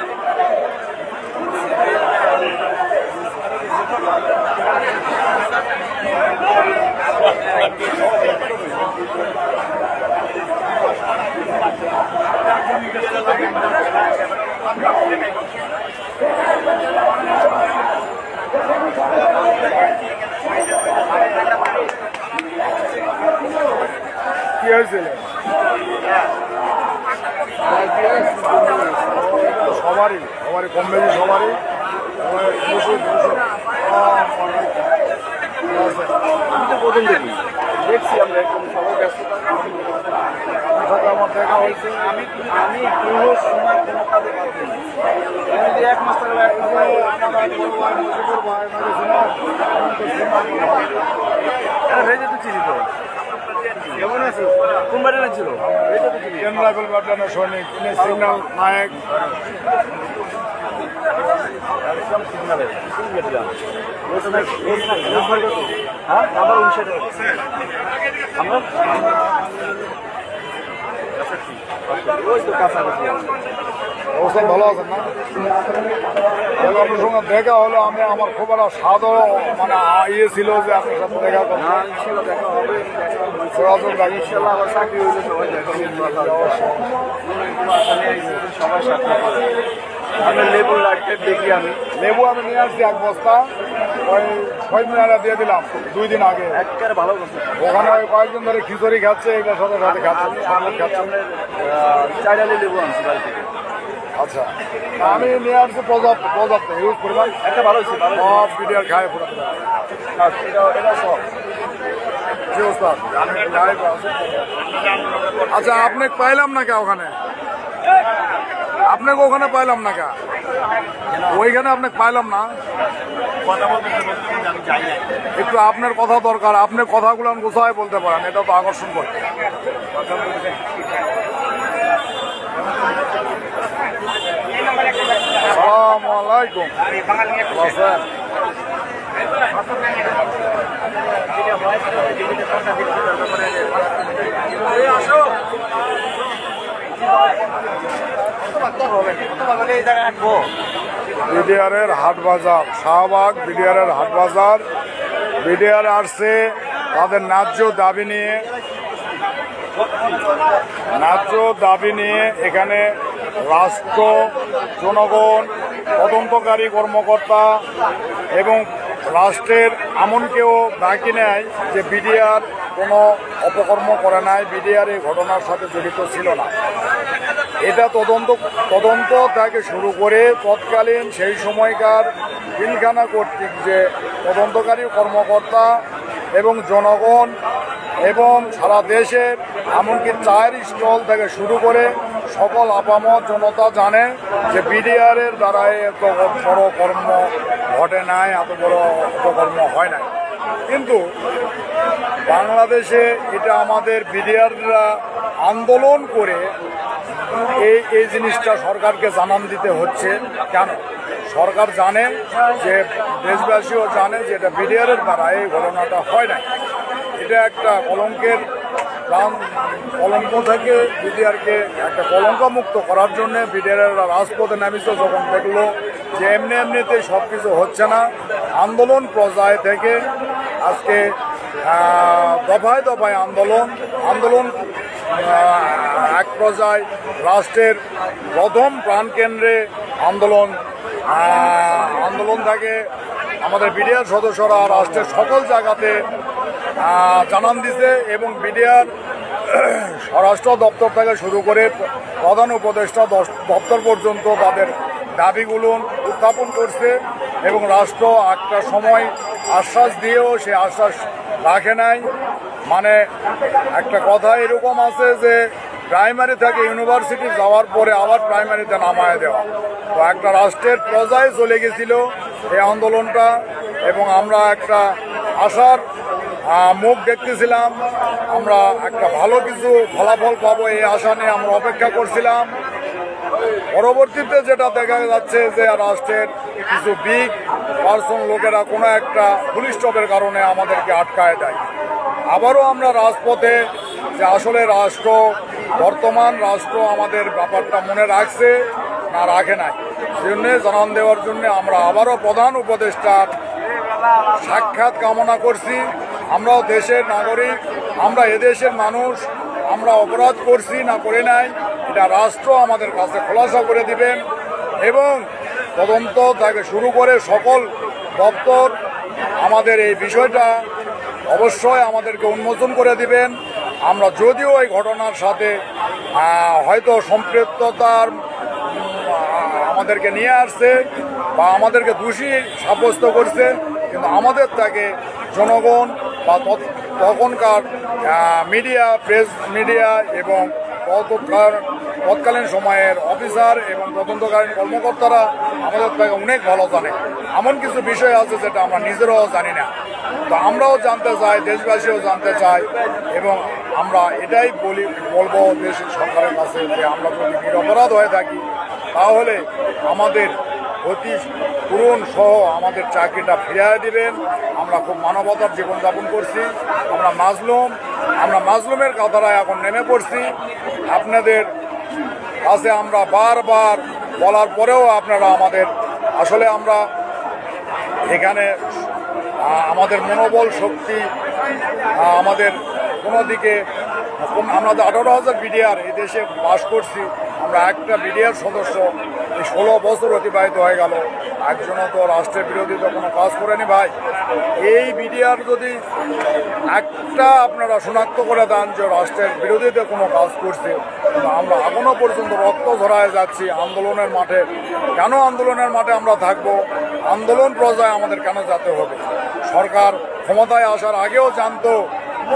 কি হয়েছিল? সবারই কম বেশি সবারই আমি তো প্রথম দেখছি আমরা একদম সবাই ব্যস্ততা আমার দেখা হয়েছে। আমি পুরো সময় কোনো কাজে পাচ্ছি এক মাস ধরে হয়ে যেতে চিনি তো। কেমন আছো? কোন বাড়ি ছিল? কেন্দ্রাইফেল ব্যাটালিয়নের সৈনিক, সিগন্যাল নায়ক। অবস্থা ভালো আছেন না? আপনার সঙ্গে দেখা হলো, আমি আমার খুব একটা স্বাদও মানে ইয়ে ছিল যে আপনার সাথে দেখা করবো। দেখা হবে, ইনশাল্লাহ আবার চাকরি হইলে সবাই দেখা হবে, সবার সাথে আমি লেবু লাইটটা দেখি আমি লেবু আমি নিয়ে আসছি 1 বস্তা, ওই শহীদ মিনারে দিয়ে দিলাম 2 দিন আগে। একেবারে ভালো করছে। ওখানে ওই কয়েকজন ধরে খিচুড়ি খাচ্ছে, এটার সাথে সাথে খাচ্ছে, শরবত খাচ্ছে। আপনার চাইরালি লেবু আনছি বাড়ি থেকে। আচ্ছা, আমি নিয়ে আসছি পর্যাপ্ত ইউজ করলাম। একটা ভালো হয়েছে, ভালো সব বিডিআর খায় পুরো। এটা সব জি ওস্তাদ, আমি লাইভ আছি। আচ্ছা, আপনাকে পাইলাম না কে ওখানে? আপনাকে ওখানে পাইলাম না কে? ওইখানে আপনাকে পাইলাম না। কথা বলতে আমি যাই না। একটু আপনার কথা দরকার, আপনার কথাগুলো গোছায় বলতে পারেন, এটা তো আকর্ষণ করে। আসসালামু আলাইকুম। আছেন? বিডিআরের হাট বাজার, শাহবাগ বিডিআরের হাট বাজার। বিডিআর আসছে তাদের ন্যায্য দাবি নিয়ে এখানে রাষ্ট্র, জনগণ, তদন্তকারী কর্মকর্তা এবং রাষ্ট্রের এমন কেউ বাকি নেয় যে বিডিআর কোনো অপকর্ম করে নাই, বিডিআর এই ঘটনার সাথে জড়িত ছিল না। এটা তদন্ত থেকে শুরু করে তৎকালীন সেই সময়কার পিলখানা কর্তৃক যে তদন্তকারী কর্মকর্তা এবং জনগণ এবং সারা দেশের এমনকি চায়ের স্টল থেকে শুরু করে সকল আপামর জনতা জানে যে বিডিআরের দ্বারা এত বড় কর্ম ঘটে নাই, এত বড় অপকর্ম হয় নাই। কিন্তু বাংলাদেশে এটা আমাদের বিডিআররা আন্দোলন করে এই জিনিসটা সরকারকে জানান দিতে হচ্ছে। কেন? সরকার জানে, যে দেশবাসীও জানে যে এটা বিডিআরের দ্বারা এই ঘটনাটা হয় নাই। এটা একটা কলঙ্ক থেকে বিডিআরকে একটা কলঙ্কমুক্ত করার জন্য বিডিআররা রাজপথে নামিছে। যখন দেখলো যে এমনিতে সব কিছু হচ্ছে না, আন্দোলন পর্যায় থেকে আজকে দফায় দফায় আন্দোলন এক পর্যায়ে রাষ্ট্রের প্রথম প্রাণকেন্দ্রে আন্দোলন থাকে আমাদের বিডিআর সদস্যরা রাষ্ট্রের সকল জায়গাতে জানান দিছে এবং বিডিআর স্বরাষ্ট্র দপ্তর থেকে শুরু করে প্রধান উপদেষ্টা দপ্তর পর্যন্ত তাদের দাবিগুলো উত্থাপন করছে এবং রাষ্ট্র একটা সময় আশ্বাস দিয়েও সে আশ্বাস রাখে নাই। মানে একটা কথা এরকম আছে যে প্রাইমারি থেকে ইউনিভার্সিটি যাওয়ার পরে আবার প্রাইমারিতে নামায় দেওয়া, তো একটা রাষ্ট্রের পর্যায়ে চলে গেছিল এই আন্দোলনটা এবং আমরা একটা আশার মুখ দেখতেছিলাম, আমরা একটা ভালো কিছু ফলাফল পাবো এই আশা নিয়ে আমরা অপেক্ষা করছিলাম। পরবর্তীতে যেটা দেখা যাচ্ছে যে রাষ্ট্রের কিছু বিগ পার্সন লোকেরা কোনো একটা পুলিশ স্টপের কারণে আমাদেরকে আটকায় দেয়। আবারও আমরা রাজপথে যে আসলে বর্তমান রাষ্ট্র আমাদের ব্যাপারটা মনে রাখছে না রাখে নাই, সেজন্য জানান দেওয়ার জন্য আমরা আবারও প্রধান উপদেষ্টার সাক্ষাৎ কামনা করছি। আমরাও দেশের নাগরিক, আমরা এদেশের মানুষ, আমরা অপরাধ করছি না করে নাই, এটা রাষ্ট্র আমাদের কাছে খোলাসা করে দিবেন এবং তদন্ত থেকে শুরু করে সকল দপ্তর আমাদের এই বিষয়টা অবশ্যই আমাদেরকে উন্মোচন করে দিবেন। আমরা যদিও এই ঘটনার সাথে হয়তো সম্পৃক্ততার আমাদেরকে নিয়ে আসছে বা আমাদেরকে দোষী সাব্যস্ত করছে, কিন্তু আমাদের থেকে জনগণ বা তখনকার প্রেস মিডিয়া এবং তৎকালীন সময়ের অফিসার এবং তদন্তকালীন কর্মকর্তারা আমাদের থেকে অনেক ভালো জানে। এমন কিছু বিষয় আছে যেটা আমরা নিজেরাও জানি না, তো আমরাও জানতে চাই, দেশবাসীও জানতে চাই এবং আমরা এটাই বলবো দেশের সরকারের কাছে যে আমরা যদি নিরপরাধ হয়ে থাকি তাহলে আমাদের ক্ষতিপূরণ সহ আমাদের চাকরিটা ফিরিয়ে দিবেন। আমরা খুব মানবতার জীবনযাপন করছি, আমরা মাজলুমের কথাটা এখন নেমে পড়ছি। আপনাদের কাছে আমরা বারবার বলার পরেও আপনারা আসলে আমরা এখানে আমাদের মনোবল শক্তি আমাদের কোনো দিকে, আমরা 18,000 বিডিআর এই দেশে বাস করছি, আমরা একটা বিডিআর সদস্য এই 16 বছর অতিবাহিত হয়ে গেল, একজনও তো রাষ্ট্রের বিরোধিতা কোনো কাজ করেনি ভাই। এই বিডিআর যদি একটা আপনারা শনাক্ত করে দেন যে রাষ্ট্রের বিরোধিতা কোনো কাজ করছে, আমরা এখনো পর্যন্ত রক্ত ঝরায় যাচ্ছি আন্দোলনের মাঠে। কেন আন্দোলনের মাঠে আমরা থাকবো? আন্দোলন পর্যায়ে আমাদের কেন যেতে হবে? সরকার ক্ষমতায় আসার আগেও জানতো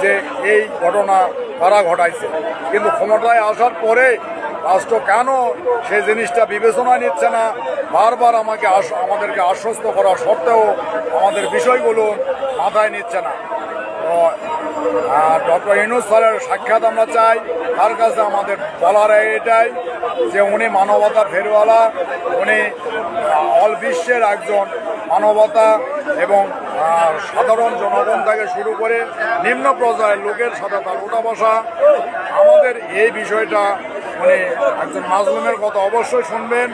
যে এই ঘটনা কারা ঘটাইছে, কিন্তু ক্ষমতায় আসার পরে রাষ্ট্র কেন সেই জিনিসটা বিবেচনায় নিচ্ছে না? বারবার আমাদেরকে আশ্বস্ত করার সত্ত্বেও আমাদের বিষয়গুলো মাথায় নিচ্ছে না। তো ডক্টর ইউনূস স্যারের সাক্ষাৎ আমরা চাই। তার কাছে আমাদের বলার এটাই যে উনি মানবতার ফেরিওয়ালা, উনি অল বিশ্বের একজন মানবতা এবং সাধারণ জনগণ থেকে শুরু করে নিম্ন পর্যায়ের লোকের সাথে তার উঠা বসা। আমাদের এই বিষয়টা উনি একজন মাজলুমের কথা অবশ্যই শুনবেন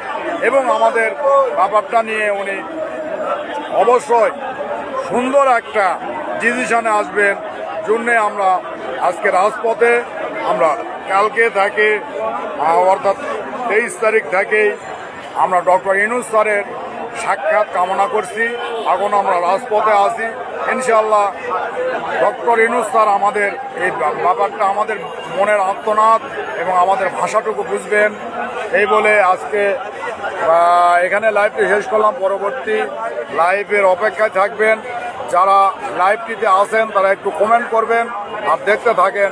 এবং আমাদের ব্যাপারটা নিয়ে উনি অবশ্যই সুন্দর একটা ডিসিশনে আসবেন। জন্যে আমরা আজকে রাজপথে, আমরা কালকে থেকে অর্থাৎ 23 তারিখ থেকেই আমরা ডক্টর ইউনূস স্যারের সাক্ষাৎ কামনা করছি। এখন আমরা রাজপথে আছি। ইনশাআল্লাহ ডক্টর ইউনূস স্যার আমাদের এই ব্যাপারটা, আমাদের মনের আর্তনাদ এবং আমাদের ভাষাটুকু বুঝবেন, এই বলে আজকে এখানে লাইভটি শেষ করলাম। পরবর্তী লাইভের অপেক্ষায় থাকবেন। যারা লাইভটিতে আসেন তারা একটু কমেন্ট করবেন আর দেখতে থাকেন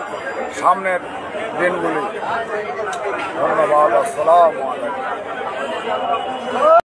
সামনের দিনগুলি। ধন্যবাদ। আসসালামু আলাইকুম।